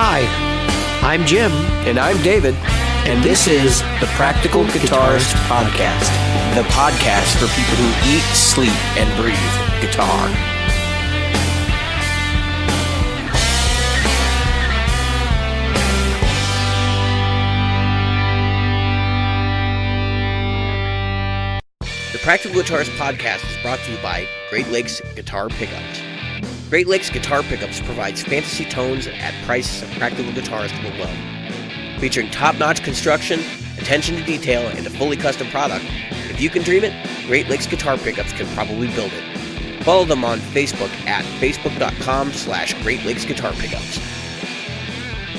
Hi, I'm Jim. And I'm David. And this is the Practical Guitarist Podcast. The podcast for people who eat, sleep, and breathe guitar. The Practical Guitarist Podcast is brought to you by Great Lakes Guitar Pickups. Great Lakes Guitar Pickups provides fantasy tones at prices a practical guitarist will love. Featuring top-notch construction, attention to detail, and a fully custom product, if you can dream it, Great Lakes Guitar Pickups can probably build it. Follow them on Facebook at facebook.com/Great Lakes Guitar Pickups.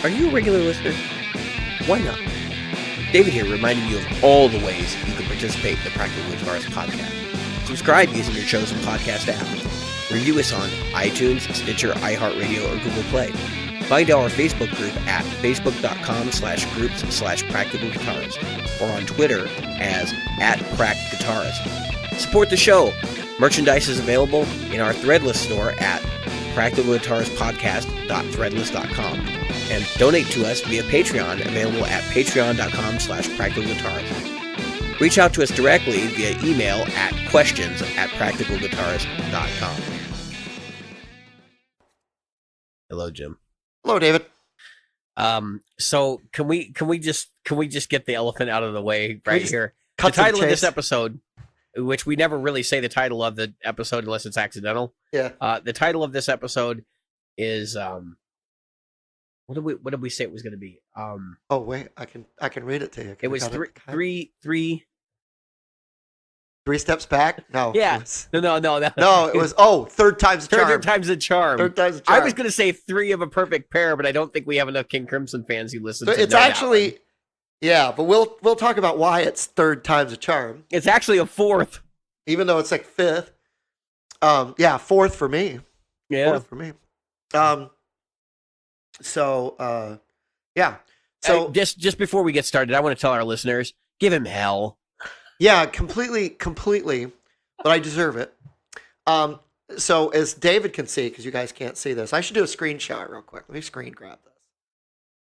Are you a regular listener? Why not? David here reminding you of all the ways you can participate in the Practical Guitarist Podcast. Subscribe using your chosen podcast app. Review us on iTunes, Stitcher, iHeartRadio, or Google Play. Find our Facebook group at facebook.com/groups/Practical Guitarist or on Twitter as @PractGuitarist. Support the show. Merchandise is available in our Threadless store at practicalguitaristpodcast.threadless.com. And donate to us via Patreon, available at patreon.com/practicalguitarist. Reach out to us directly via email at questions@practicalguitarist.com. Hello, Jim. Hello, David. So can we just get the elephant out of the way right here? The title of this episode, which we never really say the title of the episode unless it's accidental. Yeah. The title of this episode is what did we say it was going to be? Oh wait, I can read it to you. It was three steps back. No. Yeah. No. No, it was third time's a charm. Third time's a charm. Third time's a charm. I was going to say three of a perfect pair, but I don't think we have enough King Crimson fans who listen. So to it's actually, yeah, but we'll talk about why it's third time's a charm. It's actually a fourth, even though it's like fifth. Yeah, fourth for me. Yeah, fourth for me. Yeah. So just before we get started, I want to tell our listeners, give him hell. Yeah, completely, but I deserve it. So as David can see, because you guys can't see this, I should do a screenshot real quick. Let me screen grab this.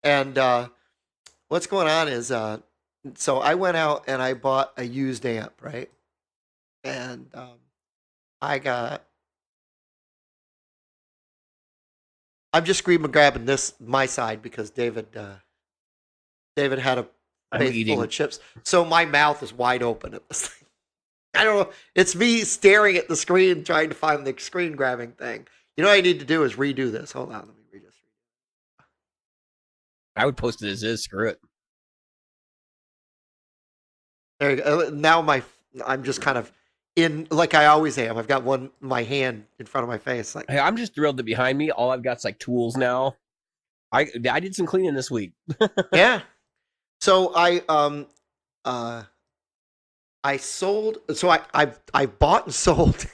And what's going on is, so I went out and I bought a used amp, right? And I'm just screen grabbing my side, because David had a face full of chips. So my mouth is wide open at this thing. I don't know. It's me staring at the screen, trying to find the screen grabbing thing. You know what I need to do is redo this. Hold on. Let me read this. I would post it as is. Screw it. There you go. Now I'm just kind of in, like I always am. I've got my hand in front of my face. Like, hey, I'm just thrilled that behind me, all I've got is like tools now. I did some cleaning this week. Yeah. So I bought and sold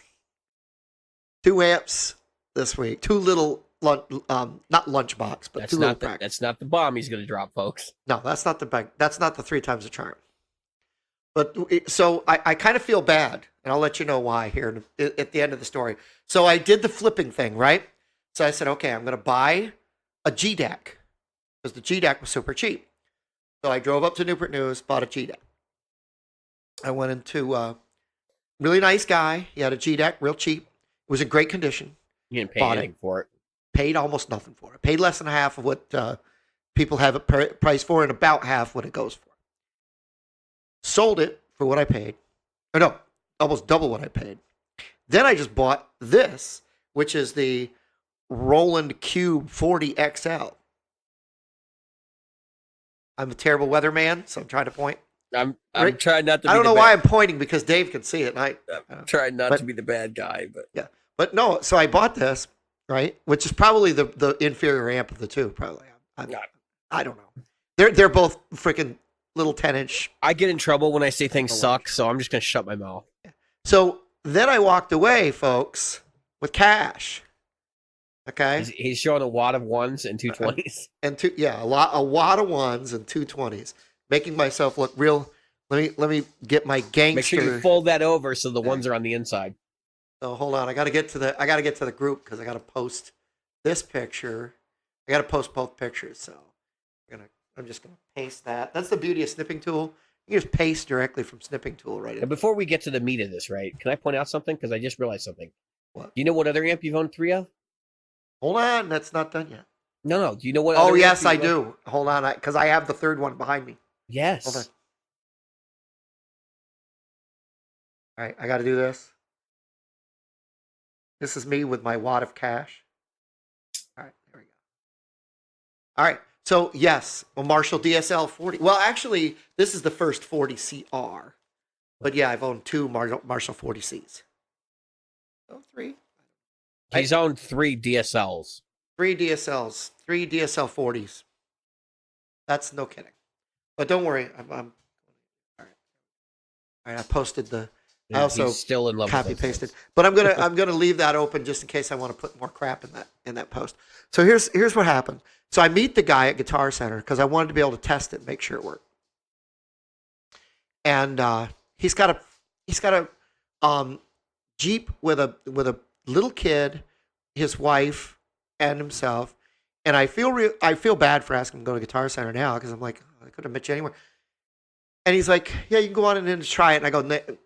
2 amps this week. 2 little not lunchbox, but 2 little packs. That's not the bomb he's going to drop, folks. No, that's not the bag. That's not the 3 times the charm. But so I kind of feel bad, and I'll let you know why here at the end of the story. So I did the flipping thing, right? So I said, okay, I'm going to buy a G-Deck, because the G-Deck was super cheap. So I drove up to Newport News, bought a G-Deck. I went into really nice guy. He had a G-Deck, real cheap. It was in great condition. You didn't pay anything for it. Paid almost nothing for it. Paid less than half of what people have it priced for, and about half what it goes for. Sold it for what I paid. Or no, almost double what I paid. Then I just bought this, which is the Roland Cube 40 XL. I'm a terrible weatherman, so I'm trying to point. I'm trying not to. I don't know why I'm pointing, because Dave can see it. And I'm trying not to be the bad guy, but yeah. But no, so I bought this, right, which is probably the inferior amp of the two. Probably. I don't know. They're both freaking little 10-inch. I get in trouble when I say things suck, so I'm just gonna shut my mouth. So then I walked away, folks, with cash. Okay. He's showing a wad of ones and 220s. And a wad of ones and 220s, making myself look real. Let me get my gangster. Make sure you fold that over so the ones are on the inside. So hold on, I got to get to the group, because I got to post this picture I got to post both pictures, so I'm just gonna paste that. That's the beauty of snipping tool. You just paste directly from snipping tool right in. And before we get to the meat of this, right? Can I point out something? Because I just realized something. What? Do you know what other amp you've owned 3 of? Hold on, that's not done yet. No. Do you know what? Oh other yes, amp I do. Hold on, because I have the third one behind me. Yes. Hold on. All right, I got to do this. This is me with my wad of cash. All right, there we go. All right, so yes, a Marshall DSL 40. Well, actually, this is the first 40 CR. But yeah, I've owned 2 Marshall 40Cs. Oh, 3. He's owned 3 DSLs. 3 DSLs, 3 DSL 40s. That's no kidding. But don't worry, I'm all right. All right, I posted the. I also He's still in love copy with pasted, but I'm gonna leave that open just in case I want to put more crap in that post. So here's what happened. So I meet the guy at Guitar Center because I wanted to be able to test it and make sure it worked. And he's got a Jeep with a little kid, his wife, and himself. And I feel bad for asking him to go to Guitar Center now because I'm like, I could have met you anywhere. And he's like, yeah, you can go on and try it. And I go,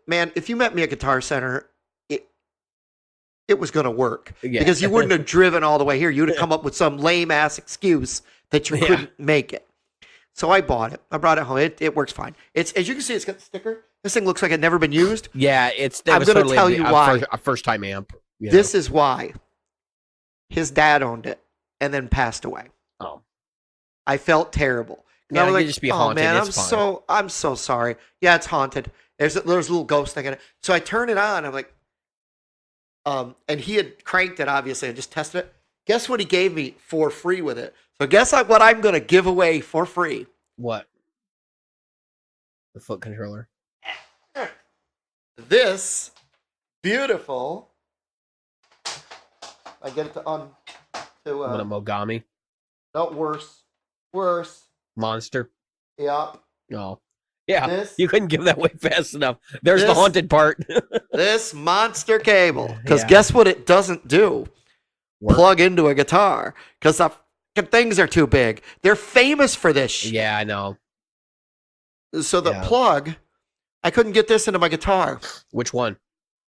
man, if you met me at Guitar Center, it was going to work. Yeah. Because you wouldn't have driven all the way here. You would have come up with some lame-ass excuse that you couldn't make it. So I bought it. I brought it home. It works fine. It's, as you can see, it's got the sticker. This thing looks like it never been used. Yeah, I'm going to tell you why. A first-time amp. This is why. His dad owned it and then passed away. Oh. I felt terrible. Yeah, I was like, just be haunted. Man, it's fine. I'm so sorry. Yeah, it's haunted. There's a little ghost thing in it. So I turn it on. I'm like, and he had cranked it, obviously, and just tested it. Guess what he gave me for free with it? So guess what I'm going to give away for free? What? The foot controller. This beautiful. I get it to what a Mogami. No, worse. Monster. Yeah. Oh. Yeah, you couldn't give that away fast enough. There's the haunted part. This monster cable. Because guess what it doesn't do? Plug into a guitar. Because the things are too big. They're famous for this shit. Yeah, I know. So the plug, I couldn't get this into my guitar. Which one?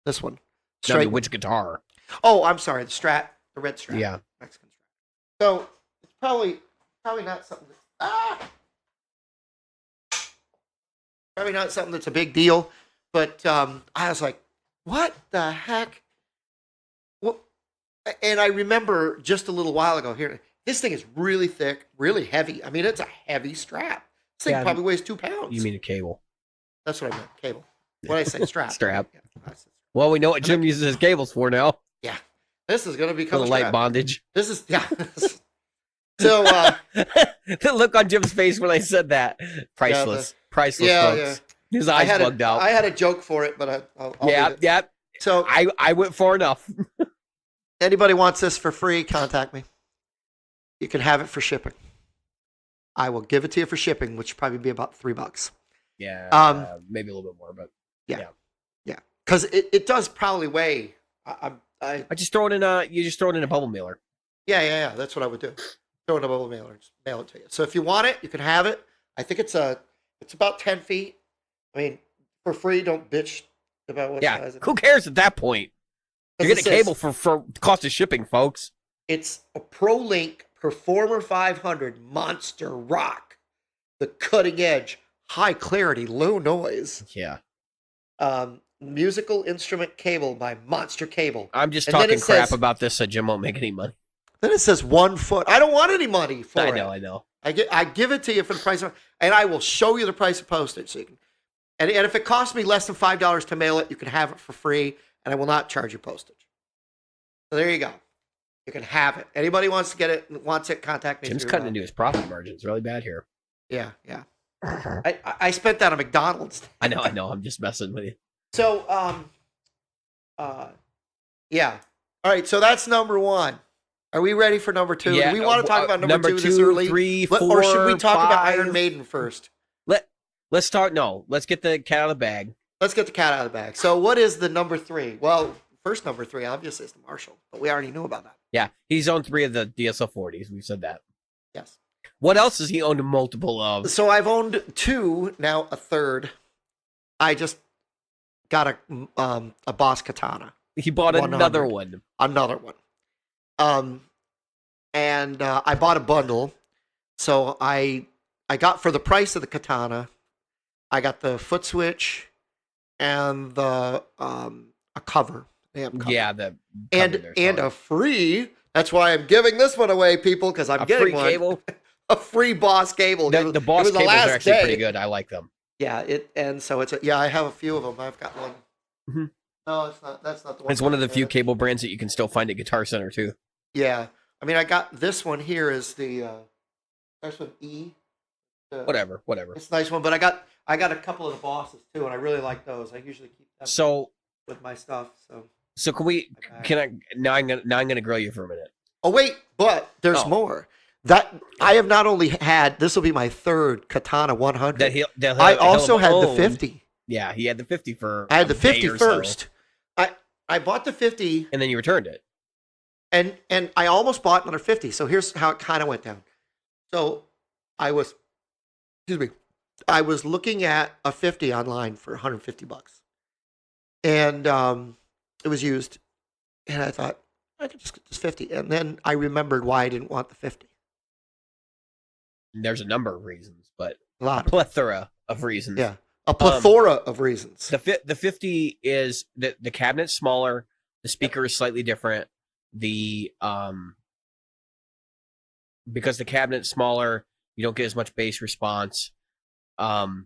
This one. No, I mean, which guitar? Oh, I'm sorry. The Strat. The red Strat. Yeah. Mexican Strat. So it's probably not something probably not something that's a big deal, but I was like, what the heck? Well, and I remember just a little while ago here, this thing is really thick, really heavy. I mean, it's a heavy strap. This thing probably weighs 2 pounds. You mean a cable? That's what I meant, cable. What did I say? Strap. Strap. Yeah, well, we know what Jim uses his cables for now. Yeah. This is going to become a light bondage. This is, yeah. So, the look on Jim's face when I said that. Priceless. Priceless, folks. Yeah. His eyes bugged out. I had a joke for it, but I'll yeah. So I went far enough. Anybody wants this for free, contact me. You can have it for shipping. I will give it to you for shipping, which would probably be about $3. Yeah, maybe a little bit more, but yeah. Because it does probably weigh. I just throw it in you just throw it in a bubble mailer. Yeah. That's what I would do. Throw it in a bubble mailer and just mail it to you. So if you want it, you can have it. I think it's about 10 feet. I mean, for free, don't bitch about what size it is. Who cares at that point? You're getting a cable for cost of shipping, folks. It's a ProLink Performer 500 Monster Rock. The cutting edge, high clarity, low noise. Yeah. Musical instrument cable by Monster Cable. I'm just talking crap about this so Jim won't make any money. Then it says 1 foot. I don't want any money for it. I know. I give it to you for the price of, and I will show you the price of postage. So you can, and if it costs me less than $5 to mail it, you can have it for free, and I will not charge you postage. So there you go. You can have it. Anybody wants it, contact me. Jim's cutting into his profit margins really bad here. Yeah. I spent that on McDonald's. I know. I'm just messing with you. So, yeah. All right. So that's number 1. Are we ready for number 2? Yeah, Do we want to talk about number 2 this 2, early? 3, 4, or should we talk 5? about Iron Maiden first? Let's start. No, let's get the cat out of the bag. Let's get the cat out of the bag. So what is the number 3? Well, first number 3 obviously is the Marshall, but we already knew about that. Yeah, he's owned 3 of the DSL-40s. We've said that. Yes. What else has he owned multiple of? So I've owned 2, now a third. I just got a Boss Katana. He bought 100. another one. Another one. And I bought a bundle. So I got, for the price of the katana, I got the foot switch and the a cover. Cover. Yeah, the and a free. That's why I'm giving this one away, people, because I'm getting one. Cable. A free Boss cable. The Boss cables are actually pretty good. I like them. Yeah, so it's I have a few of them. I've got one. Mm-hmm. No, it's not. That's not the one. It's one of the few cable brands that you can still find at Guitar Center too. Yeah, I mean, I got this one here. Is the starts with E. Whatever. It's a nice one, but I got a couple of the Bosses too, and I really like those. I usually keep them with my stuff. So I'm gonna grill you for a minute. Oh wait, but there's more. That I have not only had, this will be my third Katana 100. I also had the 50. Yeah, he had the 50 for. I had the 50 first. So. I bought the 50, and then you returned it. And I almost bought another 50. So here's how it kind of went down. So I was looking at a 50 online for $150, and it was used, and I thought I could just get this 50, and then I remembered why I didn't want the 50. There's a number of reasons, but a plethora of reasons. Yeah, a plethora of reasons. The 50 is the cabinet's smaller, the speaker is slightly different. The because the cabinet's smaller, you don't get as much bass response. The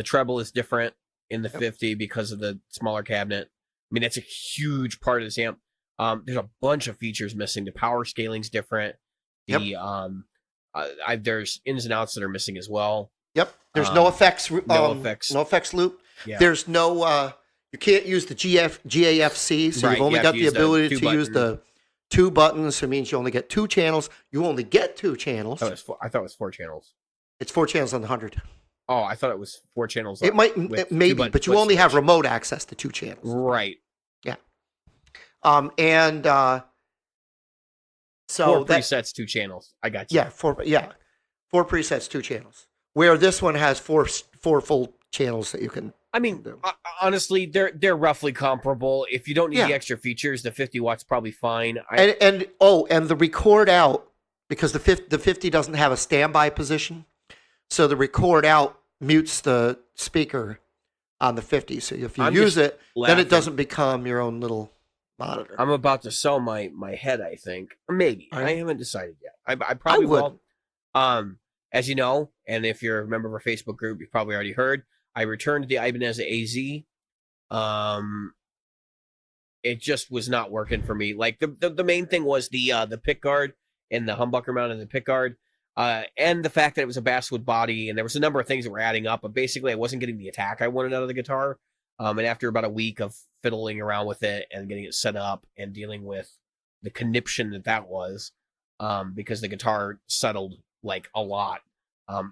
treble is different in the 50 because of the smaller cabinet. I mean, that's a huge part of this amp. There's a bunch of features missing. The power scaling's different. There's ins and outs that are missing as well. Yep. There's no effects. No effects loop. Yeah. There's no. You can't use the GAFC, so you've only got the ability to use the 2 buttons. So it means you only get 2 channels. You only get 2 channels. I thought it was 4 channels. It's 4 channels on the 100. Oh, I thought it was 4 channels. It maybe, but you only have remote access to 2 channels. Right. Yeah. And so 4 presets, 2 channels. I got you. Yeah, 4 presets, 2 channels. Where this one has four full channels that you can. I mean, honestly, they're roughly comparable. If you don't need the extra features, the 50 watts probably fine. And the record out, because the 50 doesn't have a standby position, so the record out mutes the speaker on the 50. So if you use it, then it doesn't become your own little monitor. I'm about to sell my head, I think. Or maybe. Right. I haven't decided yet. I probably would. will. As you know, and if you're a member of our Facebook group, you've probably already heard, I returned the Ibanez AZ. It just was not working for me. Like the main thing was the pick guard and the humbucker mount and the pick guard, and the fact that it was a basswood body, and there was a number of things that were adding up. But basically, I wasn't getting the attack I wanted out of the guitar. And after about a week of fiddling around with it and getting it set up and dealing with the conniption that was, because the guitar settled like a lot,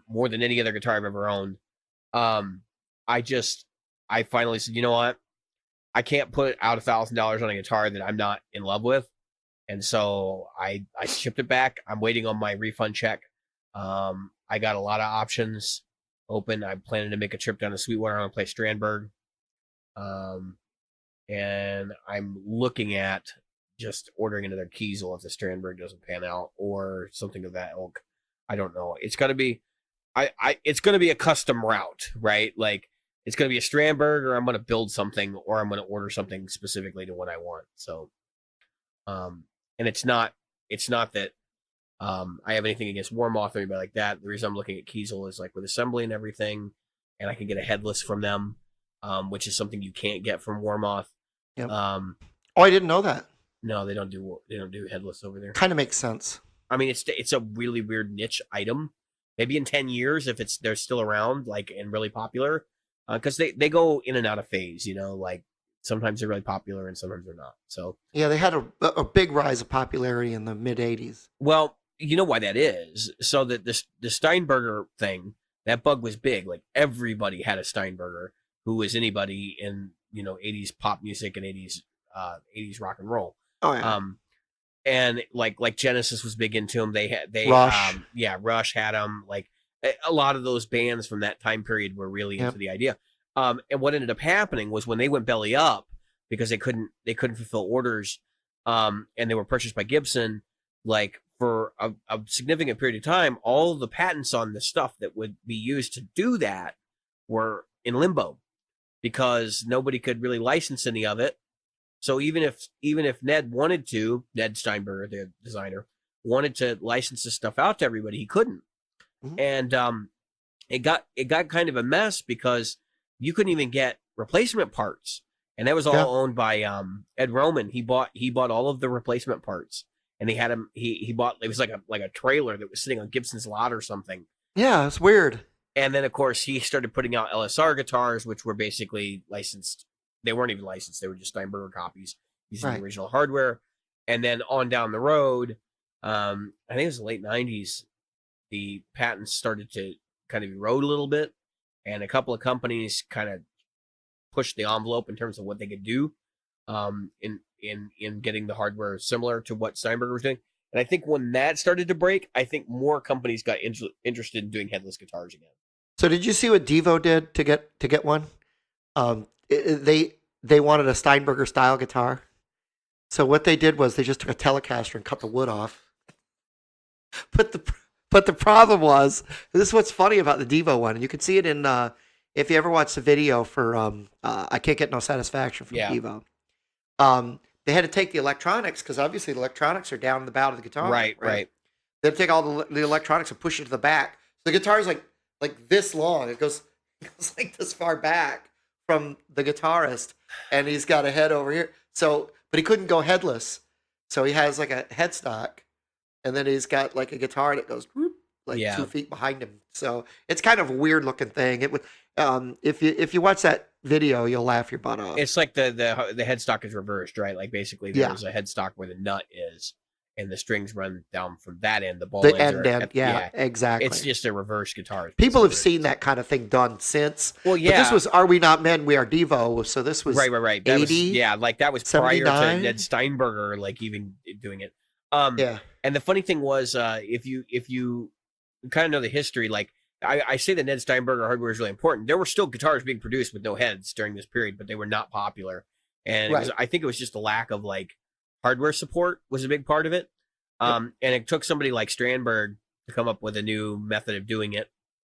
more than any other guitar I've ever owned. I finally said, you know what? I can't put out $1,000 on a guitar that I'm not in love with. And so I shipped it back. I'm waiting on my refund check. I got a lot of options open. I'm planning to make a trip down to Sweetwater. I'm going to play Strandberg. And I'm looking at just ordering another Kiesel if the Strandberg doesn't pan out, or something of that ilk. I don't know. It's going to be, it's going to be a custom route, right? Like, it's going to be a Strandberg, or I'm going to build something, or I'm going to order something specifically to what I want. So, and it's not that I have anything against Warmoth or anybody like that. The reason I'm looking at Kiesel is like with assembly and everything, and I can get a headless from them, which is something you can't get from Warmoth. Yep. Oh, I didn't know that. No, they don't do headless over there. Kind of makes sense. I mean, it's a really weird niche item. Maybe in 10 years, if they're still around, like, and really popular, because they go in and out of phase, you know, like sometimes they're really popular and sometimes they're not. So yeah, they had a big rise of popularity in the mid 80s. Well, you know why that is. So that the Steinberger thing, that bug was big. Like everybody had a Steinberger who was anybody in, 80s pop music and 80s rock and roll. Oh yeah. and like Genesis was big into them. Rush. Rush had them. Like a lot of those bands from that time period were really into the idea. And what ended up happening was when they went belly up because they couldn't fulfill orders, and they were purchased by Gibson. Like for a significant period of time, all the patents on the stuff that would be used to do that were in limbo because nobody could really license any of it. So even if Ned Steinberger, the designer, wanted to license this stuff out to everybody, he couldn't. Mhm. And it got kind of a mess because you couldn't even get replacement parts, and that was all owned by Ed Roman. He bought all of the replacement parts, and he had him. He bought, it was like a trailer that was sitting on Gibson's lot or something. Yeah, it's weird. And then of course he started putting out LSR guitars, which were basically licensed. They weren't even licensed; they were just Steinberger copies using the original hardware. And then on down the road, I think it was the late '90s. The patents started to kind of erode a little bit, and a couple of companies kind of pushed the envelope in terms of what they could do in getting the hardware similar to what Steinberger was doing. And I think when that started to break, I think more companies got interested in doing headless guitars again. So did you see what Devo did to get one? They wanted a Steinberger style guitar. So what they did was they just took a Telecaster and cut the wood off. But the problem was, this is what's funny about the Devo one, and you can see it in if you ever watch the video for I Can't Get No Satisfaction from Devo. They had to take the electronics because obviously the electronics are down in the bow of the guitar. Right. They had to take all the electronics and push it to the back. So the guitar is like this long. It goes like this far back from the guitarist, and he's got a head over here. So, but he couldn't go headless. So he has like a headstock, and then he's got like a guitar that goes whoop, 2 feet behind him. So it's kind of a weird looking thing. It would, if you watch that video, you'll laugh your butt off. It's like the headstock is reversed, right? Like basically there's a headstock where the nut is, and the strings run down from that end. The ball ends exactly. It's just a reverse guitar. People have seen that kind of thing done since. Well, yeah. But this was Are We Not Men, We Are Devo. So this was right. That 80, that was 79? prior to Ned Steinberger, like even doing it. And the funny thing was, if you kind of know the history, like I say that Ned Steinberger hardware is really important. There were still guitars being produced with no heads during this period, but they were not popular. And I think it was just a lack of like hardware support was a big part of it. And it took somebody like Strandberg to come up with a new method of doing it,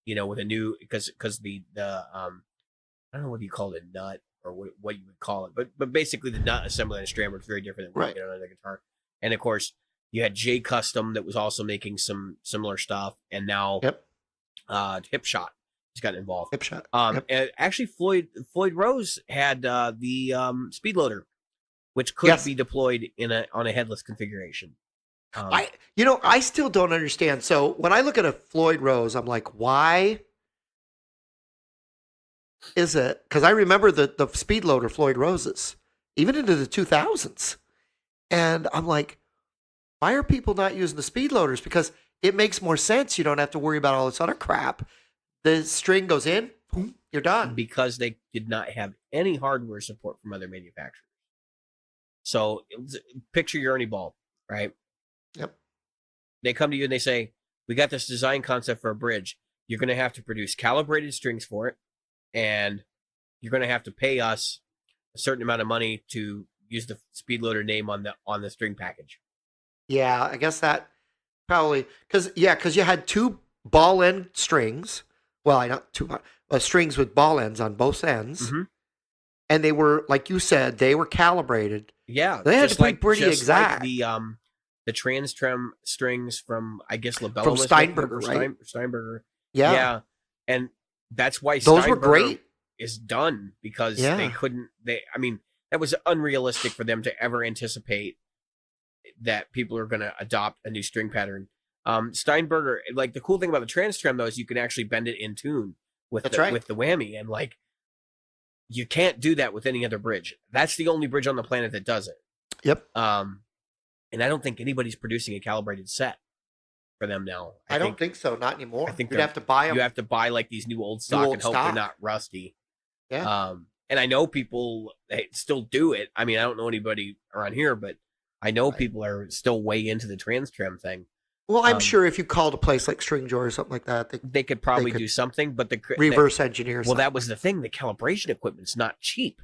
with a new, because the I don't know what you call it, nut or what you would call it, but basically the nut assembly on a Strandberg is very different than what you get on a guitar. And of course you had J Custom that was also making some similar stuff, and now Hipshot has gotten involved. Hipshot. And actually Floyd Rose had the Speedloader, which could be deployed on a headless configuration. I still don't understand. So when I look at a Floyd Rose, I'm like, why is it? Because I remember the Speedloader Floyd Roses, even into the 2000s. And I'm like, why are people not using the Speedloaders? Because it makes more sense. You don't have to worry about all this other crap. The string goes in, boom, you're done. Because they did not have any hardware support from other manufacturers. So picture your Ernie Ball, right? Yep. They come to you and they say, we got this design concept for a bridge. You're going to have to produce calibrated strings for it, and you're going to have to pay us a certain amount of money to use the Speedloader name on the string package. Yeah, I guess that probably because you had two ball end strings. Well, not two strings with ball ends on both ends, and they were, like you said, they were calibrated. Yeah, they had to be pretty exact. Like the Trans-Trem strings from, I guess, LaBella from Steinberger, right? Steinberger. Yeah, and that's why those Steinberger were great. Is done because they couldn't. I mean, that was unrealistic for them to ever anticipate that people are going to adopt a new string pattern. Steinberger, like the cool thing about the Trans-Trem though is you can actually bend it in tune with the whammy, and like you can't do that with any other bridge. That's the only bridge on the planet that does it. Yep. And I don't think anybody's producing a calibrated set for them now. I don't think so. Not anymore. I think you'd have to buy them. You have to buy like these new old stock and hope they're not rusty. Yeah. And I know people still do it. I mean, I don't know anybody around here, but I know Right. people are still way into the trans trim thing. Well, I'm sure if you called a place like String Joy or something like that, They could probably could do something, but reverse engineer well, something. that was the thing. The calibration equipment's not cheap,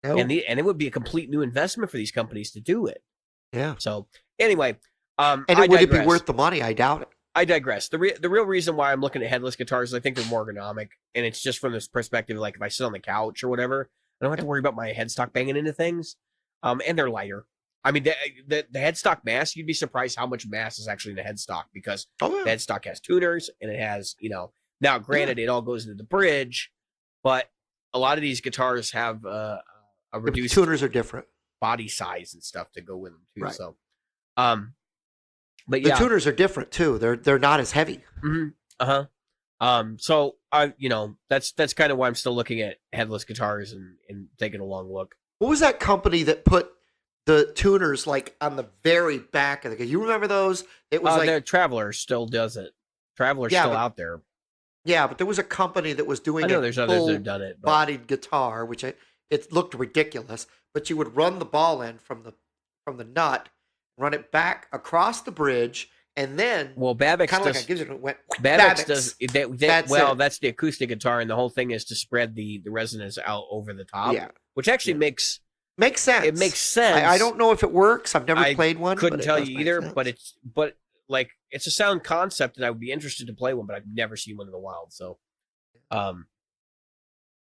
No. and it would be a complete new investment for these companies to do it. Yeah. So anyway, And would it be worth the money? I doubt it. I digress. The real reason why I'm looking at headless guitars is I think they're more ergonomic, and it's just from this perspective, like if I sit on the couch or whatever, I don't have to worry about my headstock banging into things, and they're lighter. I mean, the headstock mass, you'd be surprised how much mass is actually in the headstock because the headstock has tuners and it has, now granted, it all goes into the bridge, but a lot of these guitars have a reduced tuners are different body size and stuff to go with them too. Right. So, but the yeah, tuners are different too. They're not as heavy. Mm-hmm. So I, that's kind of why I'm still looking at headless guitars and taking a long look. What was that company that put the tuners like on the very back of the? You remember those? It was the Traveler still does it. Traveler's still out there. Yeah, but there was a company that was doing. I know there's others that have done it. Bodied guitar, which it looked ridiculous, but you would run the ball end from the nut, run it back across the bridge, and then Babbitt's kind of does, like a went. Babbitt's does that's the acoustic guitar, and the whole thing is to spread the resonance out over the top. Yeah, which actually makes sense. It makes sense. I don't know if it works. I've never played one. Couldn't tell you either, but it's a sound concept, and I would be interested to play one, but I've never seen one in the wild. So,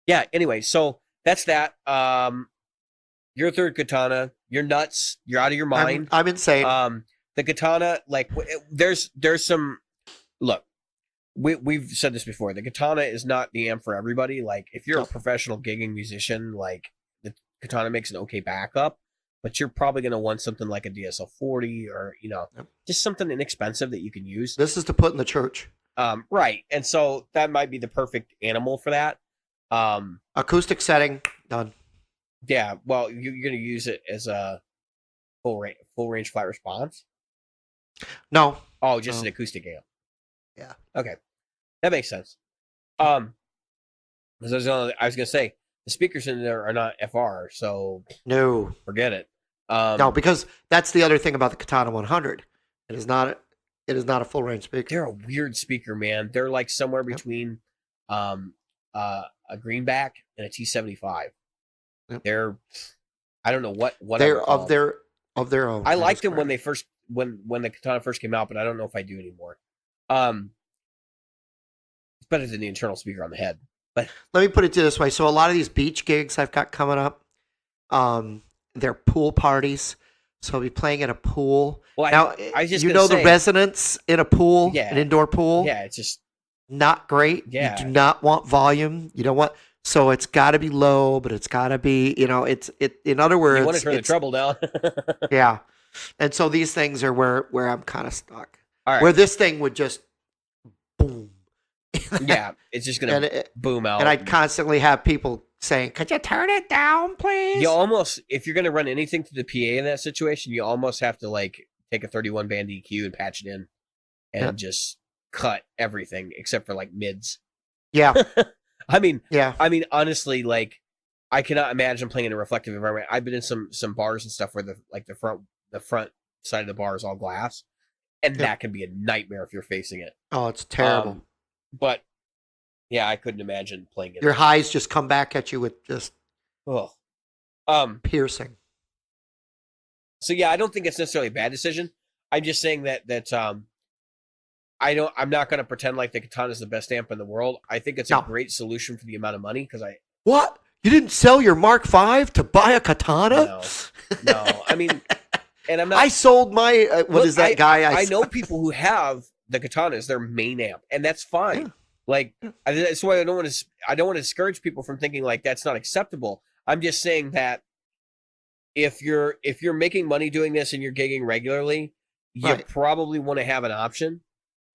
yeah. Anyway, so that's that. Your third katana. You're nuts. You're out of your mind. I'm insane. The katana, there's some. Look, we've said this before. The katana is not the amp for everybody. Like, if you're a professional gigging musician, like the katana makes an okay backup, but you're probably going to want something like a DSL 40 or just something inexpensive that you can use. This is to put in the church. Right, and so that might be the perfect animal for that. Acoustic setting done. Yeah, well, you're going to use it as a full range flat response. No. Oh, just an acoustic amp. Yeah. Okay, that makes sense. I was going to say the speakers in there are not FR, so no, forget it. No, because that's the other thing about the Katana 100. It is not a full range speaker. They're a weird speaker, man. They're like somewhere between a greenback and a T75. Yep. They're, I don't know what they're of their own. I liked them when they first when the Katana first came out, but I don't know if I do anymore. It's better than the internal speaker on the head. But let me put it this way: so a lot of these beach gigs I've got coming up, they're pool parties. So I'll be playing at a pool. Well, now, the resonance in a pool, an indoor pool. Yeah, it's just not great. Yeah. You do not want volume. You don't want. So it's got to be low, but it's got to be, it's. In other words, you want to turn the treble down. Yeah, and so these things are where I'm kind of stuck. All right. Where this thing would just boom. Yeah, it's just gonna boom out. And I'd constantly have people saying, "Could you turn it down, please?" You almost, if you're gonna run anything through the PA in that situation, you almost have to take a 31 band EQ and patch it in, and just cut everything except for mids. Yeah. I mean, honestly, I cannot imagine playing in a reflective environment. I've been in some bars and stuff where the front side of the bar is all glass, and that can be a nightmare if you're facing it. Oh, it's terrible. But yeah, I couldn't imagine playing it. Your highs just come back at you with just piercing. So yeah, I don't think it's necessarily a bad decision. I'm just saying that I'm not going to pretend like the Katana is the best amp in the world. I think it's a great solution for the amount of money What? You didn't sell your Mark V to buy a Katana? No. I mean, and I'm not. I sold my. I know people who have the Katana as their main amp, and that's fine. Yeah. That's why I don't want to discourage people from thinking that's not acceptable. I'm just saying that if you're making money doing this and you're gigging regularly, you probably want to have an option.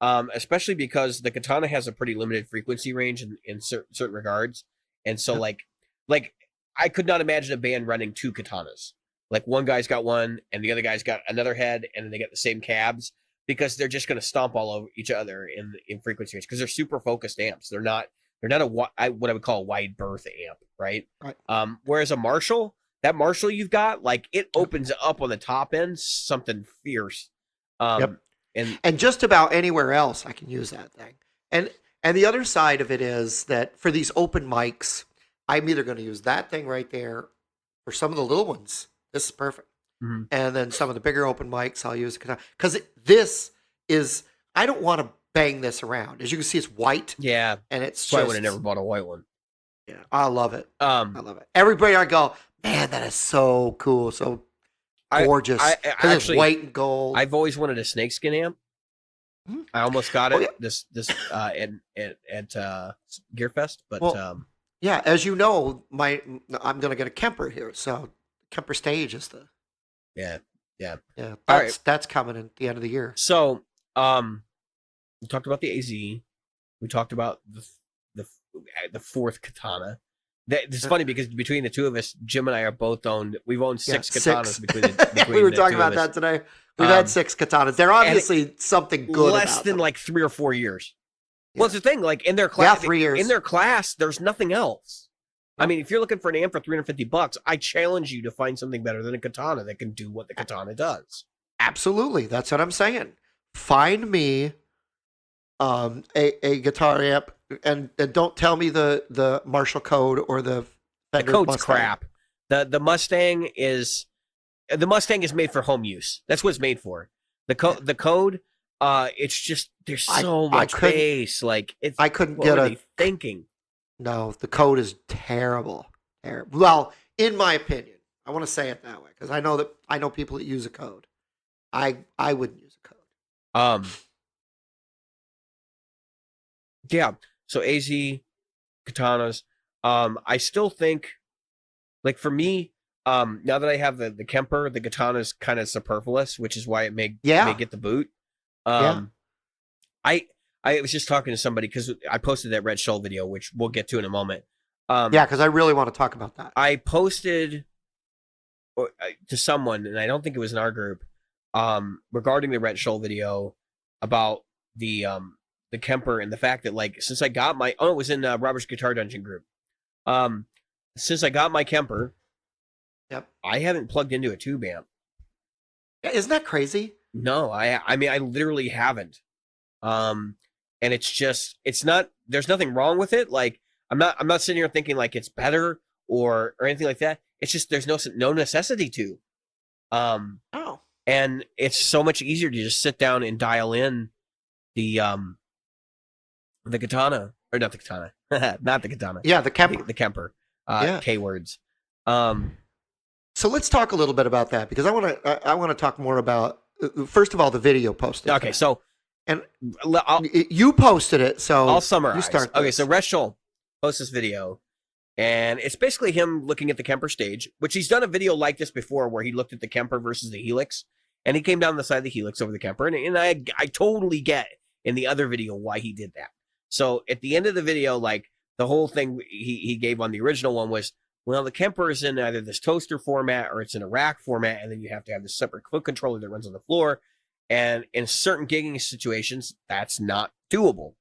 Especially because the Katana has a pretty limited frequency range in certain regards. And so I could not imagine a band running two Katanas. One guy's got one and the other guy's got another head and then they get the same cabs because they're just going to stomp all over each other in frequency range because they're super focused amps. They're not what I would call a wide berth amp, right? Whereas a Marshall, that Marshall you've got, like it opens up on the top end something fierce. Yep. And just about anywhere else I can use that thing. And the other side of it is that for these open mics, I'm either going to use that thing right there, or some of the little ones. This is perfect. mm-hmm. And then some of the bigger open mics, I'll use it because this is. I don't want to bang this around. As you can see, it's white. Yeah, and it's that's why I would have never bought a white one. Yeah, I love it. I Um, love it. Everybody, I go, man, that is so cool, so gorgeous. I Because it's actually white and gold. I've always wanted a snakeskin amp. Mhm. I almost got it Oh, yeah. this at Gearfest, but Well, yeah, as you know, I'm going to get a Kemper here, so Kemper stage is the yeah. yeah. All right. That's coming at the end of the year. So we talked about the AZ. We talked about the fourth katana. It's funny because between the two of us, Jim and I are both we've owned six katanas between we were the talking two about of us. that today. We've had 6 katanas. They're obviously something good. Less about than them. like 3 or 4 years. Yeah. Well, it's the thing. Like in their class, 3 years. In their class, there's nothing else. Yeah. I mean, if you're looking for an amp for $350, I challenge you to find something better than a katana that can do what the katana does. Absolutely, that's what I'm saying. Find me a guitar amp, and don't tell me the Marshall code or the Fender code's Mustang. crap. The Mustang is made for home use. That's what it's made for. The code, it's just there's so much bass. Like it's I couldn't what get were a they thinking. No, the code is terrible. Terrible. Well, in my opinion, I want to say it that way because I know people that use a code. I wouldn't use a code. Yeah. So AZ katanas. I still think, like for me, now that I have the Kemper, the katana is kind of superfluous, which is why it may get the boot. I was just talking to somebody because I posted that Red Shoal video, which we'll get to in a moment. Yeah, because I really want to talk about that. I posted to someone, and I don't think it was in our group, regarding the Red Shoal video about the Kemper and the fact that, like, since I got it was in Robert's Guitar Dungeon group. Since I got my Kemper, yep, I haven't plugged into a tube amp. Isn't that crazy? No, I mean I literally haven't. And it's not. There's nothing wrong with it. Like I'm not sitting here thinking like it's better or anything like that. It's just there's no necessity to. Oh. And it's so much easier to just sit down and dial in the katana, or not the katana, not the katana. Yeah, the Kemper. The Kemper. K words. So let's talk a little bit about that because I want to talk more about first of all the video posted. Okay, so and you posted it, so I'll summarize. You start. Okay, so Red Shoal posts this video, and it's basically him looking at the Kemper stage, which he's done a video like this before, where he looked at the Kemper versus the Helix, and he came down the side of the Helix over the Kemper, and I totally get in the other video why he did that. So at the end of the video, like the whole thing he gave on the original one was, well, the Kemper is in either this toaster format or it's in a rack format, and then you have to have this separate foot controller that runs on the floor. And in certain gigging situations, that's not doable.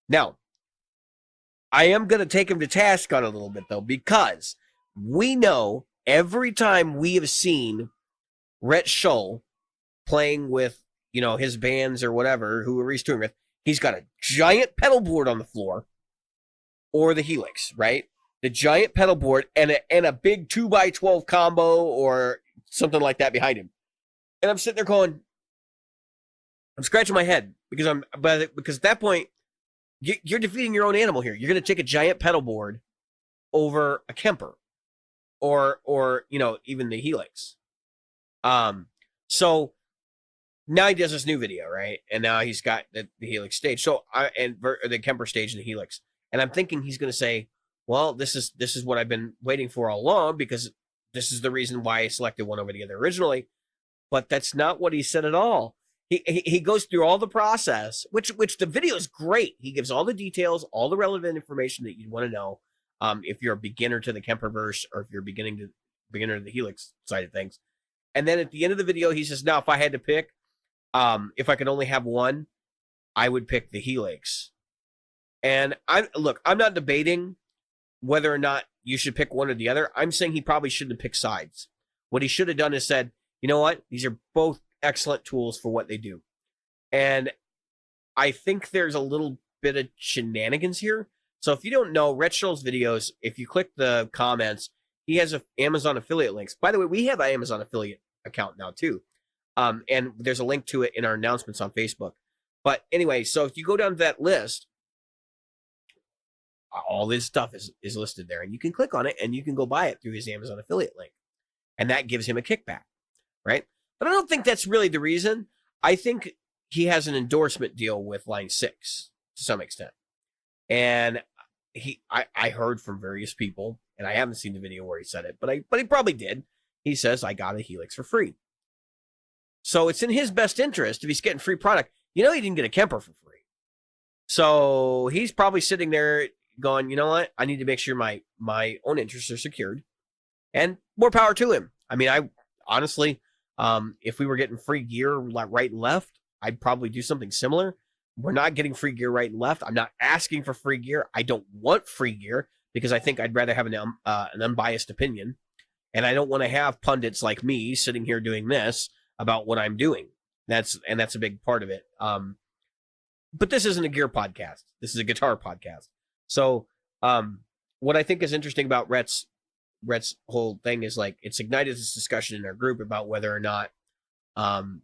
Now, I am going to take him to task on a little bit, though, because we know every time we have seen Rhett Shull playing with, his bands or whatever, whoever he's touring with, he's got a giant pedal board on the floor or the Helix, right? The giant pedal board and a big 2x12 combo or something like that behind him. And I'm sitting there going, I'm scratching my head because at that point, you're defeating your own animal here. You're going to take a giant pedal board over a Kemper or even the Helix. So now he does this new video, right? And now he's got the Helix stage. So the Kemper stage and the Helix. And I'm thinking he's going to say, well, this is what I've been waiting for all along because this is the reason why I selected one over the other originally. But that's not what he said at all. He goes through all the process, which the video is great. He gives all the details, all the relevant information that you want to know. If you're a beginner to the Kemperverse or if you're beginner to the Helix side of things. And then at the end of the video, he says, now, if I had to pick, if I could only have one, I would pick the Helix. And I'm not debating whether or not you should pick one or the other. I'm saying he probably shouldn't have picked sides. What he should have done is said, you know what? These are both excellent tools for what they do. And I think there's a little bit of shenanigans here. So if you don't know, Rhett Shull's videos, if you click the comments, he has Amazon affiliate links. By the way, we have an Amazon affiliate account now too. And there's a link to it in our announcements on Facebook. But anyway, so if you go down to that list, all this stuff is listed there, and you can click on it and you can go buy it through his Amazon affiliate link. And that gives him a kickback, right? But I don't think that's really the reason. I think he has an endorsement deal with Line 6 to some extent. And I heard from various people, and I haven't seen the video where he said it, but he probably did. He says, I got a Helix for free. So it's in his best interest if he's getting free product. You know, he didn't get a Kemper for free. So he's probably sitting there going, you know what? I need to make sure my own interests are secured, and more power to him. I mean, I honestly, if we were getting free gear right and left, I'd probably do something similar. We're not getting free gear right and left. I'm not asking for free gear. I don't want free gear because I think I'd rather have an unbiased opinion. And I don't want to have pundits like me sitting here doing this about what I'm doing. That's a big part of it. But this isn't a gear podcast. This is a guitar podcast. So what I think is interesting about Rhett's whole thing is, like, it's ignited this discussion in our group about whether or not the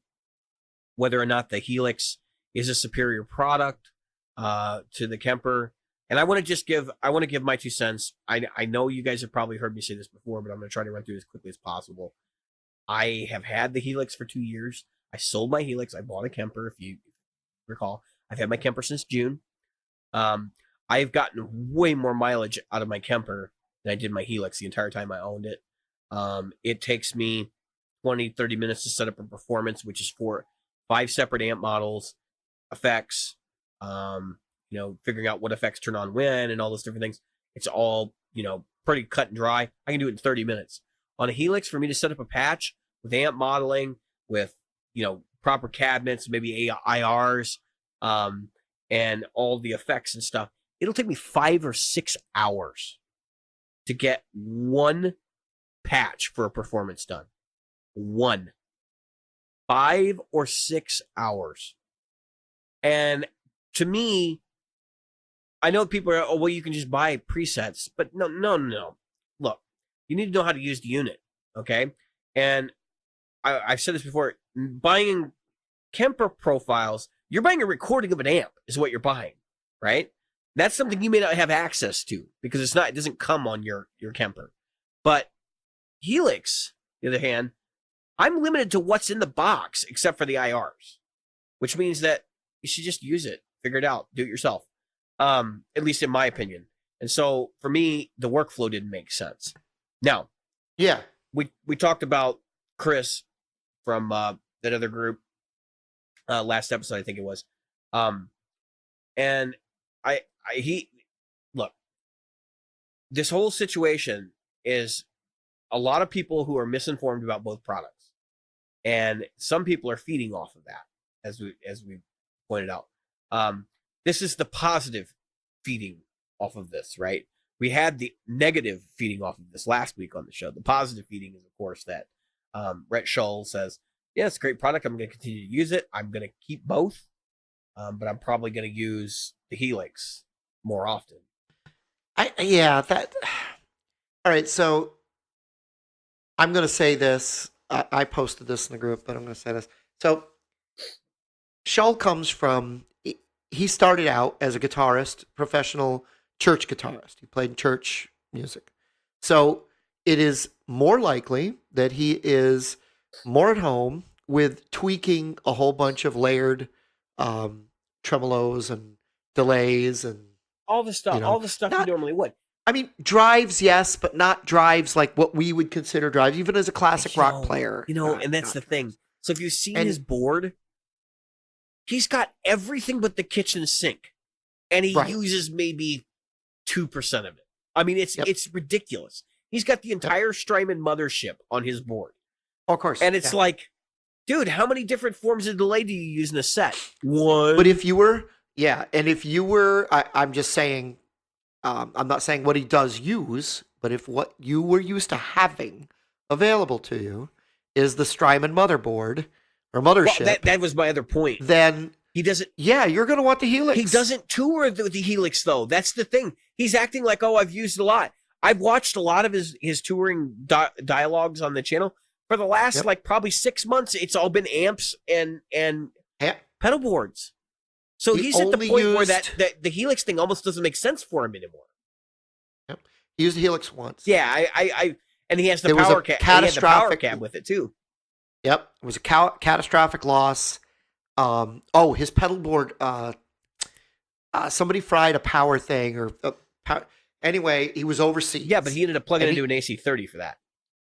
Helix is a superior product to the Kemper. And I want to give my 2 cents. I know you guys have probably heard me say this before, but I'm going to try to run through it as quickly as possible. I have had the Helix for 2 years. I sold my Helix. I bought a Kemper, if you recall. I've had my Kemper since June. I've gotten way more mileage out of my Kemper than I did my Helix the entire time I owned it. It takes me 20, 30 minutes to set up a performance, which is for 5 separate amp models, effects, figuring out what effects turn on when and all those different things. It's all, pretty cut and dry. I can do it in 30 minutes. On a Helix, for me to set up a patch with amp modeling, with, proper cabinets, maybe IRs, and all the effects and stuff, it'll take me 5 or 6 hours to get one patch for a performance done. 5 or 6 hours. And to me, I know people are, oh, well, you can just buy presets, but no. Look, you need to know how to use the unit, okay? And I've said this before, buying Kemper profiles, you're buying a recording of an amp is what you're buying, right? That's something you may not have access to because it doesn't come on your Kemper. But Helix, on the other hand, I'm limited to what's in the box except for the IRs, which means that you should just use it, figure it out, do it yourself. At least in my opinion. And so for me, the workflow didn't make sense. Now, yeah, we talked about Chris from that other group last episode, I think it was. And look, this whole situation is a lot of people who are misinformed about both products, and some people are feeding off of that, as we pointed out. This is the positive feeding off of this, right? We had the negative feeding off of this last week on the show. The positive feeding is, of course, that Rhett Shull says, yeah, it's a great product. I'm going to continue to use it. I'm going to keep both, but I'm probably going to use the Helix more often. All right, so I'm going to say this. I posted this in the group, but I'm going to say this. So Shull comes from, he started out as a guitarist, professional church guitarist. He played church music. So it is more likely that he is more at home with tweaking a whole bunch of layered tremolos and delays and all the stuff, you normally would. I mean, drives, yes, but not drives like what we would consider drives, even as a classic rock player. And that's the thing. So if you've seen his board, he's got everything but the kitchen sink, and he uses maybe 2% of it. I mean, it's ridiculous. He's got the entire Strymon mothership on his board. Of course. And it's like, dude, how many different forms of delay do you use in a set? One. But if you were, I'm just saying, I'm not saying what he does use, but if what you were used to having available to you is the Strymon motherboard or mothership, Well, that was my other point. then He doesn't. yeah, you're going to want the Helix. He doesn't tour the Helix though. That's the thing. He's acting like, oh, I've used it a lot. I've watched a lot of his touring dialogues on the channel for the last like probably 6 months. It's all been amps and pedal boards. So he's at the point where that the Helix thing almost doesn't make sense for him anymore. Yep. He used the Helix once. Yeah, I and he has the There was power a cab. catastrophic- He had the power cab with it too. Yep, it was a catastrophic loss. His pedal board. Somebody fried a power thing or anyway, he was overseas. Yeah, but he ended up plugging into an AC30 for that.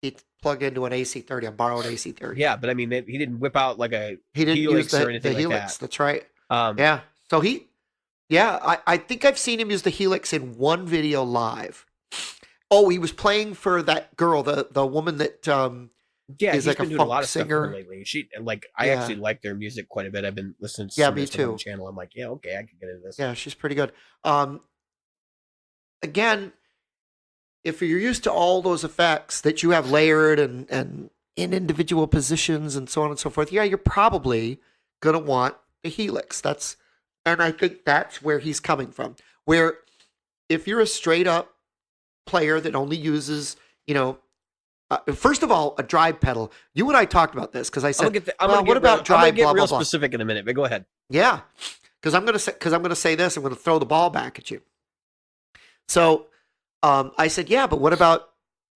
He plugged into an AC30, a borrowed AC30. Yeah, but I mean, he didn't whip out like a he didn't Helix use or anything the like Helix. that. That's right. Yeah. So I think I've seen him use the Helix in one video live. Oh, he was playing for that girl, the woman that Yeah, is he's like been a doing funk a lot of singer. stuff lately. I actually like their music quite a bit. I've been listening to some me of their stuff on too. the channel. I'm like, yeah, okay, I can get into this. Yeah, she's pretty good. Again, if you're used to all those effects that you have layered and in individual positions and so on and so forth, yeah, you're probably gonna want the Helix. And I think that's where he's coming from. Where if you're a straight up player that only uses, first of all, a drive pedal. You and I talked about this because I said, what about drive? I'm gonna get blah, real blah, blah. specific in a minute, but go ahead. Yeah, because I'm gonna say this. I'm gonna throw the ball back at you. So I said, yeah, but what about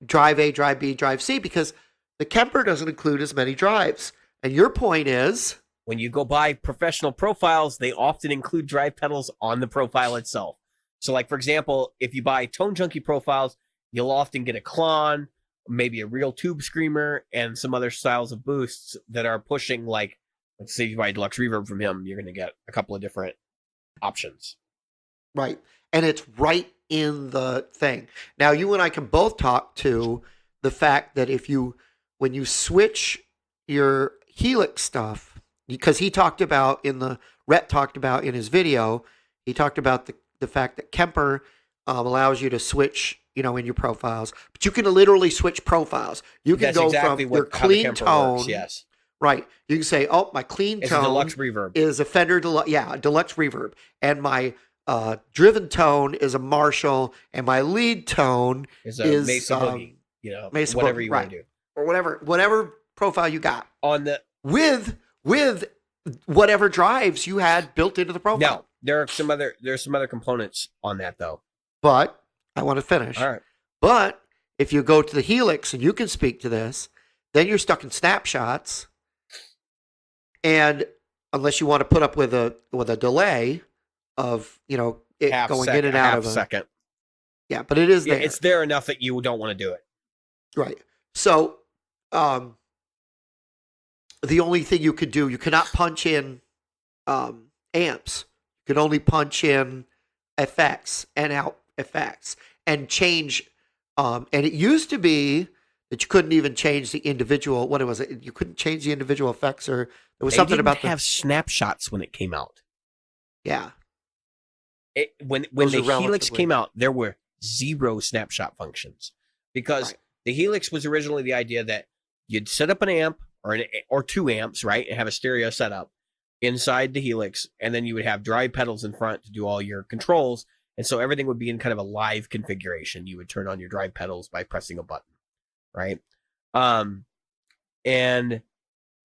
drive A, drive B, drive C? Because the Kemper doesn't include as many drives. And your point is, when you go buy professional profiles, they often include drive pedals on the profile itself. So, like for example, if you buy Tone Junkie profiles, you'll often get a Klon, maybe a real tube screamer, and some other styles of boosts that are pushing, like, let's say you buy Deluxe Reverb from him, you're going to get a couple of different options. right? And it's right in the thing. Now, you and I can both talk to the fact that when you switch your Helix stuff, because Rhett talked about in his video, he talked about the fact that Kemper allows you to switch, in your profiles, but you can literally switch profiles. You can go from your clean tone. Works, yes. Right. You can say, oh, my clean It's tone a Deluxe Reverb. is a Fender Deluxe Reverb. And my driven tone is a Marshall, and my lead tone is a Mesa Boogie, Mesa whatever Boogie, you want to do. Or whatever profile you got. On the with whatever drives you had built into the profile. Now, there's some other components on that though. But I want to finish. All right. But if you go to the Helix, and you can speak to this, then you're stuck in snapshots. And unless you want to put up with a delay of, it going in and out of a second. Yeah, but it is there. It's there enough that you don't want to do it. Right. So, the only thing you could do, you cannot punch in amps. You can only punch in effects and out effects and change. And it used to be that you couldn't even change the individual. What was it? You couldn't change the individual effects, or there was something about have snapshots when it came out. Yeah. When the Helix came out, there were 0 snapshot functions because the Helix was originally the idea that you'd set up an amp or 2 amps, right, and have a stereo setup inside the Helix, and then you would have drive pedals in front to do all your controls, and so everything would be in kind of a live configuration. You would turn on your drive pedals by pressing a button, right? And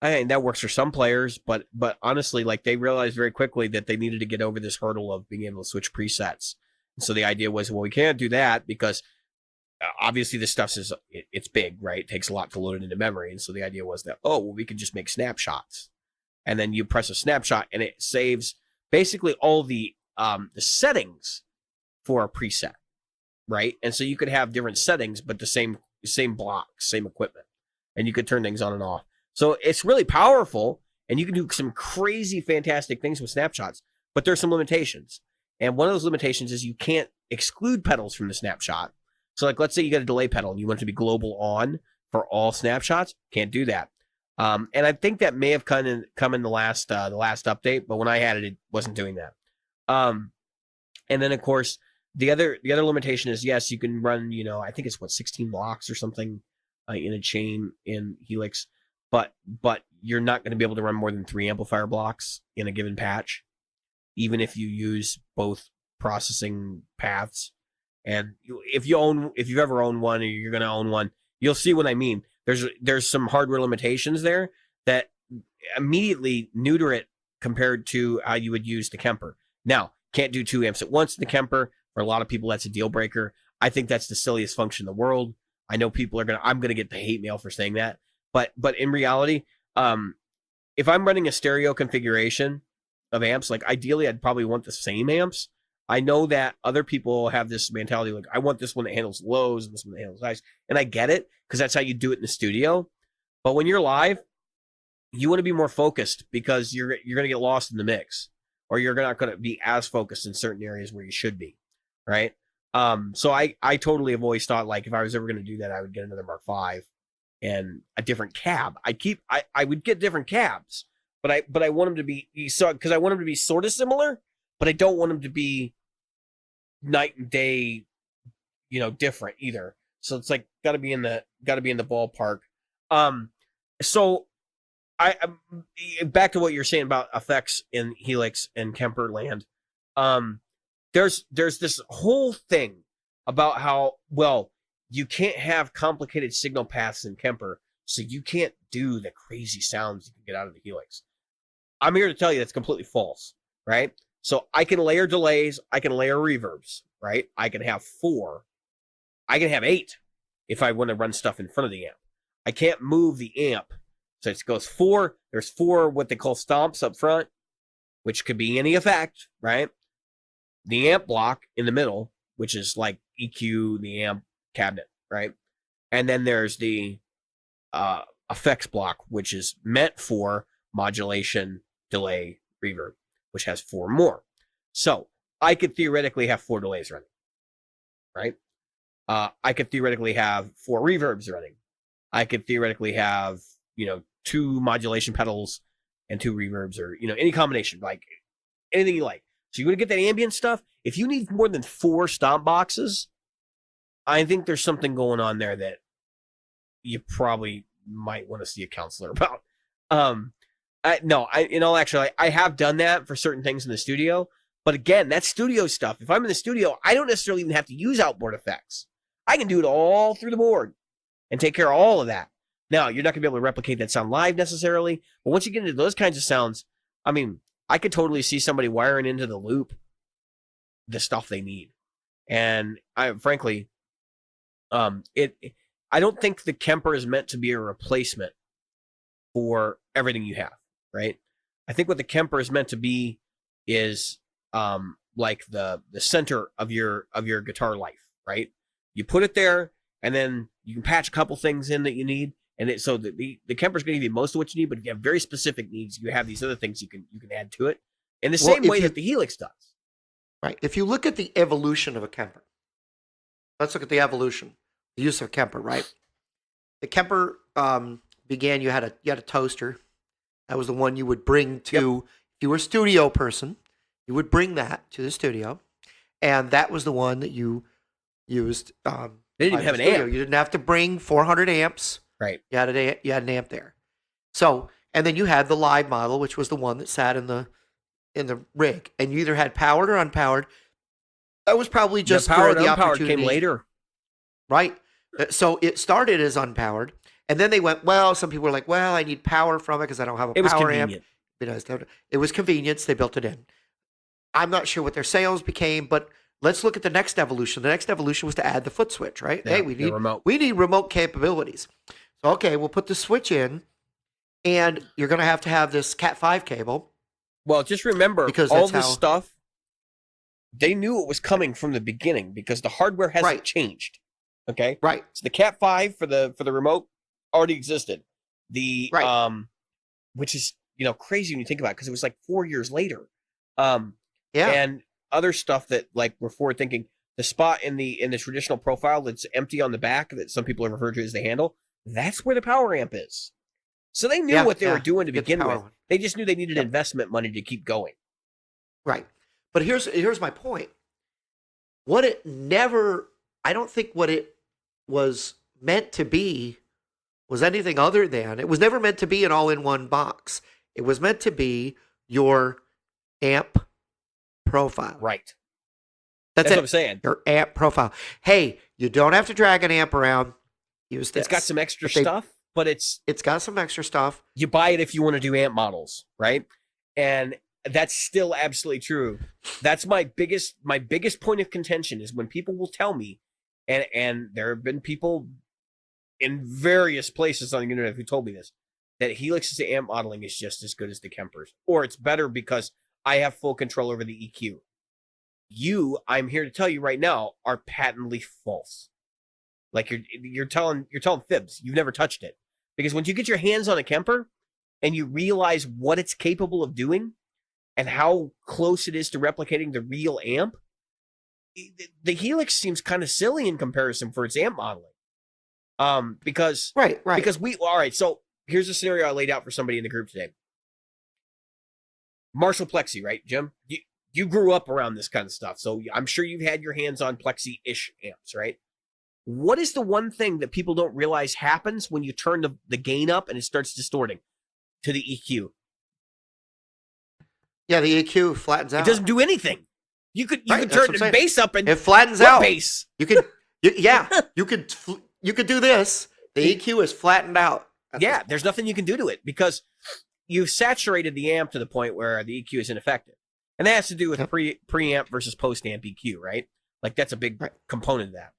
I think that works for some players, but honestly, like, they realized very quickly that they needed to get over this hurdle of being able to switch presets. And so the idea was, well, we can't do that because obviously this stuff it's big, right? It takes a lot to load it into memory. And so the idea was that, we could just make snapshots. And then you press a snapshot and it saves basically all the settings for a preset, right? And so you could have different settings, but the same blocks, same equipment. And you could turn things on and off. So it's really powerful, and you can do some crazy, fantastic things with snapshots, but there's some limitations. And one of those limitations is you can't exclude pedals from the snapshot. So, like, let's say you got a delay pedal and you want it to be global on for all snapshots. Can't do that. And I think that may have come in the last update, but when I had it, it wasn't doing that. And then, of course, The other limitation is, yes, you can run, I think it's 16 blocks or something in a chain in Helix, but you're not going to be able to run more than 3 amplifier blocks in a given patch, even if you use both processing paths. And if you've ever owned one, or you're going to own one, you'll see what I mean. There's some hardware limitations there that immediately neuter it compared to how you would use the Kemper. Now, can't do 2 amps at once in the Kemper. For a lot of people, that's a deal breaker. I think that's the silliest function in the world. I know people I'm going to get the hate mail for saying that. But in reality, if I'm running a stereo configuration of amps, like ideally I'd probably want the same amps. I know that other people have this mentality, like I want this one that handles lows and this one that handles highs. And I get it, because that's how you do it in the studio. But when you're live, you want to be more focused, because you're going to get lost in the mix, or you're not going to be as focused in certain areas where you should be. Right. So I totally have always thought, like, if I was ever going to do that, I would get another Mark V and a different cab. I would get different cabs, but I want them to be, because I want them to be sort of similar, but I don't want them to be night and day, different either. So it's like got to be in the ballpark. So I back to what you're saying about effects in Helix and Kemper land. There's this whole thing about how, well, you can't have complicated signal paths in Kemper, so you can't do the crazy sounds you can get out of the Helix. I'm here to tell you that's completely false, right? So I can layer delays, I can layer reverbs, right? I can have 4. I can have 8 if I want to run stuff in front of the amp. I can't move the amp. So it goes 4. There's 4 what they call stomps up front, which could be any effect, right? The amp block in the middle, which is like EQ, the amp cabinet, right? And then there's the effects block, which is meant for modulation, delay, reverb, which has 4 more. So I could theoretically have 4 delays running, right? I could theoretically have 4 reverbs running. I could theoretically have, 2 modulation pedals and 2 reverbs, or, any combination, like anything you like. So you want to get that ambient stuff? If you need more than 4 stomp boxes, I think there's something going on there that you probably might want to see a counselor about. I have done that for certain things in the studio. But again, that's studio stuff. If I'm in the studio, I don't necessarily even have to use outboard effects. I can do it all through the board and take care of all of that. Now, you're not going to be able to replicate that sound live necessarily. But once you get into those kinds of sounds, I mean, I could totally see somebody wiring into the loop the stuff they need. And I don't think the Kemper is meant to be a replacement for everything you have, right? I think what the Kemper is meant to be is like the center of your guitar life, right? You put it there, and then you can patch a couple things in that you need, and the Kemper's going to give you most of what you need. But if you have very specific needs, you have these other things you can add to it in the same way that the Helix does. Right. If you look at the evolution of a Kemper, let's look at the evolution, the use of a Kemper, right? The Kemper began. You had a toaster. That was the one you would bring to. If you were a studio person, you would bring that to the studio, and that was the one that you used. They didn't even have an amp. You didn't have to bring 400 amps. Right. You had an amp there. So, and then you had the live model, which was the one that sat in the rig, and you either had powered or unpowered. That was probably just the powered for the unpowered opportunity. came later. Right. So it started as unpowered, and then they went, well, some people were like, well, I need power from it because I don't have a power amp. It was convenience. They built it in. I'm not sure what their sales became, but let's look at the next evolution. The next evolution was to add the foot switch, right? Yeah, hey, we need remote capabilities. So, okay, we'll put the switch in, and you're going to have this Cat 5 cable. Well, just remember, because all this stuff, they knew it was coming from the beginning because the hardware hasn't changed. Okay? Right. So the Cat 5 for the remote already existed. Which is, crazy when you think about it, because it was like 4 years later. And other stuff that, like, we're forward thinking, the spot in the traditional profile that's empty on the back that some people have referred to as the handle, that's where the power amp is. So they knew what they were doing to begin with. They just knew they needed investment money to keep going. Right. But here's my point. what it never, I don't think what it was meant to be was anything other than, it was never meant to be an all-in-one box. It was meant to be your amp profile. Right. That's what it. I'm saying. Your amp profile. Hey, you don't have to drag an amp around. Use this. It's got some extra stuff, but it's got some extra stuff. You buy it if you want to do amp models, right? And that's still absolutely true. That's my biggest point of contention is when people will tell me, and there have been people in various places on the internet who told me this, that Helix's amp modeling is just as good as the Kemper's, or it's better because I have full control over the EQ. You, I'm here to tell you right now, are patently false. Like you're telling fibs. You've never touched it. Because when you get your hands on a Kemper and you realize what it's capable of doing and how close it is to replicating the real amp, the Helix seems kind of silly in comparison for its amp modeling. Because right. Because all right, so here's a scenario I laid out for somebody in the group today. Marshall Plexi, right, Jim? You grew up around this kind of stuff, so I'm sure you've had your hands on Plexi-ish amps, right? What is the one thing that people don't realize happens when you turn the gain up and it starts distorting to the EQ? Yeah, the EQ flattens out. It doesn't do anything. You could turn the bass up and it flattens out. Bass. You could do this. The EQ is flattened out. Yeah, there's nothing you can do to it because you've saturated the amp to the point where the EQ is ineffective. And that has to do with preamp versus post-amp EQ, right? Like that's a big component of that.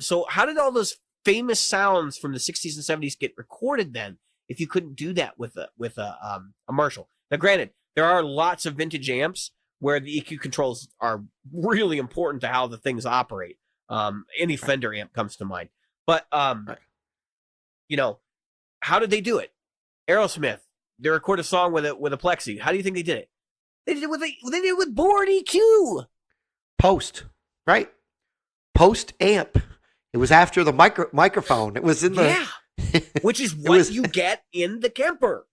So how did all those famous sounds from the 60s and 70s get recorded then if you couldn't do that with a Marshall? Now, granted, there are lots of vintage amps where the EQ controls are really important to how the things operate. Any Fender amp comes to mind. But, you know, how did they do it? Aerosmith, they record a song with a Plexi. How do you think they did it? They did it with board EQ. Post, right? Post amp. It was after the microphone. It was in the which is what you get in the Kemper.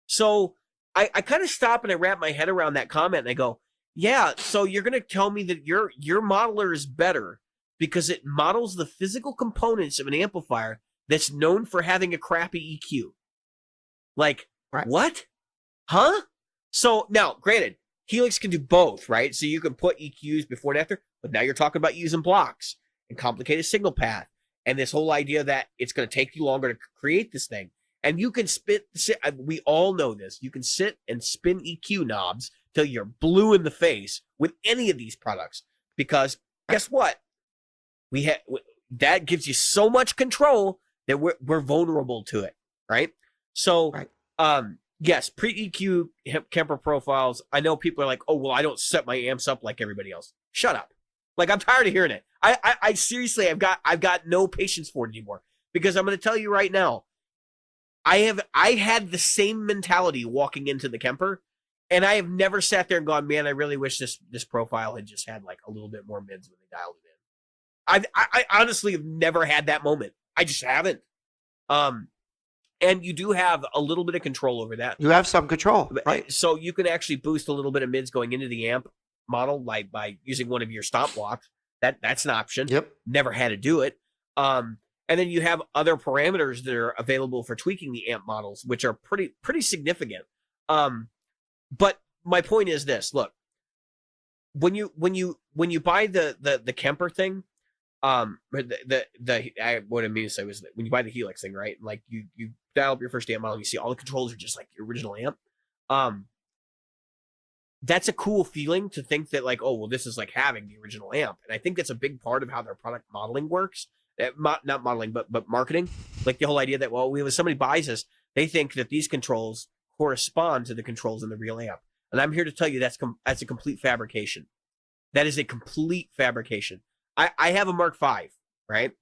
So I kind of stop and I wrap my head around that comment and I go, yeah. So you're gonna tell me that your modeler is better because it models the physical components of an amplifier that's known for having a crappy EQ. Like what? Huh? So now, granted, Helix can do both, right? So you can put EQs before and after, but now you're talking about using blocks and complicated signal path and this whole idea that it's going to take you longer to create this thing. And you can we all know this. You can sit and spin EQ knobs till you're blue in the face with any of these products because guess what? That gives you so much control that we're vulnerable to it, right? So, yes, pre-EQ Kemper profiles. I know people are like, oh, well, I don't set my amps up like everybody else. Shut up. Like, I'm tired of hearing it. I seriously, I've got no patience for it anymore because I'm going to tell you right now, I had the same mentality walking into the Kemper, and I have never sat there and gone, man, I really wish this profile had just had like a little bit more mids when they dialed it in. I honestly have never had that moment. I just haven't. And you do have a little bit of control over that. You have some control, right? So you can actually boost a little bit of mids going into the amp model, like by using one of your stop blocks. That's an option. Yep. Never had to do it. And then you have other parameters that are available for tweaking the amp models, which are pretty significant. But my point is this: look, when you buy the Kemper thing, what I mean to say was that when you buy the Helix thing, right? Like you dial up your first amp model, and you see all the controls are just like the original amp. That's a cool feeling to think that like, oh, well, this is like having the original amp. And I think that's a big part of how their product modeling works. Not modeling, but marketing. Like the whole idea that, well, when somebody buys this, they think that these controls correspond to the controls in the real amp. And I'm here to tell you that's a complete fabrication. That is a complete fabrication. I have a Mark V, right?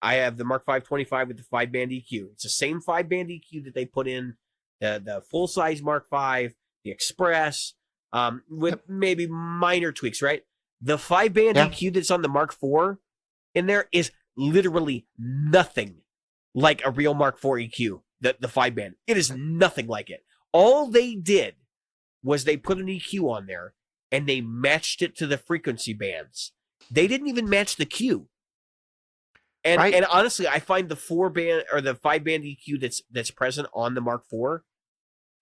I have the Mark V 25 with the 5-band EQ. It's the same 5-band EQ that they put in the full-size Mark V, the Express, with maybe minor tweaks, right? The 5-band EQ that's on the Mark IV in there is literally nothing like a real Mark IV EQ, the 5-band. It is nothing like it. All they did was they put an EQ on there and they matched it to the frequency bands. they didn't even match the Q. And Right. and honestly, I find the 4-band or the 5-band EQ that's present on the Mark IV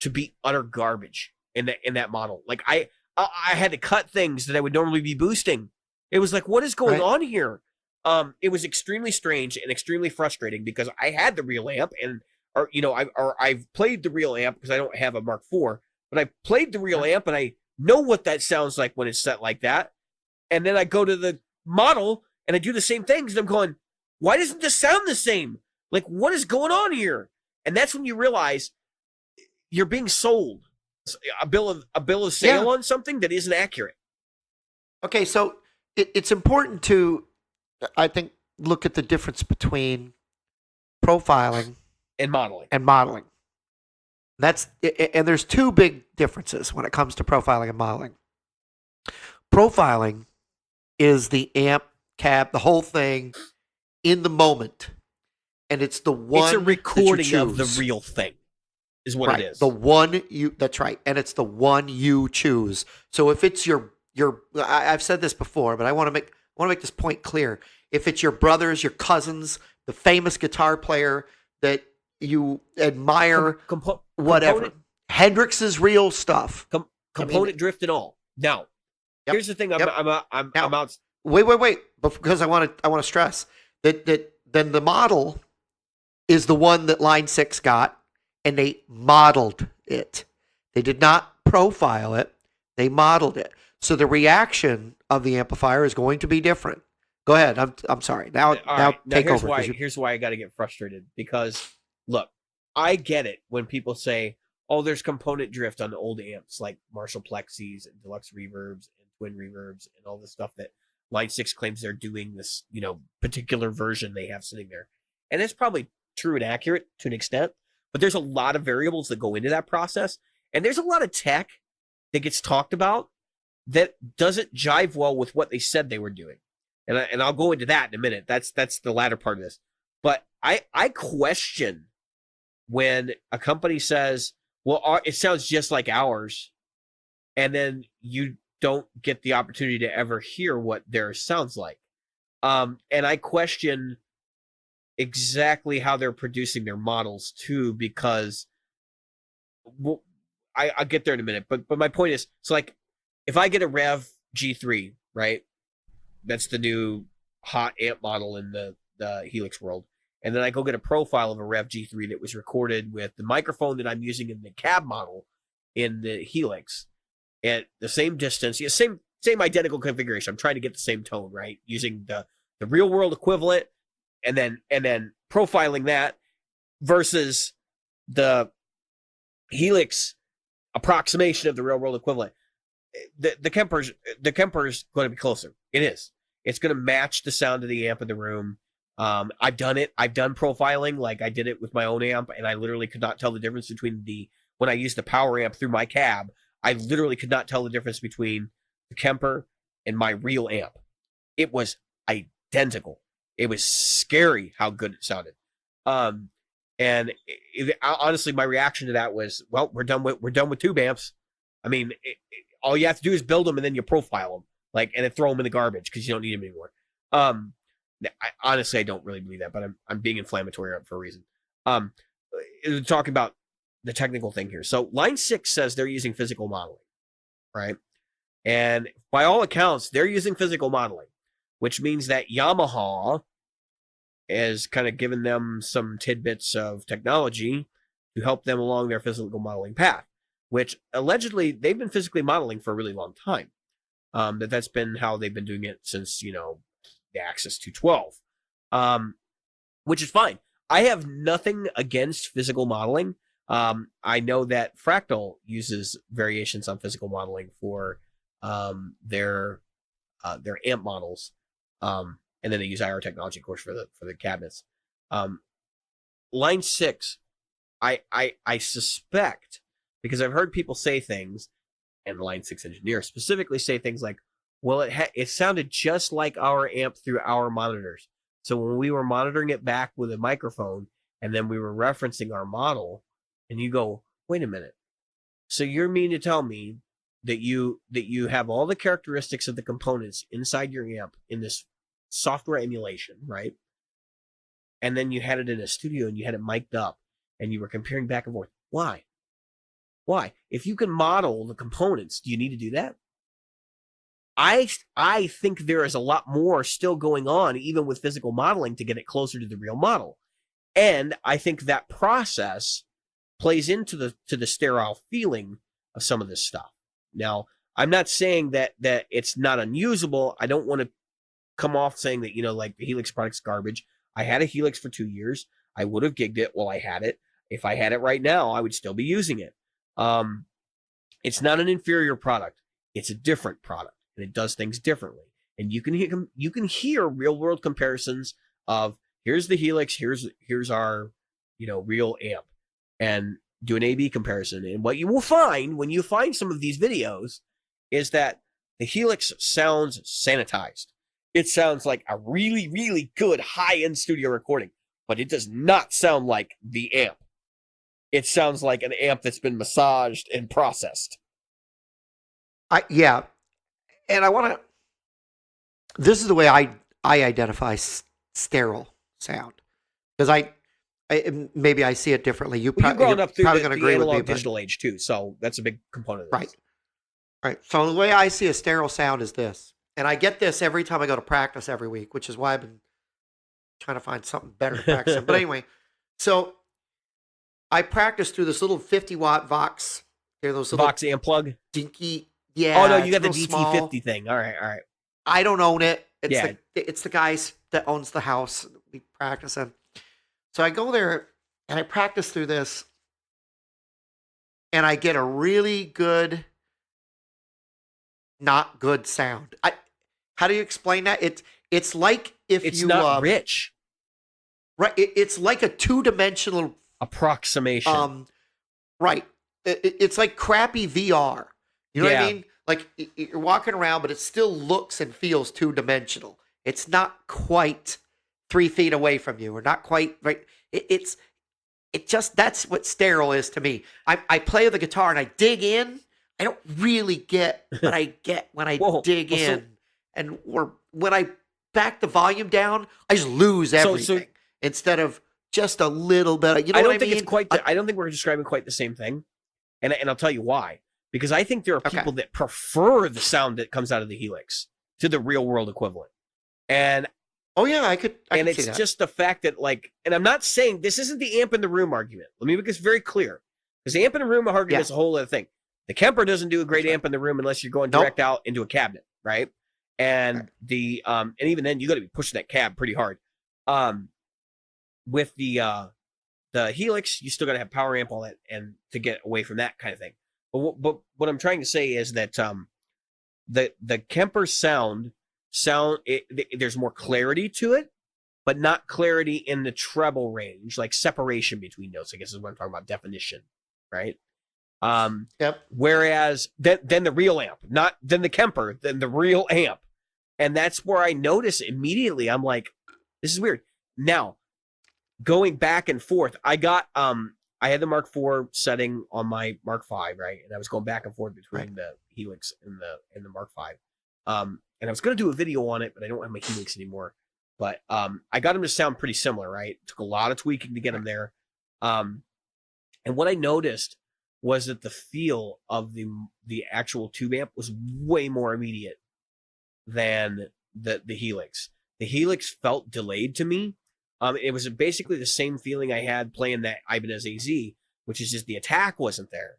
to be utter garbage in that model. Like I had to cut things that I would normally be boosting. It was like, what is going Right. on here? It was extremely strange and extremely frustrating because I had the real amp I've played the real amp because I don't have a Mark IV, but I played the real amp and I know what that sounds like when it's set like that. And then I go to the model and I do the same things and I'm going, why doesn't this sound the same? Like, what is going on here? And that's when you realize you're being sold a bill of sale on something that isn't accurate. Okay, so it's important to, I think, look at the difference between profiling and modeling. And there's two big differences when it comes to profiling and modeling. Profiling is the amp, cab, the whole thing in the moment, and it's the one. It's a recording of the real thing, is what it is. The one that's right, and it's the one you choose. So if it's your, I've said this before, but I want to make this point clear. If it's your brothers, your cousins, the famous guitar player that you admire, whatever, Hendrix's real stuff, component drift and all. Now, here's the thing. I'm out. Wait, because I want to stress that then the model is the one that Line 6 got, and they modeled it. They did not profile it. They modeled it. So the reaction of the amplifier is going to be different. Go ahead. I'm sorry. Now take over. Here's why I got to get frustrated, because look, I get it when people say, "Oh, there's component drift on old amps like Marshall Plexis and Deluxe Reverbs and Twin Reverbs and all this stuff that Line 6 claims they're doing this, particular version they have sitting there." And it's probably true and accurate to an extent, but there's a lot of variables that go into that process, and there's a lot of tech that gets talked about that doesn't jive well with what they said they were doing. And I'll go into that in a minute. That's the latter part of this. But I question when a company says, well, it sounds just like ours, and then you don't get the opportunity to ever hear what theirs sounds like. And I question exactly how they're producing their models too, because I'll get there in a minute. But my point is, so like, if I get a Rev G3, right? That's the new hot amp model in the Helix world. And then I go get a profile of a Rev G3 that was recorded with the microphone that I'm using in the cab model in the Helix at the same distance, same identical configuration. I'm trying to get the same tone, right? Using the real world equivalent and then profiling that versus the Helix approximation of the real world equivalent. The Kemper's going to be closer. It is. It's going to match the sound of the amp in the room. I've done it. I've done profiling, like I did it with my own amp, and I literally could not tell the difference between when I used the power amp through my cab. I literally could not tell the difference between the Kemper and my real amp. It was identical. It was scary how good it sounded. Honestly, my reaction to that was, well, we're done with tube amps. I mean, all you have to do is build them and then you profile them, and then throw them in the garbage because you don't need them anymore. Honestly, I don't really believe that, but I'm being inflammatory for a reason. Talking about the technical thing here. So Line 6 says they're using physical modeling, right? And by all accounts, they're using physical modeling, which means that Yamaha has kind of given them some tidbits of technology to help them along their physical modeling path, which allegedly they've been physically modeling for a really long time. That's been how they've been doing it since, the Axis 212, which is fine. I have nothing against physical modeling. I know that Fractal uses variations on physical modeling for their amp models, and then they use IR technology, of course, for the cabinets. Line 6, I suspect, because I've heard people say things, and the Line 6 engineer specifically say things like, well, it sounded just like our amp through our monitors. So when we were monitoring it back with a microphone, and then we were referencing our model, and you go, wait a minute. So you're mean to tell me that you have all the characteristics of the components inside your amp in this software emulation, right? And then you had it in a studio and you had it mic'd up and you were comparing back and forth. Why? If you can model the components, do you need to do that? I think there is a lot more still going on, even with physical modeling, to get it closer to the real model. And I think that process plays into the sterile feeling of some of this stuff. Now, I'm not saying that it's not unusable. I don't want to come off saying that, like the Helix product's garbage. I had a Helix for 2 years. I would have gigged it while I had it. If I had it right now, I would still be using it. It's not an inferior product. It's a different product, and it does things differently. And you can hear real world comparisons of here's the Helix, here's our real amp, and do an A/B comparison. And what you will find when you find some of these videos is that the Helix sounds sanitized. It sounds like a really, really good high-end studio recording, but it does not sound like the amp. It sounds like an amp that's been massaged and processed. Yeah. And I want to, this is the way I identify sterile sound. Because I maybe I see it differently. You've grown up through probably the going to agree with me. analog digital age too, so that's a big component of this. Right. So the way I see a sterile sound is this. And I get this every time I go to practice every week, which is why I've been trying to find something better to practice in. But anyway, so I practice through this little 50-watt Vox. They're those little Vox amp plug? Dinky. Yeah. Oh, no, you got the DT50 small thing. All right. I don't own it. Yeah. It's the guys that owns the house we practice in. So I go there and I practice through this and I get a really good, not good sound. How do you explain that? It's like if it's you... It's not rich. Right. It's like a two-dimensional... approximation. Right. It's like crappy VR. You know what I mean? Like you're walking around, but it still looks and feels two-dimensional. It's not quite 3 feet away from you, or not quite right. That's what sterile is to me. I play the guitar and I dig in. I don't really get what I get when I dig in, and when I back the volume down, I just lose everything instead of just a little bit. You know what I mean? I don't think we're describing quite the same thing, and I'll tell you why. Because I think there are people that prefer the sound that comes out of the Helix to the real world equivalent. And I could and see it's that. just the fact that, like, and I'm not saying this isn't the amp in the room argument. Let me make this very clear. Because the amp in the room argument is a whole other thing. The Kemper doesn't do a great amp in the room unless you're going direct out into a cabinet, right? And and even then you got to be pushing that cab pretty hard. With the Helix, you still got to have power amp, all that, and to get away from that kind of thing. But what I'm trying to say is that the Kemper sound there's more clarity to it, but not clarity in the treble range, like separation between notes, I guess is what I'm talking about, definition, right? Whereas then the real amp, not then the Kemper, then the real amp. And that's where I notice immediately, I'm like, this is weird. Now, going back and forth, I had the Mark IV setting on my Mark V, right? And I was going back and forth between the Helix and the Mark V. And I was going to do a video on it, but I don't have my Helix anymore. But I got them to sound pretty similar, right? It took a lot of tweaking to get them there. And what I noticed was that the feel of the actual tube amp was way more immediate than the Helix. The Helix felt delayed to me. It was basically the same feeling I had playing that Ibanez AZ, which is just the attack wasn't there.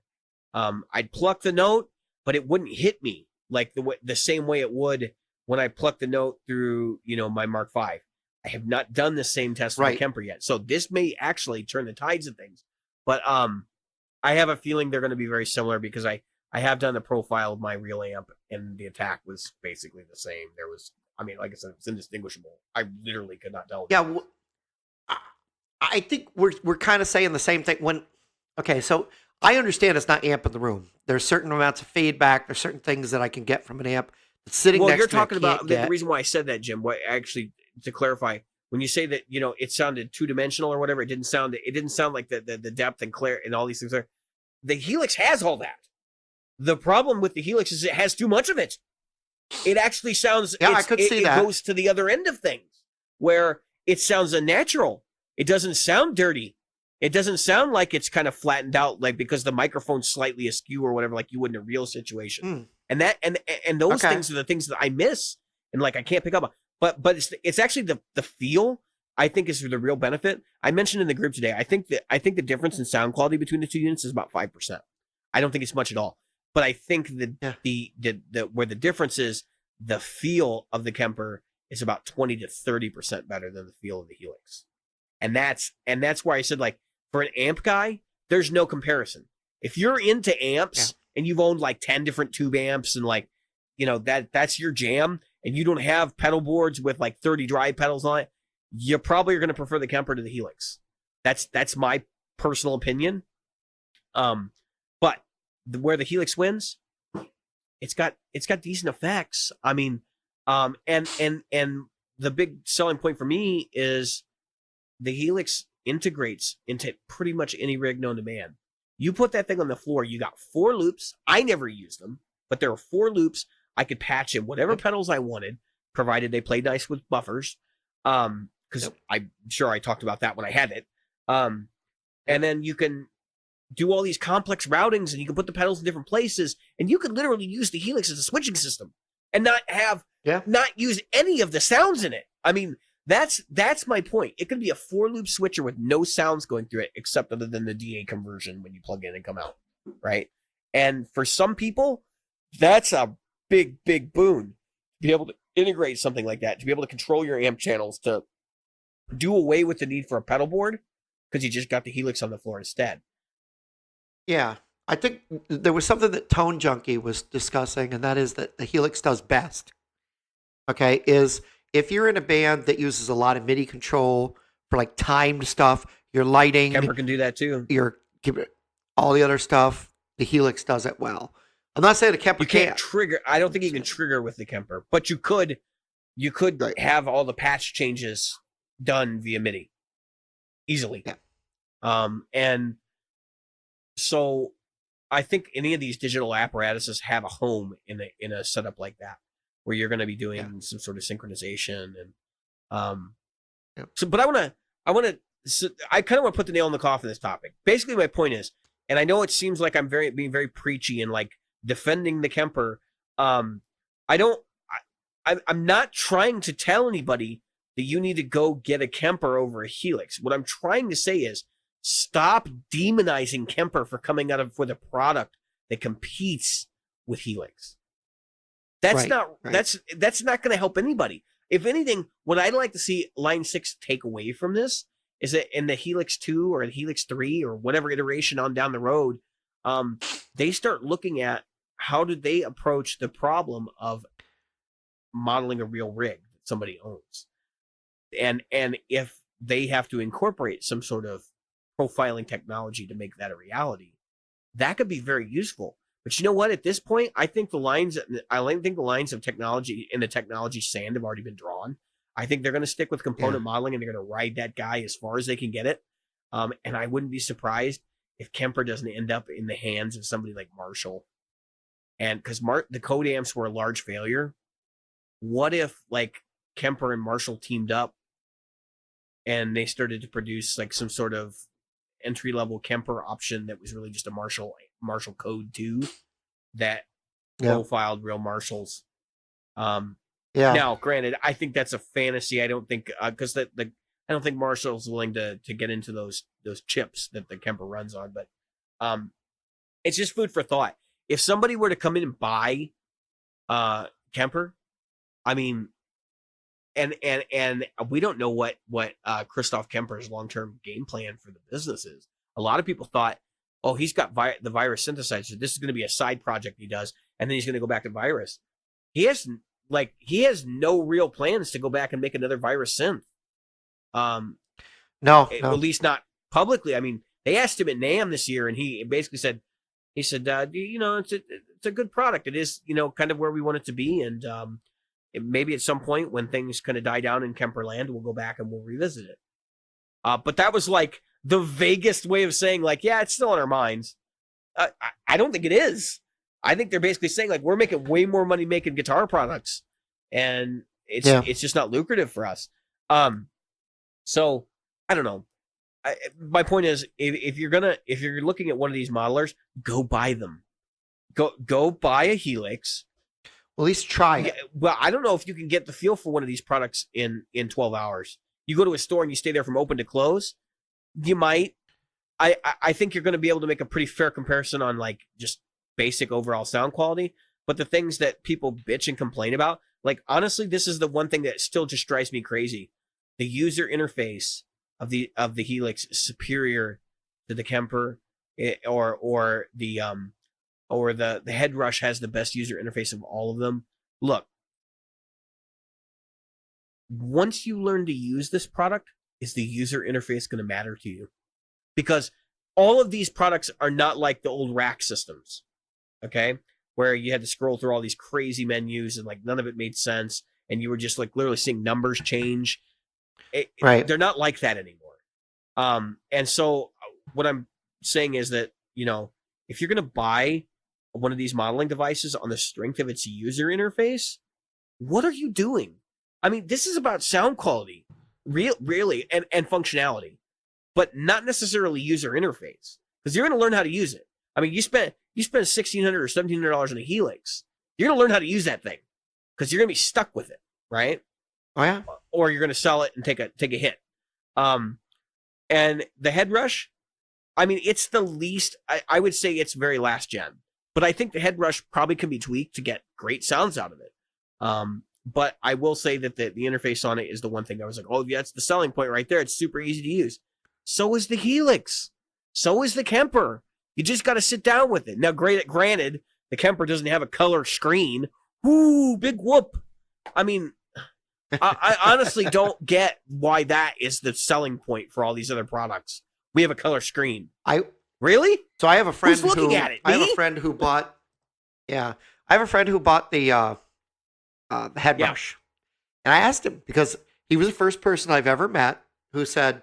I'd pluck the note, but it wouldn't hit me like the same way it would when I plucked the note through, my Mark V. I have not done the same test with the Kemper yet, so this may actually turn the tides of things. But I have a feeling they're going to be very similar because I have done the profile of my real amp, and the attack was basically the same. There was, like I said, it was indistinguishable. I literally could not tell. Yeah. I think we're kind of saying the same thing so I understand it's not amp in the room. There's certain amounts of feedback. There's certain things that I can get from an amp that's sitting next to me. Well, you're talking about the reason why I said that, Jim. What actually, to clarify, when you say that, it sounded two-dimensional or whatever, it didn't sound like the depth and clarity and all these things there. The Helix has all that. The problem with the Helix is it has too much of it. It actually sounds, Yeah, I could see that. It goes to the other end of things where it sounds unnatural. It doesn't sound dirty. It doesn't sound like it's kind of flattened out, like because the microphone's slightly askew or whatever, like you would in a real situation. And that, and those things are the things that I miss and like I can't pick up on. But it's actually the feel I think is the real benefit. I mentioned in the group today, I think the difference in sound quality between the two units is about 5%. I don't think it's much at all. But I think that the where the difference is, the feel of the Kemper is about 20 to 30% better than the feel of the Helix. And that's why I said, like, for an amp guy, there's no comparison. If you're into amps and you've owned like 10 different tube amps and like, that's your jam, and you don't have pedal boards with like 30 drive pedals on it, you probably are going to prefer the Kemper to the Helix. That's my personal opinion. But where the Helix wins, it's got decent effects. I mean, and the big selling point for me is the Helix integrates into pretty much any rig known to man. You put that thing on the floor, you got 4 loops. I never used them, but there are 4 loops. I could patch in whatever pedals I wanted, provided they played nice with buffers. Because I'm sure I talked about that when I had it. And then you can do all these complex routings, and you can put the pedals in different places, and you can literally use the Helix as a switching system and not use any of the sounds in it. I mean, that's my point. It can be a 4-loop switcher with no sounds going through it, except other than the DA conversion when you plug in and come out, right? And for some people, that's a big, big boon to be able to integrate something like that, to be able to control your amp channels, to do away with the need for a pedal board because you just got the Helix on the floor instead. Yeah, I think there was something that Tone Junkie was discussing, and that is that the Helix does best. Okay, is if you're in a band that uses a lot of MIDI control for like timed stuff, your lighting, Kemper can do that too. All the other stuff, the Helix does it well. I'm not saying the Kemper can't trigger. I don't think you can trigger with the Kemper, but you could have all the patch changes done via MIDI easily. Yeah. And so I think any of these digital apparatuses have a home in a setup like that, where you're going to be doing some sort of synchronization and so. But I kind of want to put the nail in the coffin of this topic. Basically, my point is, and I know it seems like I'm being very preachy and like defending the Kemper. I'm not trying to tell anybody that you need to go get a Kemper over a Helix. What I'm trying to say is, stop demonizing Kemper for coming out with a product that competes with Helix. That's not going to help anybody. If anything, what I'd like to see Line 6 take away from this is that in the Helix 2 or the Helix 3 or whatever iteration on down the road, they start looking at how did they approach the problem of modeling a real rig that somebody owns. And if they have to incorporate some sort of profiling technology to make that a reality, that could be very useful. But you know what? At this point, I think the lines of technology in the technology sand have already been drawn. I think they're going to stick with component modeling, and they're going to ride that guy as far as they can get it. And I wouldn't be surprised if Kemper doesn't end up in the hands of somebody like Marshall. And because the code amps were a large failure, what if like Kemper and Marshall teamed up and they started to produce like some sort of entry-level Kemper option that was really just a Marshall code 2 that profiled real Marshalls. Now, granted, I think that's a fantasy. I don't think because I don't think Marshall's willing to get into those chips that the Kemper runs on. But it's just food for thought. If somebody were to come in and buy Kemper, I mean, and we don't know what Christoph Kemper's long-term game plan for the business is. A lot of people thought, oh, he's got the virus synthesizer. This is going to be a side project he does, and then he's going to go back to virus. He has no real plans to go back and make another virus synth. No, at least not publicly. I mean, they asked him at NAMM this year, and he basically said, it's a good product. It is, kind of where we want it to be, and maybe at some point when things kind of die down in Kemperland, we'll go back and we'll revisit it. But that was like the vaguest way of saying, like, yeah, it's still in our minds. I don't think it is. I think they're basically saying like we're making way more money making guitar products, and it's just not lucrative for us. So I don't know. My point is, if you're looking at one of these modelers, go buy them. Go buy a Helix. Well, at least try it. Well, I don't know if you can get the feel for one of these products in 12 hours. You go to a store and you stay there from open to close. You might. I think you're going to be able to make a pretty fair comparison on like just basic overall sound quality. But the things that people bitch and complain about, like honestly, this is the one thing that still just drives me crazy. The user interface of the Helix is superior to the Kemper, or the Head Rush has the best user interface of all of them. Look, once you learn to use this product, is the user interface going to matter to you? Because all of these products are not like the old rack systems, okay? Where you had to scroll through all these crazy menus and like none of it made sense, and you were just like literally seeing numbers change. Right. They're not like that anymore. And so what I'm saying is that, if you're going to buy one of these modeling devices on the strength of its user interface, what are you doing? I mean, this is about sound quality, really, and functionality, but not necessarily user interface, because you're going to learn how to use it. I mean, you spend $1,600 or $1,700 on a Helix, you're going to learn how to use that thing, because you're going to be stuck with it, right? Oh yeah. Or you're going to sell it and take a hit. And the Head Rush, I mean, it's the least. I would say it's very last gen, but I think the Head Rush probably can be tweaked to get great sounds out of it. But I will say that the interface on it is the one thing I was like, oh yeah, it's the selling point right there. It's super easy to use. So is the Helix. So is the Kemper. You just got to sit down with it. Now, granted, the Kemper doesn't have a color screen. Ooh, big whoop. I mean, I honestly don't get why that is the selling point for all these other products. We have a color screen. Really? So I have a friend Who's looking at it? I have Me? a friend who bought. Yeah, I have a friend who bought the Head Rush, and I asked him because he was the first person I've ever met who said,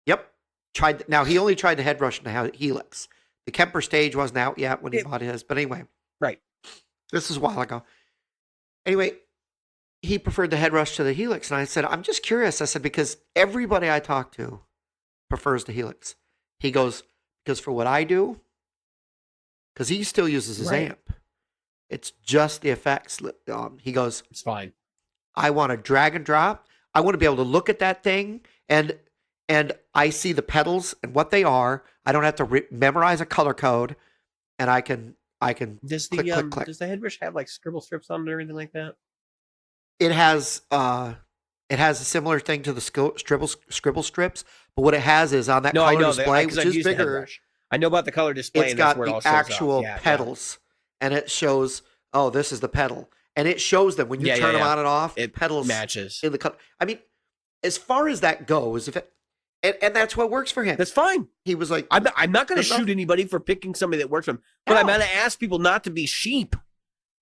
"Yep, tried." Now he only tried the Head Rush and the Helix. The Kemper Stage wasn't out yet when he bought his, but anyway, right. This is a while ago. Anyway, he preferred the Head Rush to the Helix, and I said, "I'm just curious." I said, because everybody I talk to prefers the Helix. He goes, because for what I do, because he still uses his amp, it's just the effects. He goes, it's fine. I want to drag and drop. I want to be able to look at that thing, and I see the pedals and what they are. I don't have to memorize a color code, and I can Does click, click, click. Does the Head Rush have like scribble strips on it or anything like that? It has a similar thing to the scribble strips, but what it has is on that color display, which is bigger. I know about the color display. It's and got that's where it all the shows actual up. pedals, and it shows. Oh, this is the pedal, and it shows them when you turn them on and off. It pedals matches in the color. I mean, as far as that goes, and that's what works for him. That's fine. He was like, I'm not going to shoot anybody for picking somebody that works for him, but I'm going to ask people not to be sheep.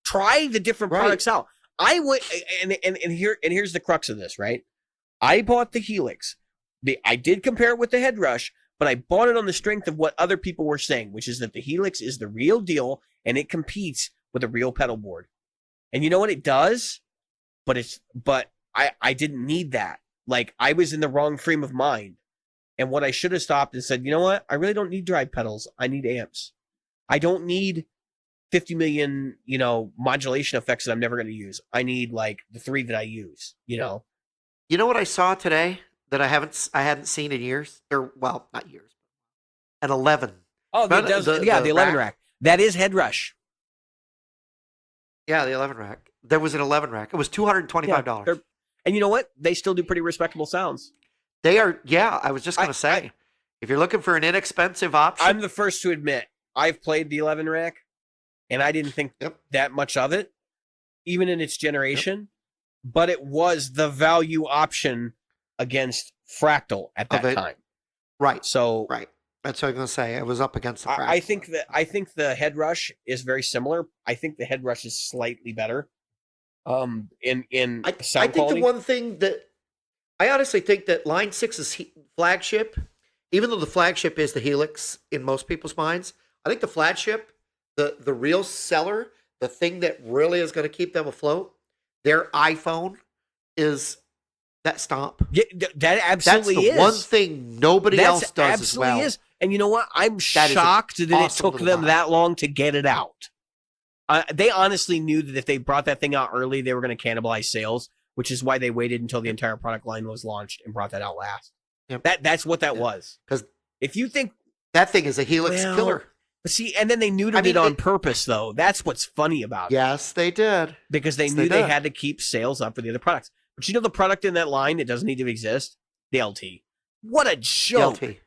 Try the different products out. I would, and here's the crux of this, right? I bought the Helix. I did compare it with the Head Rush, but I bought it on the strength of what other people were saying, which is that the Helix is the real deal and it competes with a real pedal board. And you know what it does? But I didn't need that. Like, I was in the wrong frame of mind. And what I should have stopped and said, you know what? I really don't need drive pedals. I need amps. I don't need 50 million, modulation effects that I'm never going to use. I need like the 3 that I use, You know what I saw today that I hadn't seen in years, or well, not years, an 11. Oh, the 11 rack. That is Head Rush. Yeah, the 11 rack. There was an 11 rack. It was $225. And you know what? They still do pretty respectable sounds. They are. Yeah, I was just going to say, if you're looking for an inexpensive option, I'm the first to admit I've played the 11 rack, and I didn't think that much of it, even in its generation. But it was the value option against Fractal at that time. Right. So That's what I'm going to say. It was up against the Fractal. I think the Head Rush is very similar. I think the Head Rush is slightly better. In sound quality. The one thing that I honestly think that Line 6's flagship, even though the flagship is the Helix in most people's minds, I think the flagship The real seller, the thing that really is going to keep them afloat, their iPhone is that stomp. Yeah, that That's absolutely the is. one thing nobody That's else does as absolutely well. is. And you know what? I'm That is an shocked that it awesome took little them box. that long to get it out. They honestly knew that if they brought that thing out early, they were going to cannibalize sales, which is why they waited until the entire product line was launched and brought that out last. Yep. That's what that was. Because if you think that thing is a Helix killer. But see, and then they neutered it on purpose, though. That's what's funny about it. Yes, they did. Because they knew they had to keep sales up for the other products. But you know the product in that line that doesn't need to exist? The LT. What a joke. LT.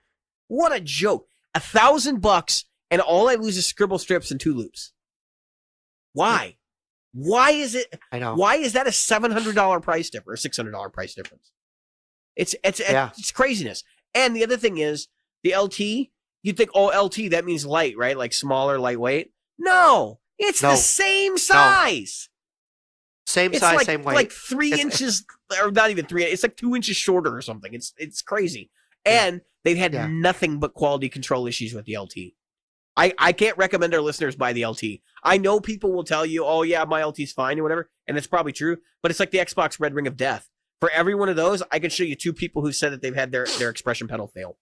What a joke. $1,000 and all I lose is scribble strips and 2 loops. Why? Why is it? I know. Why is that a $700 price difference or $600 price difference? It's craziness. And the other thing is the LT. You'd think, oh, LT, that means light, right? Like smaller, lightweight. No, it's the same size. Same size, same weight. Like 3 inches, or not even 3. It's like 2 inches shorter or something. It's crazy. And they've had nothing but quality control issues with the LT. I can't recommend our listeners buy the LT. I know people will tell you, oh yeah, my LT's fine or whatever, and it's probably true. But it's like the Xbox Red Ring of Death. For every one of those, I can show you 2 people who said that they've had their expression pedal fail.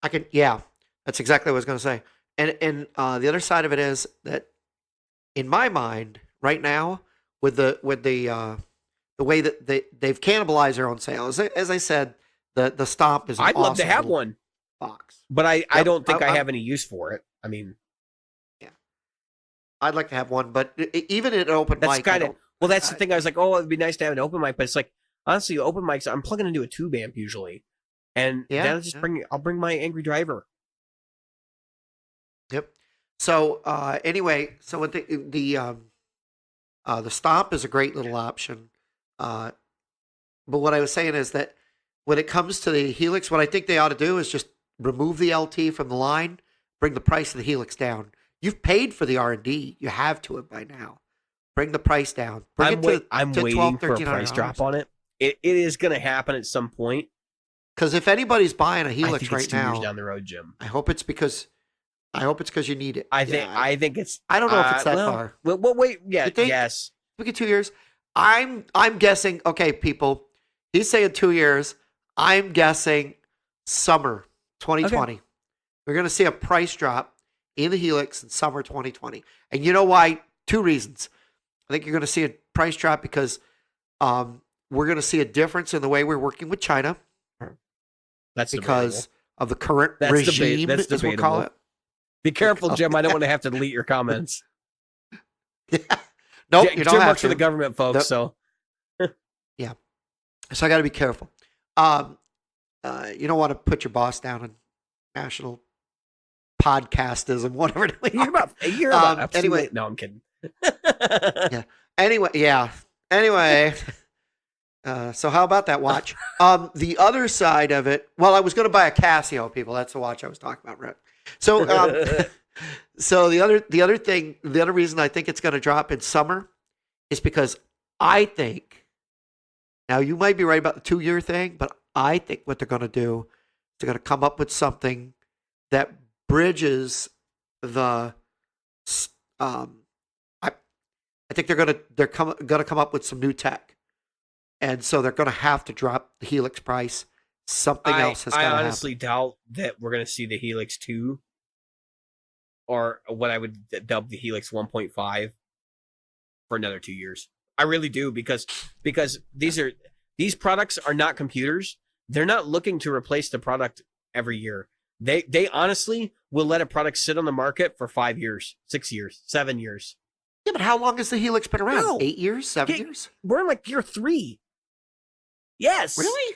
That's exactly what I was going to say. And the other side of it is that, in my mind, right now, with the way that they've cannibalized their own sales, as I said, the Stomp is. I'd love to have one box, but I don't think I have any use for it. I mean, I'd like to have one, but even at open mic, that's the thing. I was like, oh, it'd be nice to have an open mic, but it's like honestly, open mics, I'm plugging into a tube amp usually. And then I'll bring my Angry Driver. Yep. So anyway, so with the Stomp is a great little option. But what I was saying is that when it comes to the Helix, what I think they ought to do is just remove the LT from the line, bring the price of the Helix down. You've paid for the R&D. You have to it by now. Bring the price down. I'm waiting for a price drop on it. It is going to happen at some point. Because if anybody's buying a Helix right now, 2 years down the road, Jim. I hope it's because you need it. I think it's. I don't know if it's that far. Well, wait. Yeah. Yes. Look at 2 years. I'm guessing. Okay, people. He's saying 2 years. I'm guessing summer 2020. Okay. We're going to see a price drop in the Helix in summer 2020. And you know why? 2 reasons. I think you're going to see a price drop because we're going to see a difference in the way we're working with China. That's because of the current regime, as we'll call it. Be careful, Jim. I don't want to have to delete your comments. Yeah. Nope, you don't Jim have works to. for the government, folks, so. Yeah. So I got to be careful. You don't want to put your boss down in national podcastism, whatever. You're about anyway. No, I'm kidding. Yeah. Anyway. So how about that watch? The other side of it, well, I was going to buy a Casio, people. That's the watch I was talking about, Rick. So, so the other reason I think it's going to drop in summer is because I think, now you might be right about the 2 year thing, but I think what they're going to do, they're going to come up with something that bridges the, I think they're going to come up with some new tech. And so they're going to have to drop the Helix price. Something else has got to happen. I honestly doubt that we're going to see the Helix 2 or what I would dub the Helix 1.5 for another 2 years. I really do because these products are not computers. They're not looking to replace the product every year. They honestly will let a product sit on the market for 5 years, 6 years, 7 years. Yeah, but how long has the Helix been around? 8 years? 7 years? We're in like year 3. Yes. Really?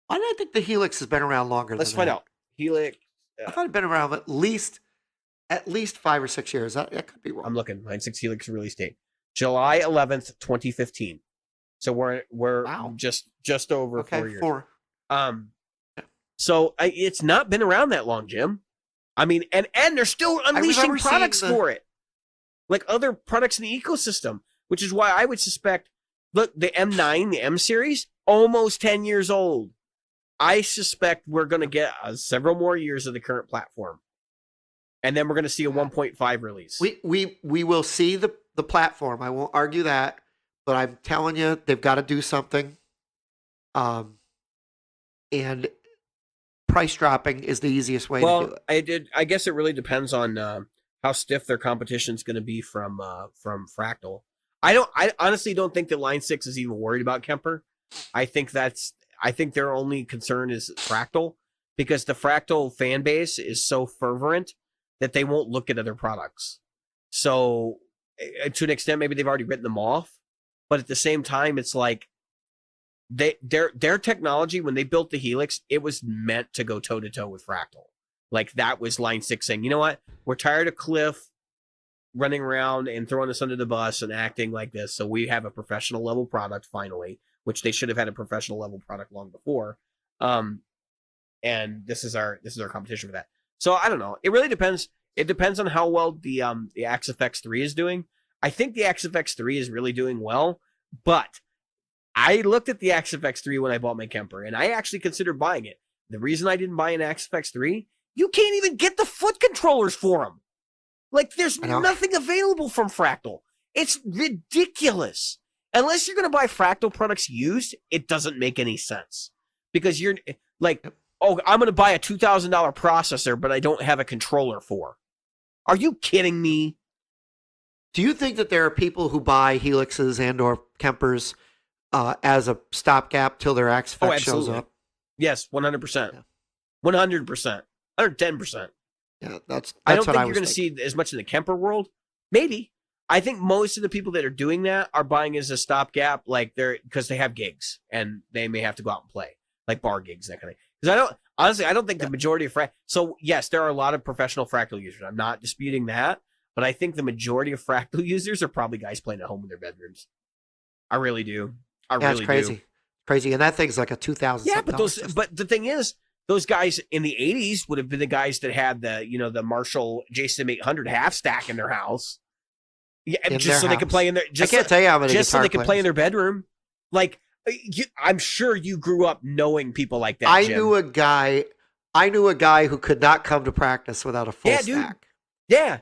Why do I think the Helix has been around longer Let's than find that? out. Helix. I thought it'd been around at least 5 or 6 years. That could be wrong. I'm looking. 9/6 Helix release date. July 11th, 2015. So we're just over 4 years. 4. So it's not been around that long, Jim. I mean, and they're still unleashing products for it. Like other products in the ecosystem, which is why I would suspect, look, the M9, the M series, almost 10 years old. I suspect we're going to get several more years of the current platform. and then we're going to see a 1.5 release. We will see the platform. I won't argue that, but I'm telling you, they've got to do something. And price dropping is the easiest way to do it. I guess it really depends on how stiff their competition is going to be from Fractal. I honestly don't think that Line 6 is even worried about Kemper. I think their only concern is Fractal, because the Fractal fan base is so fervent that they won't look at other products. So to an extent, maybe they've already written them off, but at the same time, it's like their technology, when they built the Helix, it was meant to go toe to toe with Fractal. Like, that was Line 6 saying, you know what? We're tired of Cliff running around and throwing us under the bus and acting like this. So we have a professional level product finally, which they should have had a professional level product long before. And this is our competition for that. So I don't know. It really depends. It depends on how well the Axe FX3 is doing. I think the Axe FX3 is really doing well, but I looked at the Axe FX3 when I bought my Kemper, and I actually considered buying it. The reason I didn't buy an Axe FX3, you can't even get the foot controllers for them. Like, there's nothing available from Fractal. It's ridiculous. Unless you're going to buy Fractal products used, it doesn't make any sense. Because you're like, oh, I'm going to buy a $2,000 processor, but I don't have a controller for. Are you kidding me? Do you think that there are people who buy Helixes and or Kempers as a stopgap till their Axe FX shows up? Yes, 100%. 100%. 110%. Yeah, that's I don't what think you're going to see as much in the Kemper world. Maybe. I think most of the people that are doing that are buying as a stopgap, like because they have gigs and they may have to go out and play, like bar gigs, that kind of thing. Because I don't think the majority of so yes, there are a lot of professional Fractal users. I'm not disputing that, but I think the majority of Fractal users are probably guys playing at home in their bedrooms. I really do. That's crazy. Crazy. And that thing's like a 2,000. Yeah, but the thing is, those guys in the 80s would have been the guys that had the Marshall JSIM 800 half stack in their house. Yeah, just so they could play in their. I can't tell you how many. Just so they could play in their bedroom. Like, I'm sure you grew up knowing people like that. I knew a guy who could not come to practice without a full stack. Yeah,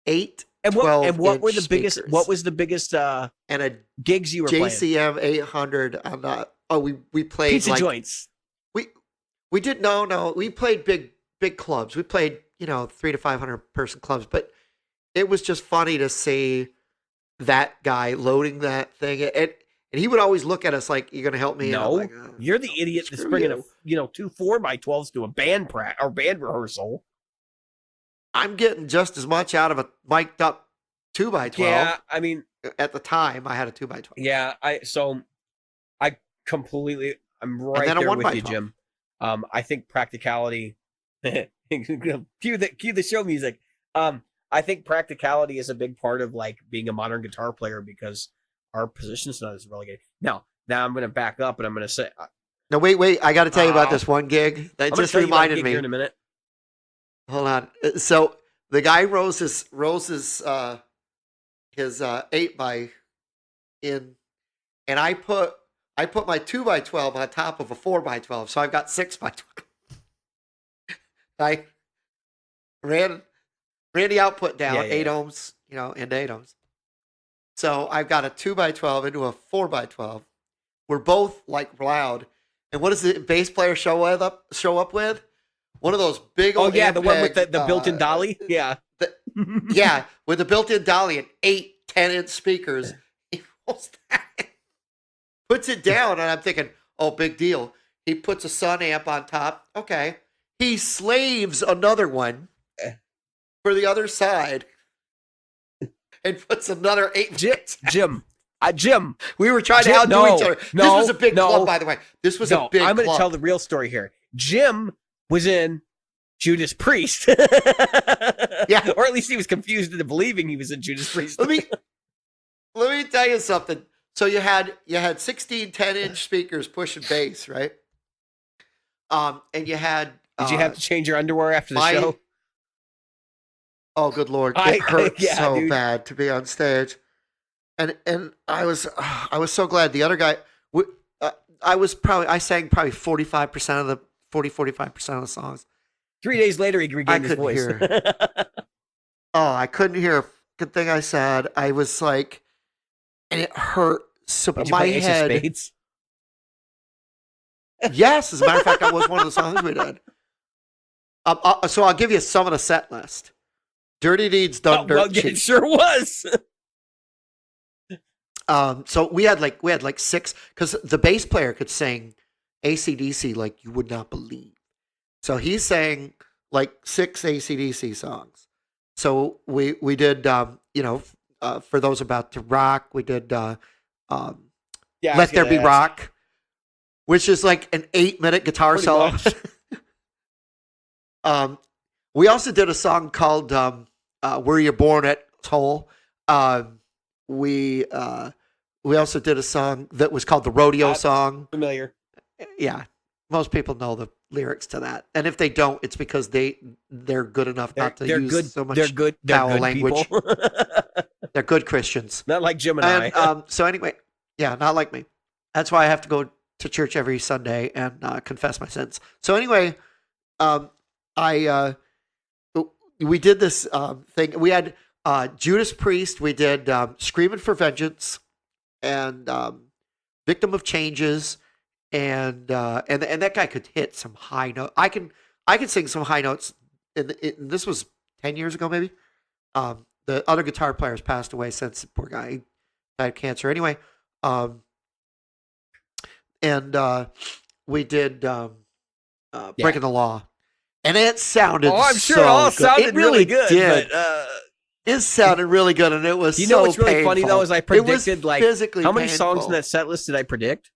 8. And what were the biggest? Speakers. What was the biggest? And a gigs you were JCM 800 on the. Oh, we played pizza joints. We did no. We played big clubs. We played 300 to 500 person clubs, but it was just funny to see that guy loading that thing, and he would always look at us like, "You're going to help me?" No, like, you're the idiot that's bringing two 4x12s to a band band rehearsal. I'm getting just as much out of a mic'd up 2x12. Yeah, I mean, at the time I had a 2x12. Yeah, I'm right there with you, Jim. I think practicality. Cue the show music. I think practicality is a big part of like being a modern guitar player because our position's not as relegated. Now I'm going to back up and I'm going to say. No, wait! I got to tell you about this one gig that just reminded me. Here in a minute. Hold on. So the guy rolls his 8x in, and I put my 2x12 on top of a 4x12, so I've got 6x12. I ran the output down 8 ohms, into 8 ohms. So I've got a 2x12 into a 4x12. We're both like loud. And what does the bass player show up with? One of those big old the one with the built-in dolly? Yeah. Yeah, with the built-in dolly and 8 10-inch speakers. He rolls that, puts it down, and I'm thinking, oh, big deal. He puts a Sun amp on top. Okay. He slaves another one for the other side and puts another 8. Jim. We were trying to outdo each other. This was a big club, by the way. This was a big club. I'm going to tell the real story here. Jim was in Judas Priest. Yeah. Or at least he was confused into believing he was in Judas Priest. Let me tell you something. So you had 16 10-inch speakers pushing bass, right? And you had... Did you have to change your underwear after the show? Oh, good Lord. It hurt bad to be on stage. And I was so glad. The other guy, I sang probably 45% of the 45% of the songs. 3 days later, he I regained his couldn't voice. hear. Oh, I couldn't hear a good thing I said. I was like, and it hurt. So Did you my play Ace of head. Spades? Yes, as a matter of fact, that was one of the songs we did. So I'll give you some of the set list. Dirty Deeds Done Dirt Well, Cheap. it sure was. So we had like six, because the bass player could sing AC/DC like you would not believe. So he sang like 6 AC/DC songs. So we did for those about to rock, we did Let There Be Rock, which is like an 8-minute guitar Pretty solo. much. We also did a song called "Were You Born at Toll." We also did a song that was called the Rodeo Song. Familiar. Yeah, most people know the lyrics to that, and if they don't, it's because they're good enough not to use good, so much they're good foul good language. people. They're good Christians. Not like Jim and I. And so anyway, yeah, not like me. That's why I have to go to church every Sunday and confess my sins. So anyway, we did this thing. We had Judas Priest. We did "Screaming for Vengeance" and "Victim of Changes," and that guy could hit some high notes. I can sing some high notes. And this was 10 years ago, maybe. The other guitar players passed away since. The poor guy died of cancer. Anyway, we did "Breaking the Law." And it sounded I'm sure so it all good. sounded It really good. did. But, It sounded really good, and it was you know so what's really funny, though, is I predicted, it was like, physically how many painful. songs in that set list did I predict?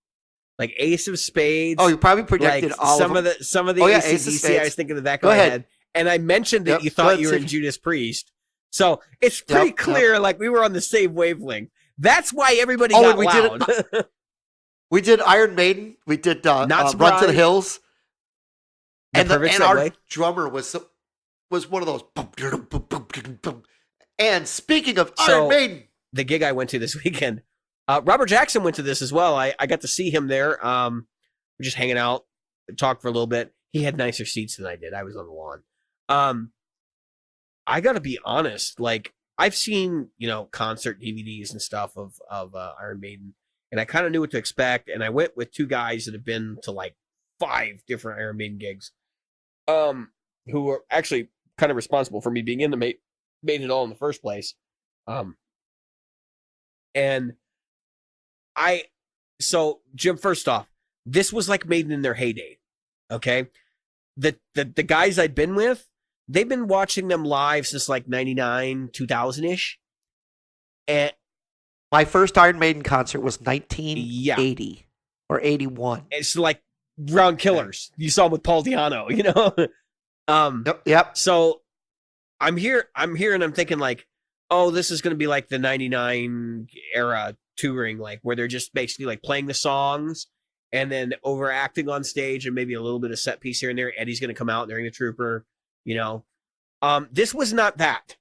Like Ace of Spades. Oh, you probably predicted like all some of them. some of the Oh, yeah, Ace of AC/DC Spades. I was thinking in the back Go of my ahead. head. And I mentioned that Yep, you go thought ahead, you were in Sid. Judas Priest. So it's pretty Yep, clear, like, we were on the same wavelength. That's why everybody Oh, got and we did loud. We did Iron Maiden. We did Not Run to surprised. the Hills. The And perfect our segue. drummer was one of those. Boom, boom, boom, boom, boom, boom. And speaking of So- Iron Maiden, The gig I went to this weekend, Robert Jackson went to this as well. I got to see him there. We're just hanging out, talked for a little bit. He had nicer seats than I did. I was on the lawn. I got to be honest. Like, I've seen, concert DVDs and stuff of Iron Maiden, and I kind of knew what to expect. And I went with 2 guys that have been to like 5 different Iron Maiden gigs, who were actually kind of responsible for me being in the Maiden at all in the first place. And so Jim, first off, this was like Maiden in their heyday. Okay. The guys I'd been with, they've been watching them live since like 99, 2000-ish. And my first Iron Maiden concert was 1980 or 81. it's like Round Killers. You saw them with Paul Di'Anno, Yep. So I'm here and I'm thinking like, oh, this is going to be like the 99 era touring, like where they're just basically like playing the songs and then overacting on stage and maybe a little bit of set piece here and there. Eddie's going to come out during the Trooper, This was not that.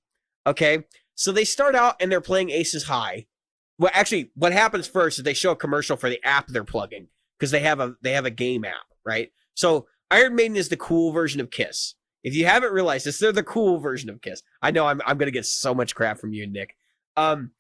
Okay. So they start out and they're playing Aces High. Well, actually, what happens first is they show a commercial for the app they're plugging because they have a game app, right? So Iron Maiden is the cool version of Kiss. If you haven't realized this, they're the cool version of Kiss. I know I'm going to get so much crap from you, Nick. In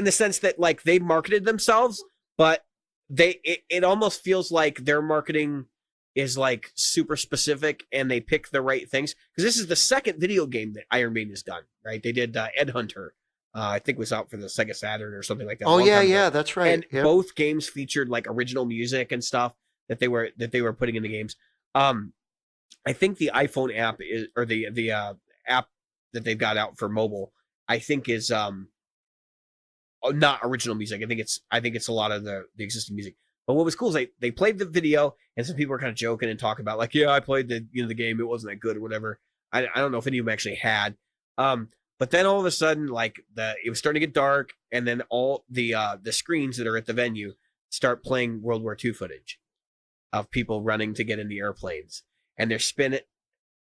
the sense that like they marketed themselves, but it almost feels like their marketing is like super specific and they pick the right things. Because this is the second video game that Iron Maiden has done, right? They did Ed Hunter. I think it was out for the Sega Saturn or something like that. Oh yeah, that's right. And both games featured like original music and stuff that they were putting in the games. I think the iPhone app is, or the app that they've got out for mobile, I think is not original music. I think it's a lot of the existing music. But what was cool is they played the video and some people were kind of joking and talking about like, yeah, I played the game, it wasn't that good or whatever. I don't know if any of them actually had. But then all of a sudden, like it was starting to get dark, and then all the screens that are at the venue start playing World War II footage of people running to get in the airplanes, and they're spinning.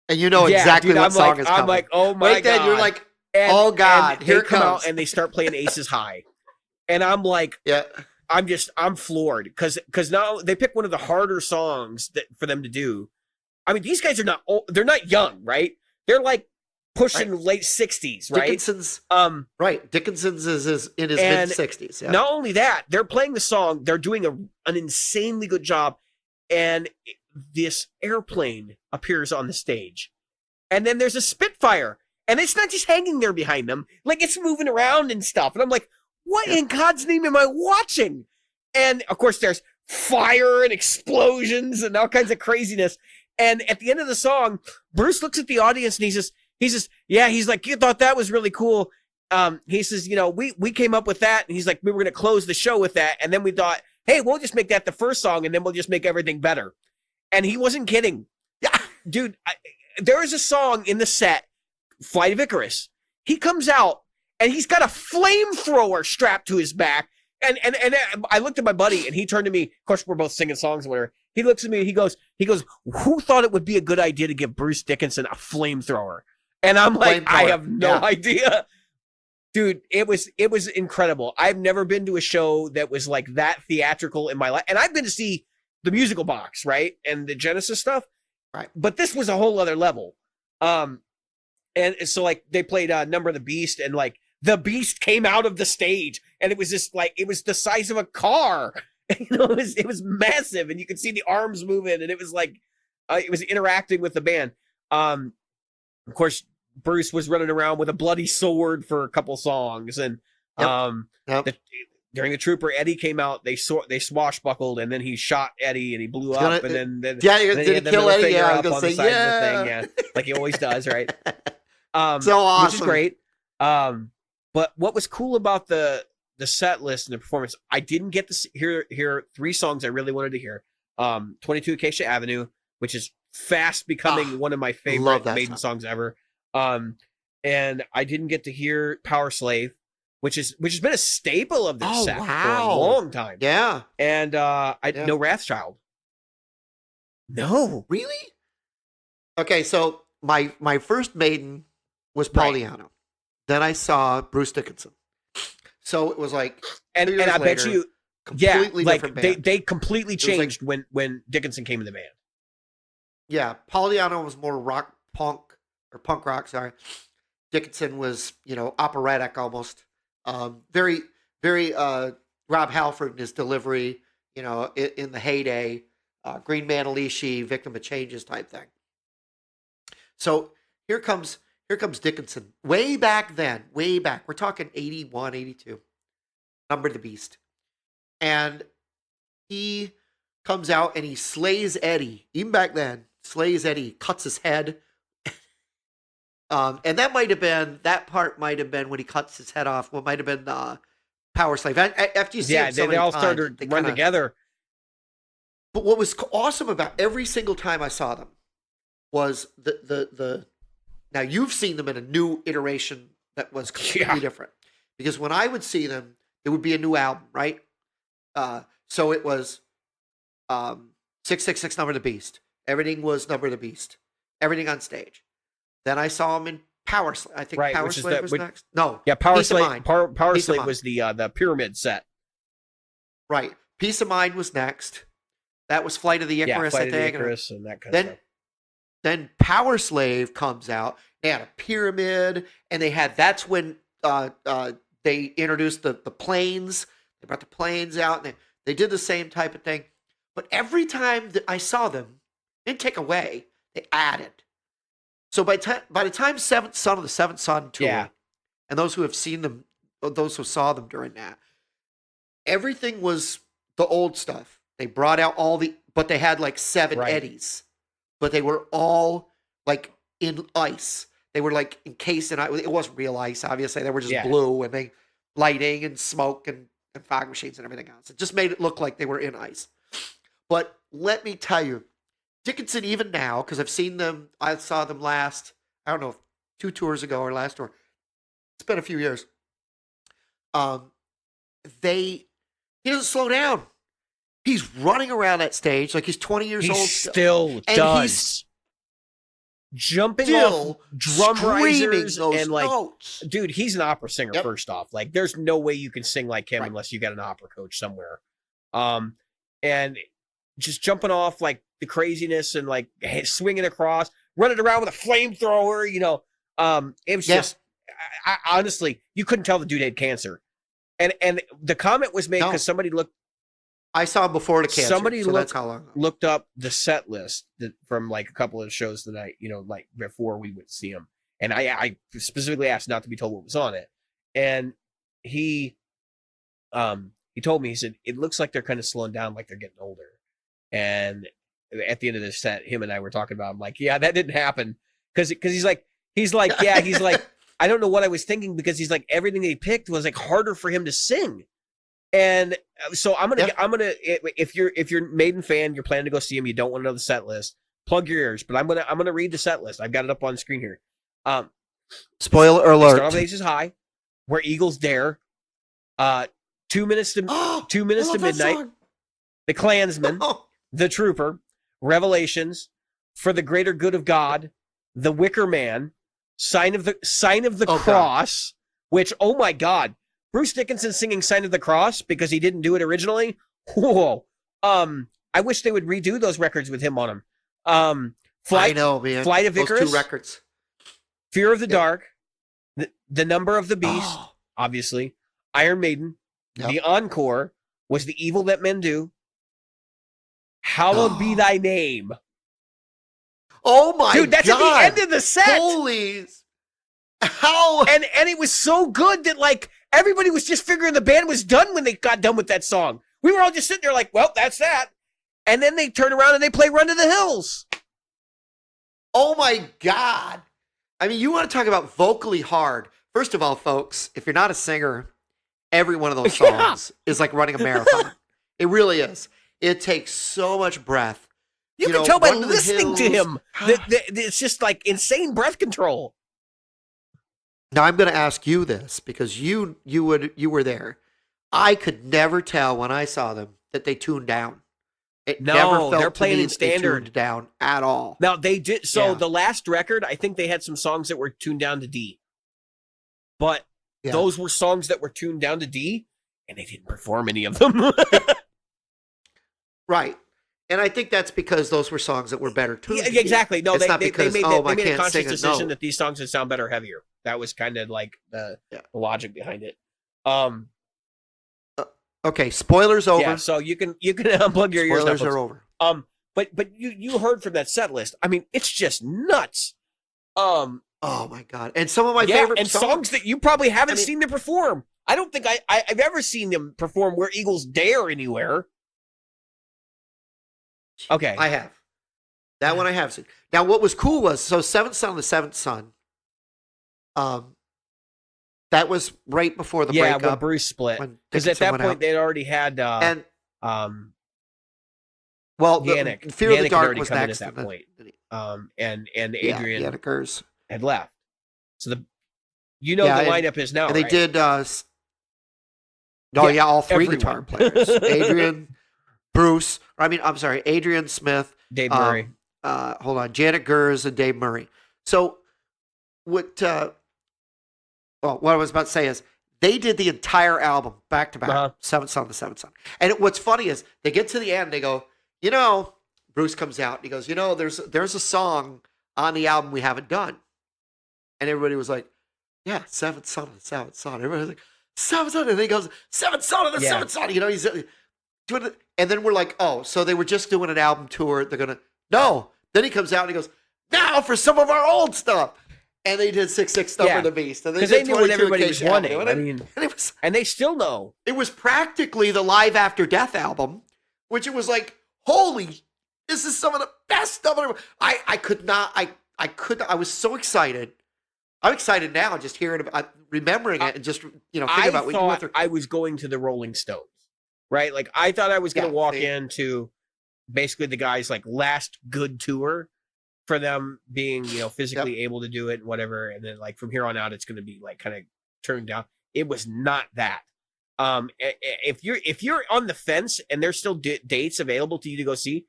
And you know exactly what song is coming. I'm like, oh my right god! then, you're like, oh god, and here they it come comes. out and they start playing Aces High, and I'm like, Yeah. I'm floored because now they pick one of the harder songs for them to do, I mean, these guys are not old, they're not young, right? They're like pushing Right. late 60s, right? Dickinson's Dickinson's is in his mid 60s. Yeah. Not only that, they're playing the song, they're doing an insanely good job, and this airplane appears on the stage. And then there's a Spitfire, and it's not just hanging there behind them, like it's moving around and stuff. And I'm like, what in God's name am I watching? And of course, there's fire and explosions and all kinds of craziness. And at the end of the song, Bruce looks at the audience and he says, yeah, he's like, you thought that was really cool. He says, you know, we came up with that. And he's like, we were going to close the show with that. And then we thought, hey, we'll just make that the first song and then we'll just make everything better. And he wasn't kidding. Dude, there is a song in the set, Flight of Icarus. He comes out and he's got a flamethrower strapped to his back. And I looked at my buddy and he turned to me. Of course, we're both singing songs or whatever. He looks at me and he goes, who thought it would be a good idea to give Bruce Dickinson a flamethrower? And I'm like, I have no idea. Dude, it was incredible. I've never been to a show that was like that theatrical in my life. And I've been to see the musical box, right? And the Genesis stuff. Right. But this was a whole other level. And so like they played Number of the Beast, and like the Beast came out of the stage and it was just like, it was the size of a car. You know, it was massive, and you could see the arms moving, and it was like it was interacting with the band. Of course, Bruce was running around with a bloody sword for a couple songs, and during the Trooper, Eddie came out. They swashbuckled, and then he shot Eddie, and he blew up, and then did he kill Eddie? Yeah, I was gonna say yeah, like he always does, right? So awesome, which is great. But what was cool about the set list and the performance, I didn't get to hear three songs I really wanted to hear. 22 Acacia Avenue, which is fast becoming one of my favorite Maiden songs ever. And I didn't get to hear Power Slave, which has been a staple of their set for a long time. Yeah. And no Wrathchild. No. Really? Okay, so my first Maiden was Paul Di'Anno. Then I saw Bruce Dickinson. So it was like, and I bet you, like band. they completely changed when Dickinson came in the band. Yeah, Paul Di'Anno was more punk rock. Sorry, Dickinson was operatic almost. Very very Rob Halford in his delivery. In the heyday, Green Man Alishi, Victim of Changes type thing. So here comes Dickinson. Way back then, we're talking 81, 82. Number of the Beast. And he comes out and he slays Eddie. Even back then, slays Eddie, cuts his head. And that part might have been when he cuts his head off. What might have been Power Slave. After you see it so they all started to run together. But what was awesome about every single time I saw them was the now you've seen them in a new iteration that was completely different. Because when I would see them, it would be a new album, right? So it was 666 Number of the Beast. Everything was Number of the Beast. Everything on stage. Then I saw them in Power Slave. I think Power Slave was next. No. Yeah, Power Slave. Power Slave was the pyramid set. Right. Peace of Mind was next. That was Flight of the Icarus, Flight I think. Of the Icarus and that kind of stuff. Then Power Slave comes out. They had a pyramid, and that's when they introduced the planes. They brought the planes out, and they did the same type of thing. But every time that I saw them, they didn't take away, they added. So by the time Seventh Son of the Seventh Son tour, and those who have seen them, those who saw them during that, everything was the old stuff. They brought out but they had like 7 Eddies, but they were all like in ice. They were like encased in ice. It wasn't real ice, obviously. They were just blue, and lighting and smoke and fog machines and everything else. It just made it look like they were in ice. But let me tell you, Dickinson, even now, because I've seen them, I saw them last, I don't know, 2 tours ago or last tour. It's been a few years. He doesn't slow down. He's running around that stage like he's 20 years old. Still does. He's jumping off drum risers and like notes. Dude, he's an opera singer. First off, like there's no way you can sing like him unless you got an opera coach somewhere. And just jumping off like the craziness and like swinging across, running around with a flamethrower. It was just I honestly, you couldn't tell the dude had cancer. And the comment was made because somebody looked. I saw him before the cancer. Somebody that's how long. Looked up the set list from like a couple of shows the night, like before we would see him. And I specifically asked not to be told what was on it. And he told me, he said, it looks like they're kind of slowing down, like they're getting older. And at the end of this set, him and I were talking about, I'm like, yeah, that didn't happen. Cause he's like, I don't know what I was thinking, because he's like, everything they picked was like harder for him to sing. And so I'm gonna, if you're a Maiden fan, you're planning to go see him, you don't want to know the set list, plug your ears. But I'm gonna read the set list. I've got it up on screen here. Spoiler alert. Start off with Aces High, Where Eagles Dare, 2 minutes to 2 minutes to midnight, song. The Klansman, The Trooper, Revelations, For the Greater Good of God, The Wicker Man, Sign of the Cross, which, oh my God, Bruce Dickinson singing Sign of the Cross because he didn't do it originally. Whoa. I wish they would redo those records with him on them. I know, man. Flight of Icarus. Those 2 records. Fear of the Dark, the Number of the Beast, obviously. Iron Maiden. The Encore was The Evil That Men Do. Hallowed Be Thy Name. Oh my God. Dude, that's at the end of the set. Holy. How? And it was so good that like everybody was just figuring the band was done when they got done with that song. We were all just sitting there like, well, that's that. And then they turn around and they play Run to the Hills. Oh my God. I mean, you want to talk about vocally hard. First of all, folks, if you're not a singer, every one of those songs is like running a marathon. It really is. It takes so much breath. You can tell by listening to him. It's just like insane breath control. Now I'm going to ask you this because you were there. I could never tell when I saw them that they tuned down. Never felt they're playing in standard tuned down at all. Now they did. So the last record, I think they had some songs that were tuned down to D, but those were songs that were tuned down to D, and they didn't perform any of them. Right. And I think that's because those were songs that were better tuned. Yeah, exactly. No, it's they made a conscious decision that that these songs would sound better heavier. That was kind of like the logic behind it. Okay, spoilers over. Yeah, so you can unplug your ears. Spoilers are over. But you heard from that set list. I mean, it's just nuts. Oh my God. And some of my favorite songs that you probably haven't seen them perform. I don't think I've ever seen them perform Where Eagles Dare anywhere. Okay. I have. That one I have seen. Now, what was cool was, Seventh Son of the Seventh Son, that was right before the breakup. Yeah, when Bruce split. Because at that point, they'd already had Yannick. Fear of the Dark was next. At that point. And Adrian Yannick Gers had left. So the lineup is now, and they did, all three guitar players. Adrian, Bruce, Adrian Smith, Dave Murray. Janet Gers and Dave Murray. So what I was about to say is they did the entire album back to back, Seventh Son of the Seventh Son. And what's funny is they get to the end, they go, Bruce comes out and he goes, there's a song on the album we haven't done. And everybody was like, yeah, Seventh Son of the Seventh Son. Everybody was like, Seventh Son. And he goes, Seventh Son of the Seventh Son. He's doing it. And then we're like, oh, so they were just doing an album tour. They're going to, no. Then he comes out and he goes, now for some of our old stuff. And they did 6'6" Stumper of the Beast. Because they knew what everybody was wanting. And they still know. It was practically the Live After Death album, which it was like, holy, this is some of the best stuff. I was so excited. I'm excited now just remembering it and just, thinking about what you went through. I was going to the Rolling Stones, right? Like I thought I was going to walk into basically the guys' like last good tour for them being, physically able to do it and whatever. And then like from here on out, it's going to be like kind of turned down. It was not that. If you're on the fence and there's still dates available to you to go see,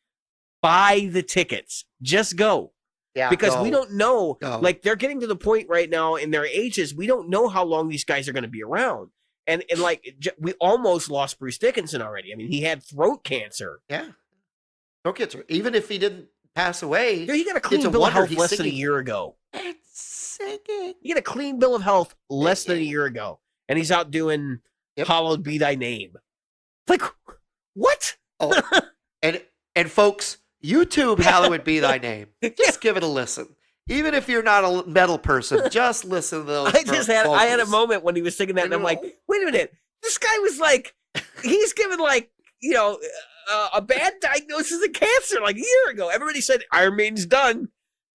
buy the tickets, just go. Yeah, because we don't know, like they're getting to the point right now in their ages, we don't know how long these guys are going to be around. And like, we almost lost Bruce Dickinson already. I mean, he had throat cancer. Yeah. No cancer. Even if he didn't pass away, Dude, he got a it's clean a bill of wonder health he's less than a singing. year ago. It's singing. He got a clean bill of health less than a year ago. And he's out doing Yep. Hallowed Be Thy Name. Like, what? Oh, and folks, YouTube, Hallowed Be Thy Name. Just give it a listen. Even if you're not a metal person, just listen to those. I had a moment when he was singing that, and I'm like, wait a minute. This guy was like, he's given like, a bad diagnosis of cancer like a year ago. Everybody said Iron Maiden's done.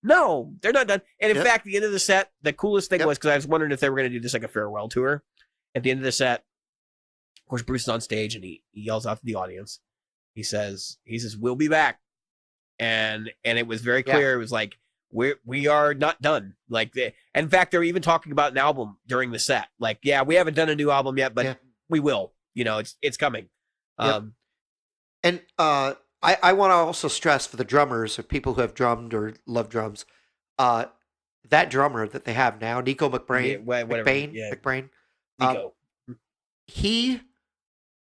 No, they're not done. And in fact, the end of the set, the coolest thing was, because I was wondering if they were going to do this like a farewell tour. At the end of the set, of course, Bruce is on stage and he yells out to the audience. He says, we'll be back. And it was very clear. It was like, we are not done. Like, in fact, they were even talking about an album during the set. Like, yeah, we haven't done a new album yet, but we will. It's coming. And I want to also stress for the drummers or people who have drummed or love drums, that drummer that they have now, Nico McBrain, McBrain, Nico. He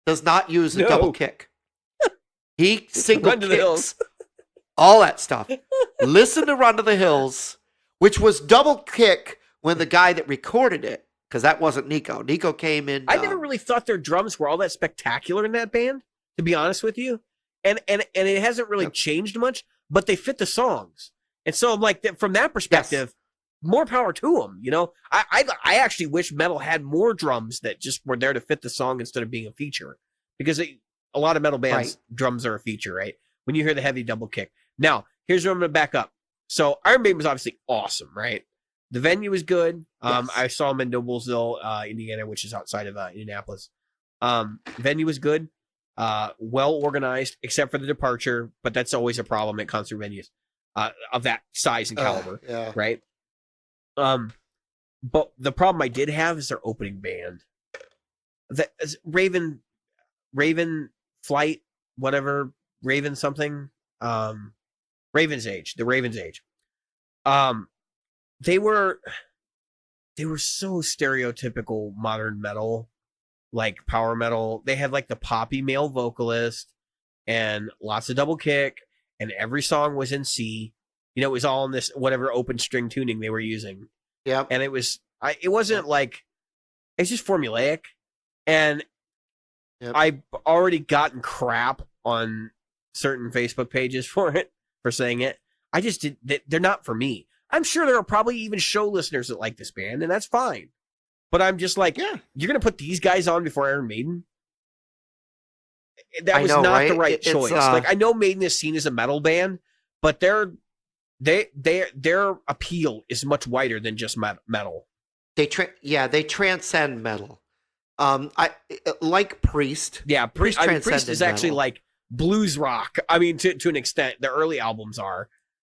does not use a double kick. He single Run to the Hills. All that stuff. Listen to Run to the Hills, which was double kick when the guy that recorded it, because that wasn't Nico. Nico came in. I never really thought their drums were all that spectacular in that band, to be honest with you. And it hasn't really changed much, but they fit the songs. And so I'm like, from that perspective, more power to them. I actually wish metal had more drums that just were there to fit the song instead of being a feature, because a lot of metal bands, drums are a feature, right? When you hear the heavy double kick. Now, here's where I'm going to back up. So Iron Maiden was obviously awesome, right? The venue was good. I saw them in Noblesville, Indiana, which is outside of Indianapolis. Venue was good. Well organized, except for the departure, but that's always a problem at concert venues of that size and caliber, right? But the problem I did have is their opening band. That Raven Flight, whatever, Raven something, Raven's Age, the Raven's Age. They were so stereotypical modern metal, like power metal. They had like the poppy male vocalist and lots of double kick, and every song was in C. It was all in this whatever open string tuning they were using. Yeah. And it wasn't like, it's just formulaic. And I've already gotten crap on certain Facebook pages for saying it. I just did. They're not for me. I'm sure there are probably even show listeners that like this band, and that's fine. But I'm just like, you're going to put these guys on before Iron Maiden? That was not the right choice. Like, I know Maiden is seen as a metal band, but their appeal is much wider than just metal. They transcend metal. I like Priest. Yeah, Priest is actually metal. Like blues rock. I mean, to an extent, the early albums are.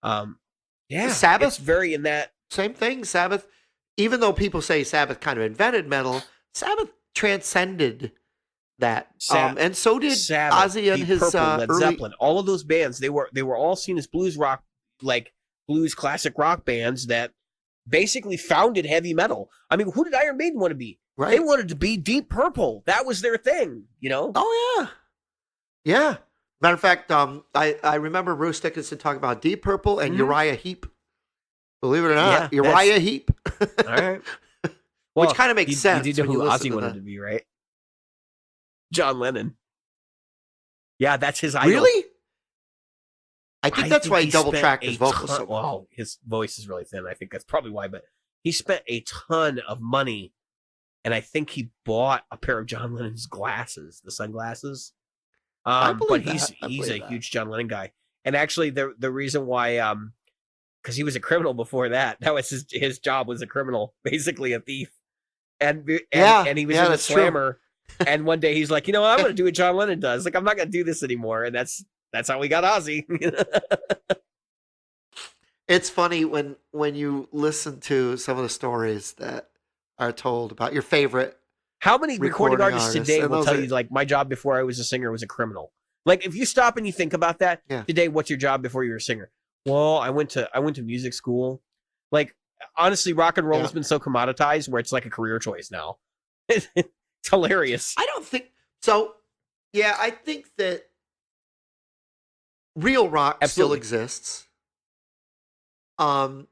Sabbath, it's very in that same thing. Sabbath, even though people say Sabbath kind of invented metal, Sabbath transcended that. And so did Sabbath, Ozzy and his Purple, Led Zeppelin. All of those bands, they were all seen as blues rock, like blues classic rock bands that basically founded heavy metal. I mean, who did Iron Maiden want to be? Right. They wanted to be Deep Purple. That was their thing, Oh, yeah. Yeah. Matter of fact, I remember Bruce Dickinson talking about Deep Purple and Uriah Heep. Believe it or not, Uriah Heep. All right. Well, which kind of makes sense. You did know who Ozzy wanted to be, right? John Lennon. Yeah, that's his idol. Really? I think that's why he double-tracked his vocals so well. Well, his voice is really thin. I think that's probably why. But he spent a ton of money, and I think he bought a pair of John Lennon's glasses, the sunglasses. But he's a huge John Lennon guy. And actually, the reason why, because he was a criminal before that. That was his job was a criminal, basically a thief. And he was in the Slammer. And one day he's like, I'm going to do what John Lennon does. Like, I'm not going to do this anymore. And that's how we got Ozzy. It's funny when you listen to some of the stories that are told about your favorite. How many recording artists today will tell you, like, my job before I was a singer was a criminal? Like, if you stop and you think about that, today, what's your job before you were a singer? Well, I went to music school. Like, honestly, rock and roll has been so commoditized where it's like a career choice now. It's hilarious. I don't think so. Yeah, I think that real rock still Absolutely. exists. Um,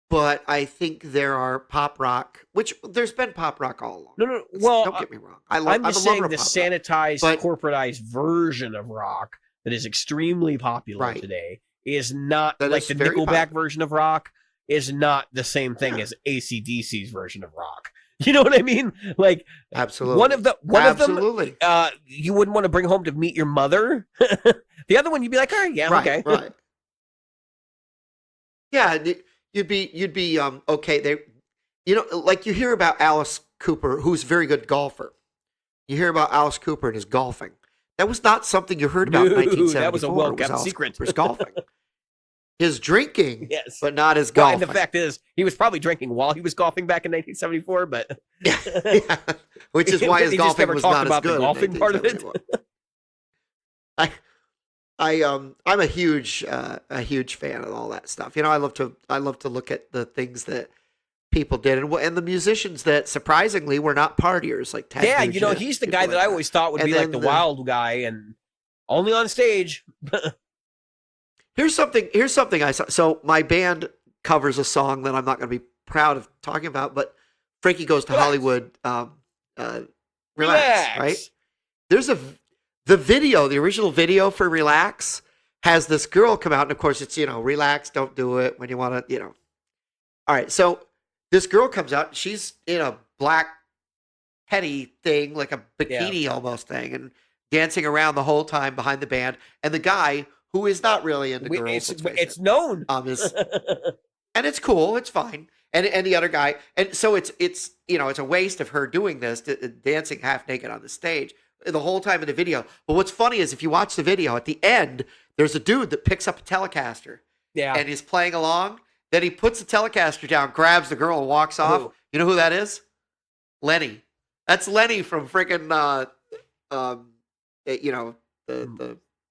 but I think there are pop rock, which there's been pop rock all along. No. Well, Don't get me wrong. I'm I'm just a lover saying of the pop rock. sanitized, But corporatized version of rock that is extremely popular Right. today is not That like is the very Nickelback popular. version of rock is not the same thing as AC/DC's version of rock. You know what I mean? Like Absolutely. one of them, Absolutely. you wouldn't want to bring home to meet your mother. The other one, you'd be like, all right, yeah, Right. okay. Right. Yeah. You'd be okay. Like you hear about Alice Cooper, who's a very good golfer. You hear about Alice Cooper and his golfing. That was not something you heard about in No, 1974. that was a well-kept secret. Cooper's golfing. His drinking, Yes. but not his Well, golfing. and the fact is, he was probably drinking while he was golfing back in 1974, but Yeah. Which is why his He just golfing never was talked not about as good. the in golfing part of it. 1974. I'm a huge fan of all that stuff. I love to look at the things that people did and the musicians that surprisingly were not partiers like Ted yeah, Nugent, he's the people guy like that I always thought would And be like then the wild guy and only on stage. Here's something I saw. So my band covers a song that I'm not going to be proud of talking about, but Frankie Goes to Relax. Hollywood. Relax, right? There's the original video for Relax has this girl come out, and of course it's relax, don't do it when you want to, All right, so this girl comes out, she's in a black heady thing, like a bikini almost thing, and dancing around the whole time behind the band, and the guy who is not really into girls. It's known. Is and it's cool, it's fine. And the other guy, and so it's it's a waste of her doing this, dancing half naked on the stage the whole time in the video. But what's funny is if you watch the video at the end, there's a dude that picks up a Telecaster, and he's playing along. Then he puts the Telecaster down, grabs the girl, and walks off. Who? You know who that is? Lenny. That's Lenny from freaking the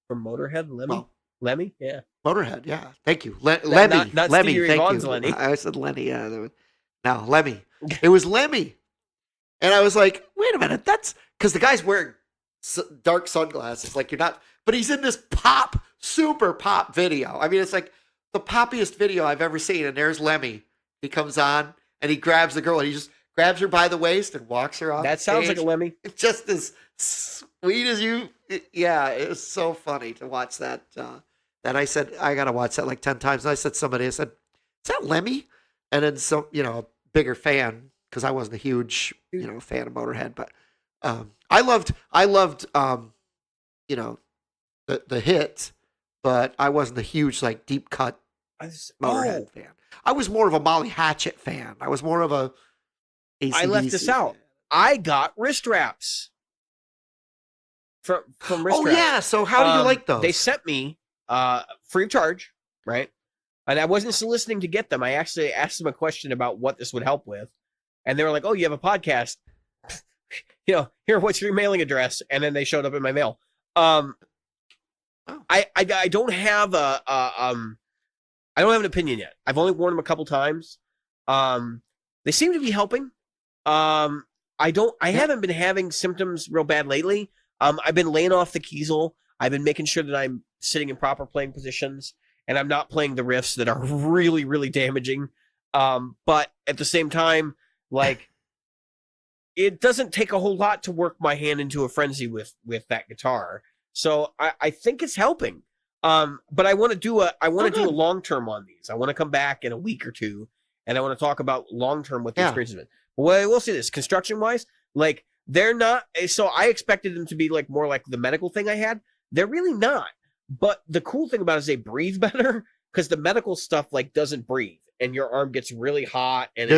From Motorhead, Lemmy. Well, Lemmy, yeah. Motorhead, yeah. Thank you. Lemmy. not Lemmy, Stevie Ray thank Vaughan's you. Lenny. I said Lenny, yeah. No, Lemmy. It was Lemmy. And I was like, wait a minute, that's because the guy's wearing dark sunglasses. Like you're not, but he's in this super pop video. I mean, it's like the poppiest video I've ever seen. And there's Lemmy. He comes on and he grabs the girl and he just grabs her by the waist and walks her off. That sounds like a Lemmy. It's just as sweet as you. Yeah, it was so funny to watch that. That I said, I got to watch that like 10 times. And I said, is that Lemmy? And then some, a bigger fan, because I wasn't a huge, fan of Motorhead, but I loved, the hit, but I wasn't a huge, like, deep cut Motorhead fan. I was more of a Molly Hatchet fan. I was more of a AC/DC I left this out. fan. I got wrist wraps from wrist Oh, wraps. yeah. So how do you like those? They sent me free of charge, right? And I wasn't soliciting to get them. I actually asked them a question about what this would help with. And they were like, oh, you have a podcast. Here, what's your mailing address? And then they showed up in my mail. I don't have I don't have an opinion yet. I've only worn them a couple times. They seem to be helping. I haven't been having symptoms real bad lately. I've been laying off the Kiesel. I've been making sure that I'm sitting in proper playing positions and I'm not playing the riffs that are really, really damaging. But at the same time, like, it doesn't take a whole lot to work my hand into a frenzy with that guitar. So I think it's helping. But I want to do a long term on these. I want to come back in a week or two, and I want to talk about long term what the experience has been. Well, I will say this: construction wise, like they're not. So I expected them to be like more like the medical thing I had. They're really not. But the cool thing about it is they breathe better because the medical stuff like doesn't breathe, and your arm gets really hot, and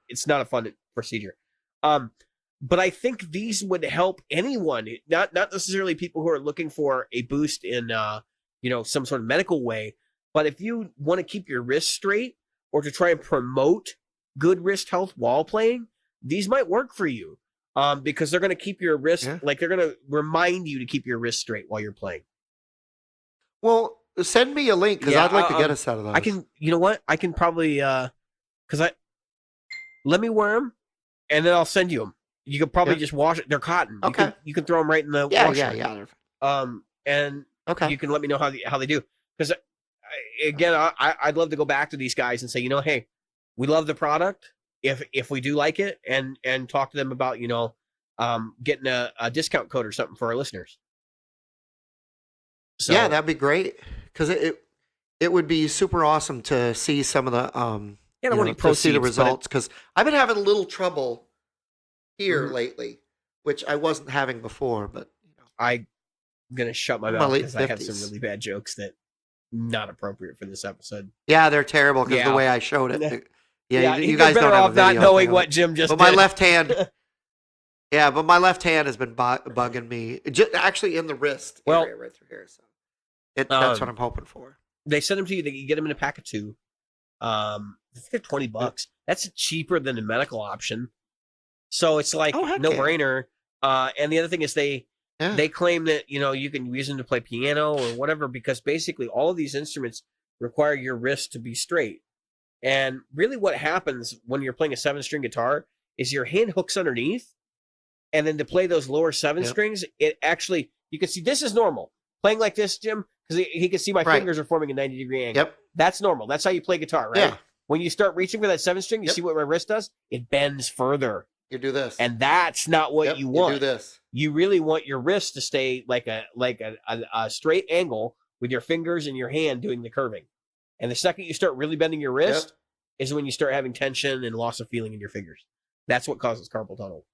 it's not a fun procedure. But I think these would help anyone, not necessarily people who are looking for a boost in, some sort of medical way. But if you want to keep your wrist straight or to try and promote good wrist health while playing, these might work for you. Because they're going to keep your wrist, like they're going to remind you to keep your wrist straight while you're playing. Well, send me a link because I'd like to get us out of those. I can, you know what? I can probably, let me wear them and then I'll send you them. You could probably just wash it. They're cotton. Okay. You can throw them right in the washer. Yeah. And Okay. You can let me know how they do. Because again, I'd love to go back to these guys and say, hey, we love the product. If we do like it, and talk to them about getting a discount code or something for our listeners. So, yeah, that'd be great because it would be super awesome to see some of the to see the results because I've been having a little trouble here lately, which I wasn't having before. But I'm gonna shut my mouth because I have some really bad jokes that not appropriate for this episode. Yeah, they're terrible because the way I showed it. Yeah, you guys don't have a video not knowing what Jim just did. But my left hand. Yeah, but my left hand has been bugging me. Actually, in the wrist area right through here. So that's what I'm hoping for. They send them to you. You get them in a pack of 2. I think they're $20. That's cheaper than the medical option. So it's like no brainer. And the other thing is they claim that you can use them to play piano or whatever because basically all of these instruments require your wrist to be straight. And really, what happens when you're playing a 7-string guitar is your hand hooks underneath. And then to play those lower 7 strings, it actually, you can see this is normal. Playing like this, Jim, because he can see my fingers are forming a 90-degree angle. Yep. That's normal. That's how you play guitar, right? Yeah. When you start reaching for that 7 string, you see what my wrist does? It bends further. You do this. And that's not what you want. You do this. You really want your wrist to stay like a straight angle with your fingers and your hand doing the curving. And the second you start really bending your wrist is when you start having tension and loss of feeling in your fingers. That's what causes carpal tunnel.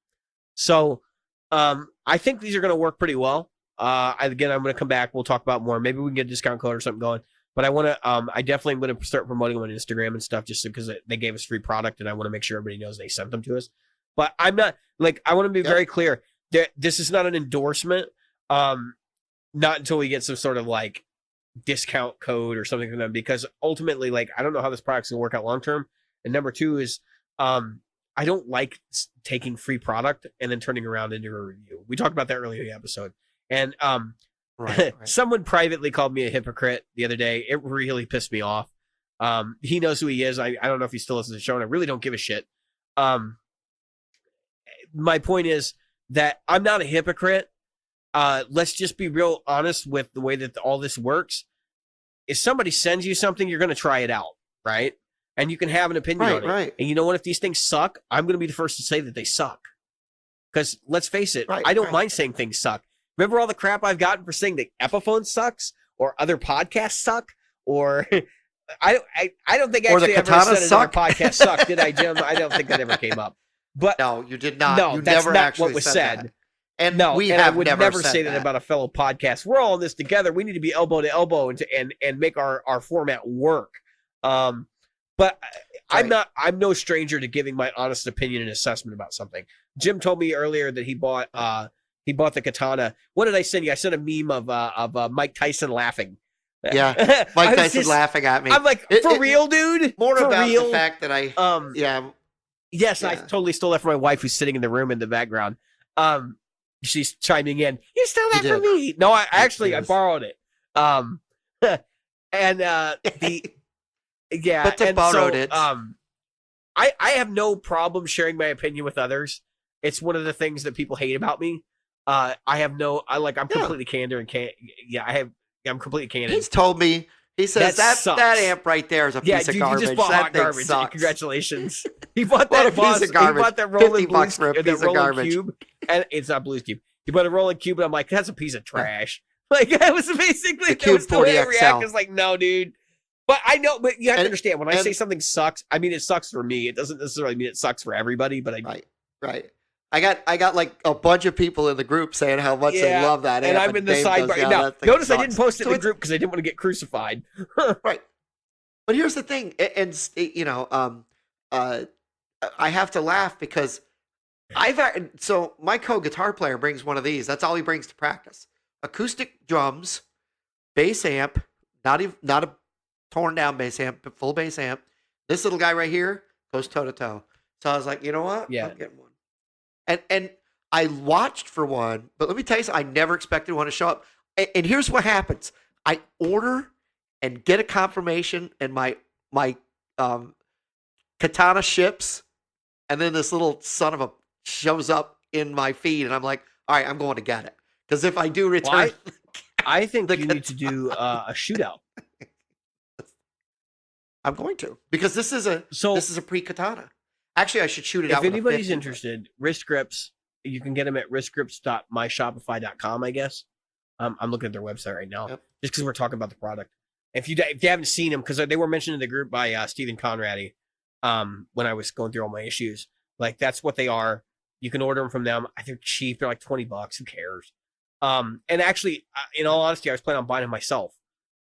So I think these are going to work pretty well. Again, I'm going to come back. We'll talk about more. Maybe we can get a discount code or something going. But I definitely am going to start promoting them on Instagram and stuff just because they gave us free product and I want to make sure everybody knows they sent them to us. But I'm not, I want to be very clear. This is not an endorsement. Not until we get some sort of discount code or something from them because ultimately, I don't know how this product's going to work out long term. And number 2 is, I don't like taking free product and then turning around into a review. We talked about that earlier in the episode. And right. Someone privately called me a hypocrite the other day. It really pissed me off. He knows who he is. I don't know if he still listens to the show, and I really don't give a shit. My point is that I'm not a hypocrite. Let's just be real honest with the way that all this works. If somebody sends you something, you're going to try it out, right? And you can have an opinion on it. Right. And you know what? If these things suck, I'm going to be the first to say that they suck. Because let's face it, I don't mind saying things suck. Remember all the crap I've gotten for saying that Epiphone sucks or other podcasts suck or I don't think actually ever said another podcast sucked, did I, Jim? I don't think that ever came up. But no, you did not. No, you that's never not actually what was said. said. And no, we and have I would never say that about a fellow podcast. We're all in this together. We need to be elbow to elbow and make our format work. But I'm no stranger to giving my honest opinion and assessment about something. Jim told me earlier that he bought the katana. What did I send you? I sent a meme of Mike Tyson laughing. Yeah, Mike Tyson laughing at me. I'm like, real, dude? More for about real? the fact that I Yes, I totally stole that from my wife who's sitting in the room in the background. She's chiming in. You stole that from me. No, I borrowed it. And but borrowed it. I have no problem sharing my opinion with others. It's one of the things that people hate about me. I'm completely candid and I'm completely candid. He's told me. He says that amp right there is a piece of garbage. You just bought that hot garbage. Sucks. He bought that piece of garbage. He bought that rolling $50 for a piece of garbage. Cube, and it's not Blues Cube. He bought a rolling cube, and I'm like, that's a piece of trash. That was basically the way I react. Is like, no, dude. But I know, but you have to understand when I say something sucks. I mean, it sucks for me. It doesn't necessarily mean it sucks for everybody. But right. I got like a bunch of people in the group saying how much they love that, and I'm in the sidebar. Now, notice I didn't post it in the group because I didn't want to get crucified. Right. But here's the thing, and I have to laugh because my co-guitar player brings one of these. That's all he brings to practice: acoustic drums, bass amp, not a torn down bass amp, but full bass amp. This little guy right here goes toe to toe. So I was like, you know what? Yeah. I'm getting one. And I watched for one, but let me tell you something, I never expected one to show up. And here's what happens. I order and get a confirmation, and my katana ships, and then this little son of a shows up in my feed, and I'm like, all right, I'm going to get it. Because if I do return... I think The you need to do a shootout. I'm going to, because this is a pre-katana. Actually, I should shoot it out. If with anybody's 50, interested, wrist grips, you can get them at wristgrips.myshopify.com, I guess. I'm looking at their website right now, Yep. just because we're talking about the product. If you haven't seen them, because they were mentioned in the group by Stephen Conradi, when I was going through all my issues, like that's what they are. You can order them from them. They're cheap. They're like $20. Who cares? And actually, in all honesty, I was planning on buying them myself.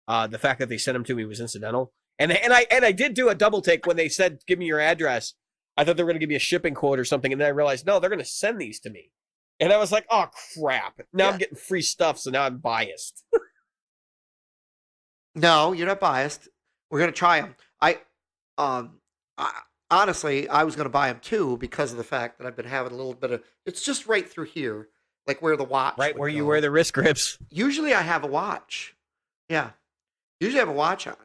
The fact that they sent them to me was incidental. And I did do a double take when they said, "Give me your address." I thought they were going to give me a shipping quote or something, and then I realized, no, they're going to send these to me. And I was like, oh crap! Now I'm getting free stuff, so now I'm biased. No, you're not biased. We're gonna try them. Honestly, I was gonna buy them too because of the fact that I've been having a little bit of. It's just right through here, like where the watch. Right where you go. wear the wrist grips. Usually, I have a watch. Yeah, usually I have a watch on.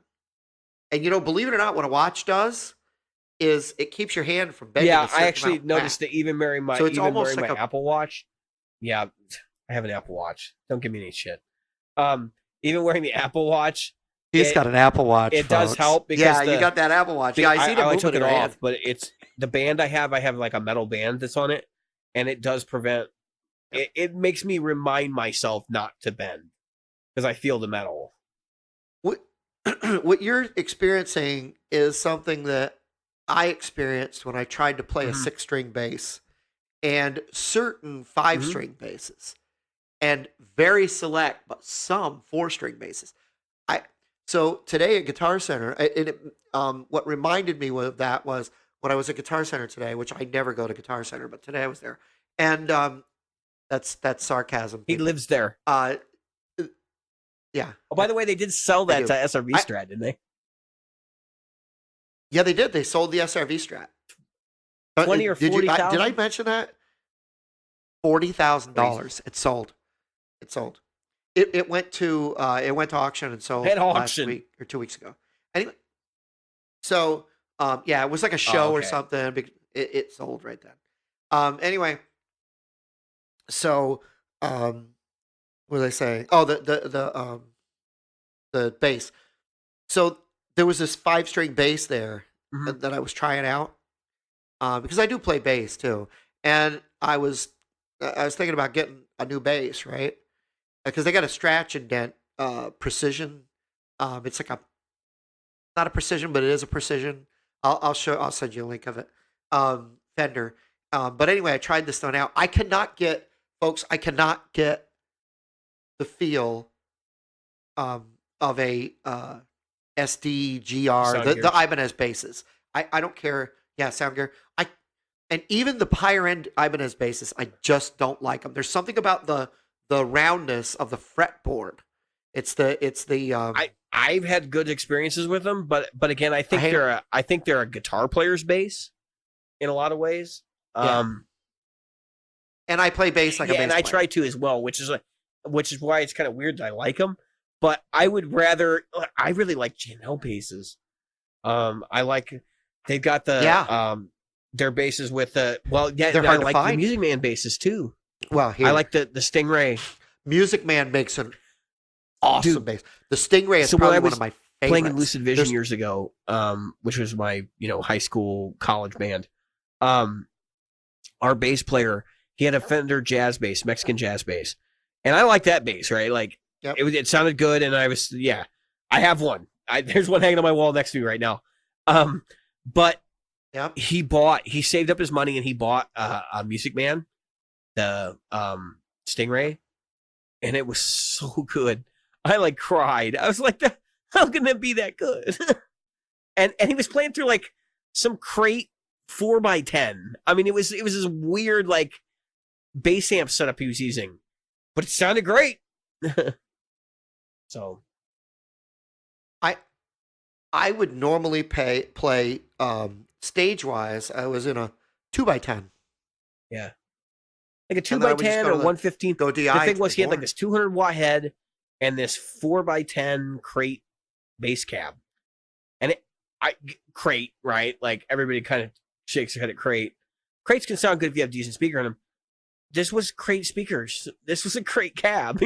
And believe it or not, what a watch does is it keeps your hand from bending. Yeah, I actually noticed that even wearing my Apple Watch. Yeah, I have an Apple Watch. Don't give me any shit. Even wearing the Apple Watch. He's got an Apple Watch. It does help because you got that Apple Watch. Yeah, I see I took it off, but it's the band I have like a metal band that's on it, and it does prevent. It makes me remind myself not to bend because I feel the metal. What you're experiencing is something that I experienced when I tried to play a 6-string bass and certain 5-string basses and very select, but some 4-string basses. So today at Guitar Center, what reminded me of that was when I was at Guitar Center today, which I never go to Guitar Center, but today I was there. And that's sarcasm. He lives there. Yeah. Oh, by the way, they did sell that to SRV Strat, didn't they? Yeah, they did. They sold the SRV Strat. 20 or 40,000. Did I mention that? $40,000. It sold. It went to auction and sold last week or 2 weeks ago. Anyway, so it was like a show or something. It sold right then. Anyway, so what did I say? Oh, the bass. So there was this 5-string bass there that I was trying out because I do play bass too, and I was thinking about getting a new bass, right? Because they got a scratch and dent precision. It's like not a precision, but it is a precision. I'll send you a link of it. Fender. But anyway, I tried this one out. I cannot get the feel of a SDGR, the Ibanez basses. I don't care. Yeah, sound gear. And even the higher end Ibanez basses, I just don't like them. There's something about the roundness of the fretboard. It's the I've had good experiences with them, but again, I think they're a guitar player's bass in a lot of ways. And I play bass like a bass and player. I try to as well, which is why it's kind of weird that I like them. But I really like Janelle basses. They've got their basses with they're hard to like find. The Music Man basses too. Well, I like the Stingray. Music Man makes an awesome bass. The Stingray is probably one of my favorites. Playing in Lucid Vision years ago, which was my high school college band. Our bass player, he had a Fender jazz bass, Mexican jazz bass, and I like that bass, right? Like it sounded good, and I have one. There's one hanging on my wall next to me right now. But he saved up his money and he bought a Music Man, the Stingray, and it was so good. I cried. I was like, how can that be that good? and he was playing through like some crate 4x10. I mean, it was this weird bass amp setup he was using, but it sounded great. So I would normally play stage wise. I was in a 2x10. Yeah, like a 2x10 or 115. Go DI. The thing was, he had like this 200 watt head and this 4x10 crate bass cab, and crate, right? Like everybody kind of shakes their head at crate. Crates can sound good if you have decent speaker in them. This was crate speakers. This was a crate cab,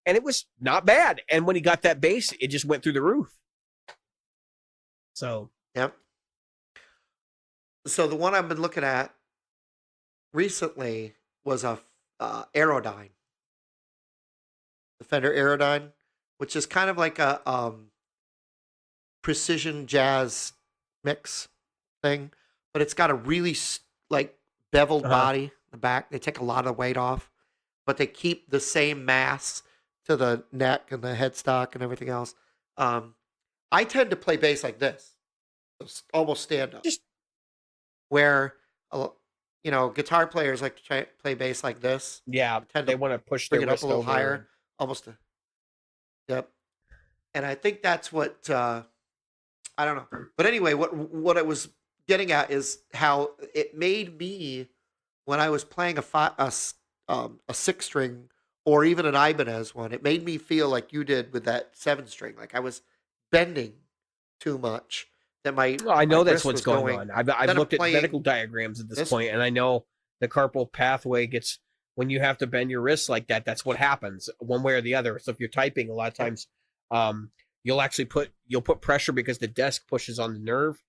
and it was not bad. And when he got that bass, it just went through the roof. So, Yep. So the one I've been looking at recently was a Aerodyne, the Fender Aerodyne, which is kind of like a precision jazz mix thing, but it's got a really like beveled body in the back. They take a lot of the weight off, but they keep the same mass to the neck and the headstock and everything else. I tend to play bass like this, almost stand up, just where guitar players like to play bass like this. yeah, Tend they to want to push bring their it up wrist a little over. higher, almost. Yep. And I think that's what I don't know. But anyway, what I was getting at is how it made me when I was playing a 6-string or even an Ibanez one. It made me feel like you did with that 7-string, like I was bending too much. That Well, I know my that's wrist what's was going on. I've instead of looked at playing medical diagrams at this this. point, and I know the carpal pathway gets when you have to bend your wrists like that. That's what happens, one way or the other. So if you're typing, a lot of times, you'll put pressure because the desk pushes on the nerve.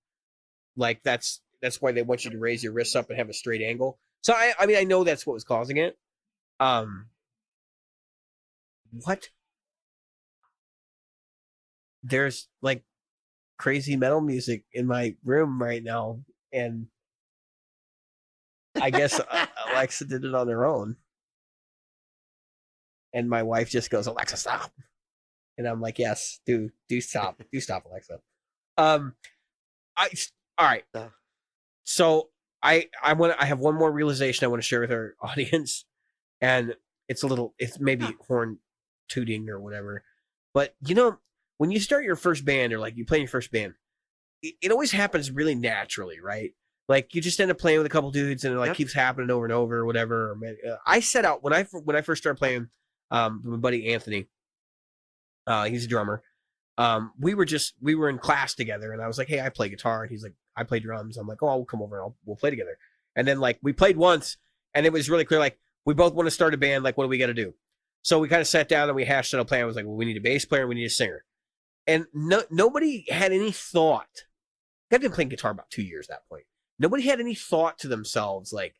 Like that's why they want you to raise your wrists up and have a straight angle. So I mean I know that's what was causing it. What? There's like crazy metal music in my room right now, and I guess Alexa did it on her own. And my wife just goes, "Alexa, stop!" And I'm like, "Yes, do stop, do stop, Alexa." All right. So I have one more realization I want to share with our audience, and it's maybe horn tooting or whatever, but when you start your first band or like you play your first band, it always happens really naturally, right? Like you just end up playing with a couple dudes and it like keeps happening over and over or whatever. I set out when I first started playing with my buddy Anthony. He's a drummer. We were in class together and I was like, "Hey, I play guitar." And he's like, "I play drums." I'm like, "Oh, I'll come over and we'll play together." And then like we played once and it was really clear, like we both want to start a band. Like, what do we got to do? So we kind of sat down and we hashed out a plan. I was like, "Well, we need a bass player and we need a singer." And nobody had any thought. I've been playing guitar about 2 years at that point. Nobody had any thought to themselves, like,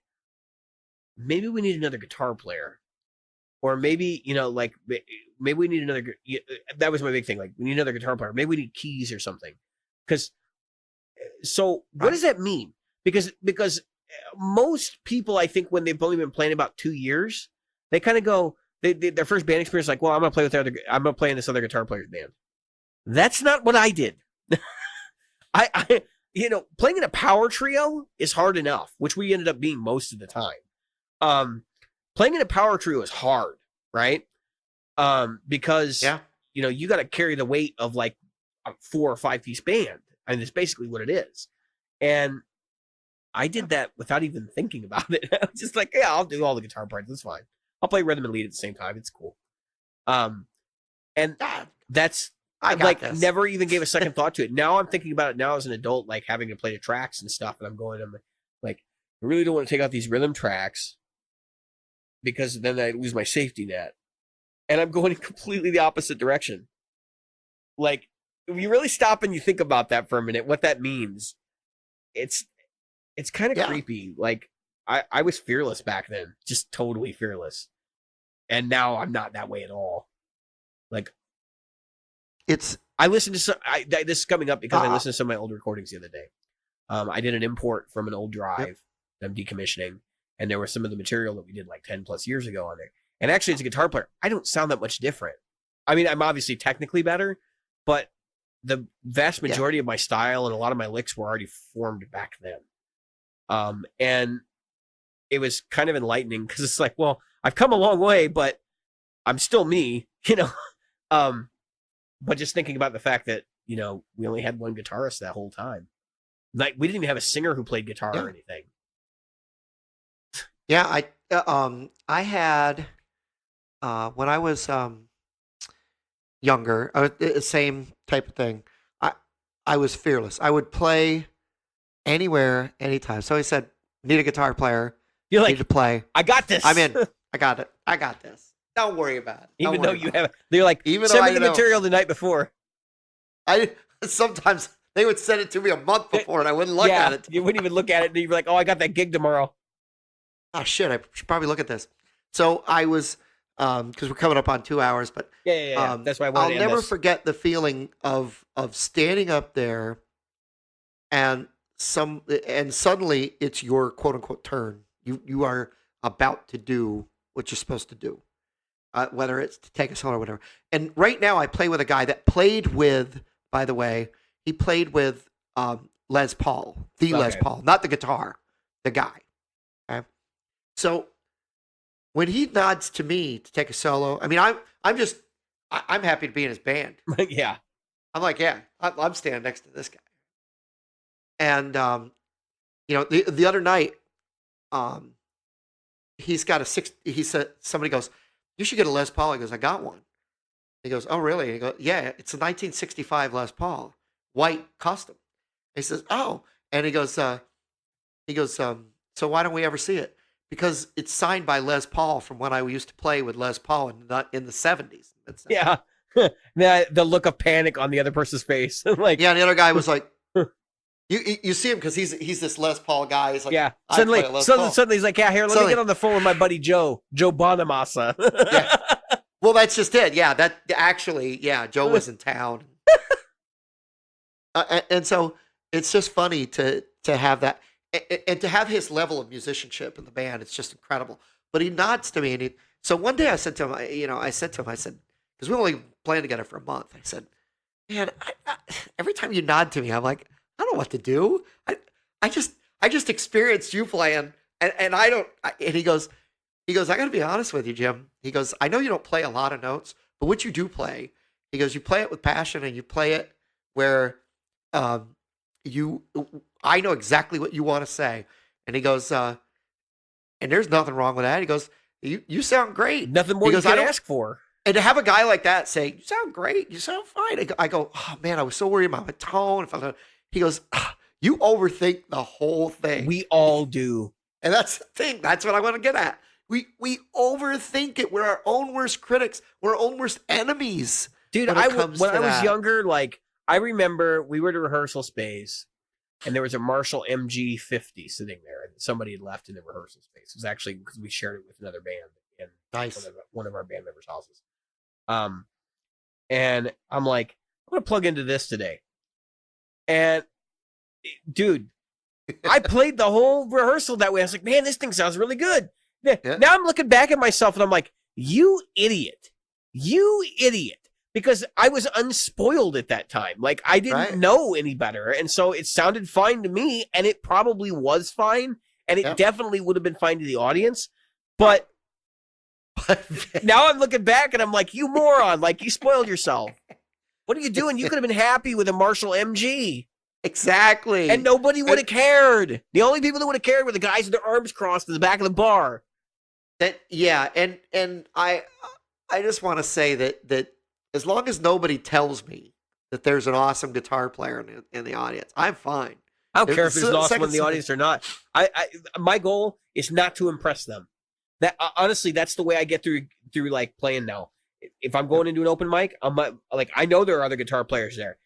maybe we need another guitar player. Or maybe, maybe we need another, that was my big thing. Like, we need another guitar player. Maybe we need keys or something. What does that mean? Because most people, I think, when they've only been playing about 2 years, they kind of go, their first band experience, like, well, I'm going to play in this other guitar player's band. That's not what I did. I playing in a power trio is hard enough, which we ended up being most of the time. Playing in a power trio is hard, right? Because you got to carry the weight of like a 4 or 5 piece band. I mean, it's basically what it is. And I did that without even thinking about it. I was just like, yeah, I'll do all the guitar parts. That's fine. I'll play rhythm and lead at the same time. It's cool. And that's, I like this. Never even gave a second thought to it. Now I'm thinking about it now as an adult, like having to play the tracks and stuff. And I'm like, I really don't want to take out these rhythm tracks because then I lose my safety net. And I'm going in completely the opposite direction. Like, if you really stop and you think about that for a minute, what that means, it's kind of creepy. Like, I was fearless back then, just totally fearless. And now I'm not that way at all. Like, I listened to this is coming up because I listened to some of my old recordings the other day. I did an import from an old drive that I'm decommissioning, and there was some of the material that we did like 10 plus years ago on there. And actually, as a guitar player, I don't sound that much different. I mean, I'm obviously technically better, but the vast majority of my style and a lot of my licks were already formed back then. And it was kind of enlightening because it's like, well, I've come a long way, but I'm still me, But just thinking about the fact that, we only had one guitarist that whole time. Like, we didn't even have a singer who played guitar or anything. Yeah, I had, when I was younger, same type of thing. I was fearless. I would play anywhere, anytime. So he said, need a guitar player. You're like, need to play. I got this. I'm in. I got it. I got this. Don't worry about it. Even though they're like, send me the material the night before. Sometimes they would send it to me a month before, and I wouldn't look at it. You wouldn't even look at it, and you'd be like, oh, I got that gig tomorrow. Oh shit! I should probably look at this. So I was, because we're coming up on 2 hours, but yeah. That's why I wanted to end never this. forget the feeling of standing up there, and suddenly it's your quote unquote turn. You are about to do what you're supposed to do, whether it's to take a solo or whatever. And right now I play with a guy that played with, by the way, he played with Les Paul, Les Paul, not the guitar, the guy. Okay? So when he nods to me to take a solo, I mean, I'm happy to be in his band. Yeah. I'm like, yeah, I'm standing next to this guy. And, the other night, he said, somebody goes, you should get a Les Paul. He goes, I got one. He goes, oh, really? And he goes, yeah, it's a 1965 Les Paul, white custom. He says, oh, and he goes, so why don't we ever see it? Because it's signed by Les Paul from when I used to play with Les Paul in the 70s. Yeah. The look of panic on the other person's face. Like, yeah, and the other guy was like, you see him because he's this Les Paul guy. He's like, yeah. Suddenly he's like, yeah, here, let me get on the phone with my buddy Joe Bonamassa. Yeah. Well, that's just it. Yeah, that actually, yeah, Joe was in town, and so it's just funny to have that, and to have his level of musicianship in the band. It's just incredible. But he nods to me, and so one day I said to him, I said, because we only played together for a month. I said, man, every time you nod to me, I'm like, I don't know what to do. I just experienced you playing, and I don't. And he goes, I got to be honest with you, Jim. He goes, I know you don't play a lot of notes, but what you do play, he goes, you play it with passion, and you play it where, I know exactly what you want to say. And he goes, and there's nothing wrong with that. He goes, you sound great. Nothing more you can ask for. And to have a guy like that say, you sound great, you sound fine. I go, oh man, I was so worried about my tone. He goes, you overthink the whole thing. We all do. And that's the thing. That's what I want to get at. We overthink it. We're our own worst critics. We're our own worst enemies. Dude, when I was younger, like, I remember we were at a rehearsal space, and there was a Marshall MG50 sitting there, and somebody had left in the rehearsal space. It was actually because we shared it with another band in one of our band members' houses. And I'm like, I'm going to plug into this today. And, dude, I played the whole rehearsal that way. I was like, man, this thing sounds really good. Yeah. Now I'm looking back at myself, and I'm like, you idiot. Because I was unspoiled at that time. Like, I didn't know any better. And so it sounded fine to me, and it probably was fine. And it definitely would have been fine to the audience. But now I'm looking back, and I'm like, you moron. Like, you spoiled yourself. What are you doing? You could have been happy with a Marshall MG. Exactly. And nobody would have cared. The only people that would have cared were the guys with their arms crossed in the back of the bar. And I just want to say that as long as nobody tells me that there's an awesome guitar player in the audience, I'm fine. I don't care if there's an awesome one in the audience or not. My goal is not to impress them. That honestly, that's the way I get through like playing now. If I'm going into an open mic, I know there are other guitar players there.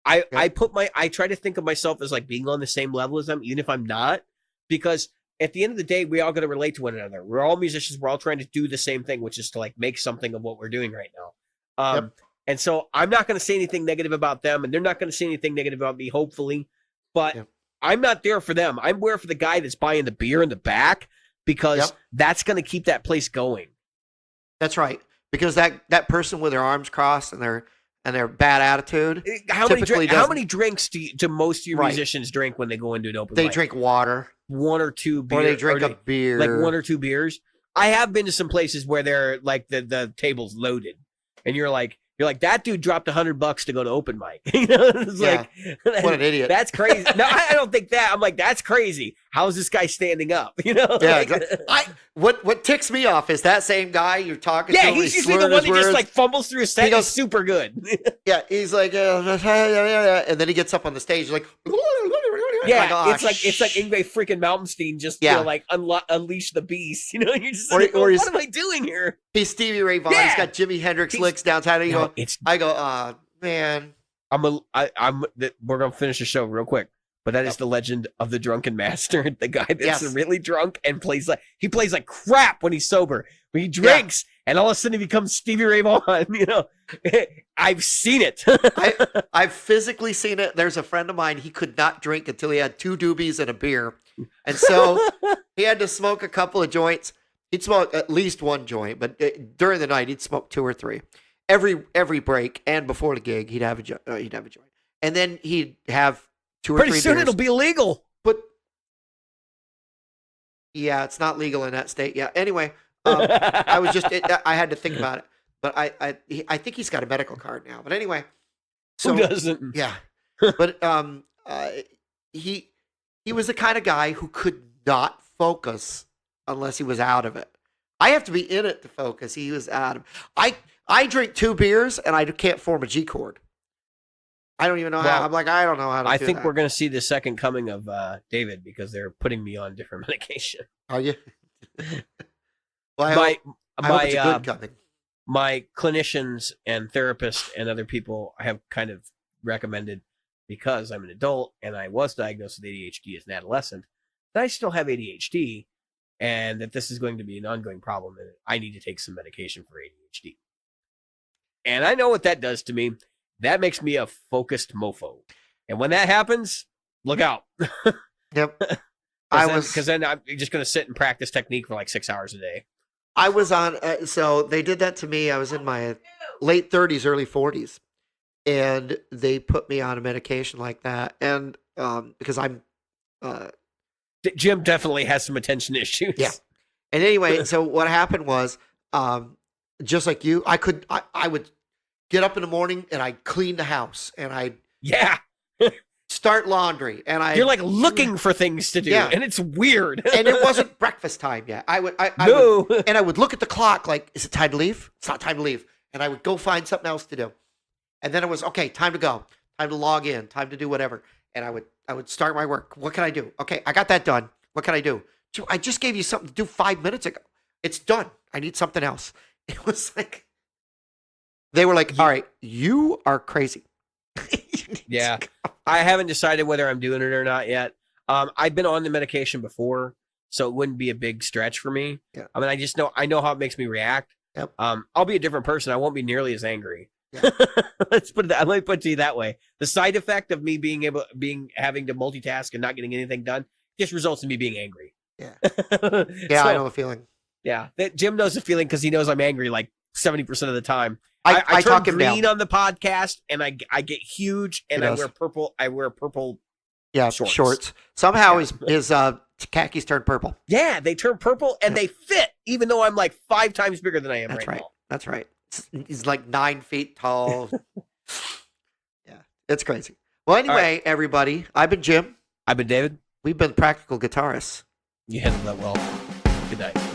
I try to think of myself as like being on the same level as them, even if I'm not, because at the end of the day, we all got to relate to one another. We're all musicians. We're all trying to do the same thing, which is to like make something of what we're doing right now. And so I'm not going to say anything negative about them, and they're not going to say anything negative about me, hopefully. But I'm not there for them. I'm there for the guy that's buying the beer in the back, because that's going to keep that place going. That's right. Because that person with their arms crossed and their bad attitude. How many drinks do most of your musicians drink when they go into an open mic? They drink water. One or two beers. Or they drink a beer. Like one or two beers. I have been to some places where they're like the table's loaded, and you're like, that dude dropped $100 to go to open mic. It's like, what an idiot. That's crazy. No, I don't think that. I'm like, that's crazy. How is this guy standing up? Yeah, exactly. what ticks me off is that same guy you're talking to. Yeah, he's usually the one that just like fumbles through a set. He goes super good. Yeah, he's like, and then he gets up on the stage like, yeah, oh, it's like Yngwie freaking Malmsteen just like unleash the beast. You know, you're just like, what am I doing here? He's Stevie Ray Vaughan. Yeah. He's got Jimi Hendrix licks downtown. I go, man. We're gonna finish the show real quick. But that is the legend of the drunken master, the guy that's really drunk and plays like crap when he's sober. When he drinks, and all of a sudden he becomes Stevie Ray Vaughan. You know, I've seen it. I've physically seen it. There's a friend of mine. He could not drink until he had 2 doobies and a beer, and so he had to smoke a couple of joints. He'd smoke at least 1 joint, but during the night he'd smoke 2 or 3. Every break and before the gig he'd have a joint, and then he'd have 2 or 3 Pretty soon beers. It'll be illegal. But yeah, it's not legal in that state. Yeah. Anyway, I had to think about it, but I think he's got a medical card now. But anyway, so who doesn't? Yeah. But he was the kind of guy who could not focus unless he was out of it. I have to be in it to focus. He was out of. I drink 2 beers and I can't form a G chord. I don't even know how. I'm like, I don't know how to do I think that. we're going to see the second coming of David because they're putting me on different medication. Are you? Well, I hope it's a good coming. My clinicians and therapists and other people have kind of recommended, because I'm an adult and I was diagnosed with ADHD as an adolescent, that I still have ADHD and that this is going to be an ongoing problem and I need to take some medication for ADHD. And I know what that does to me. That makes me a focused mofo. And when that happens, look out. Yep. Because then I'm just going to sit and practice technique for like 6 hours a day. I was on, so they did that to me. I was in my late 30s, early 40s. And they put me on a medication like that. And because I'm... Jim definitely has some attention issues. Yeah. And anyway, so what happened was, just like you, I would get up in the morning and I'd clean the house and I'd start laundry and you're like looking for things to do and it's weird. And it wasn't breakfast time yet. I would look at the clock like, is it time to leave? It's not time to leave. And I would go find something else to do. And then it was, okay, time to go, time to log in, time to do whatever. And I would start my work. What can I do? Okay, I got that done. What can I do? I just gave you something to do 5 minutes ago. It's done. I need something else. It was like, they were like, all right, you are crazy. Yeah. I haven't decided whether I'm doing it or not yet. I've been on the medication before, so it wouldn't be a big stretch for me. Yeah. I mean, I know how it makes me react. Yep. I'll be a different person. I won't be nearly as angry. Yeah. Let me put it to you that way. The side effect of me having to multitask and not getting anything done just results in me being angry. Yeah. Yeah, I know the feeling. Yeah. Jim knows the feeling because he knows I'm angry like 70% of the time. I turn talk him green down on the podcast and I get huge and I wear purple. I wear purple. Yeah, shorts. Somehow his khakis turned purple. Yeah, they turn purple and they fit, even though I'm like 5 times bigger than I am right now. That's right. He's like 9 feet tall. Yeah, it's crazy. Well, anyway, everybody, I've been Jim. I've been David. We've been Practical Guitarists. You handled that well. Good night.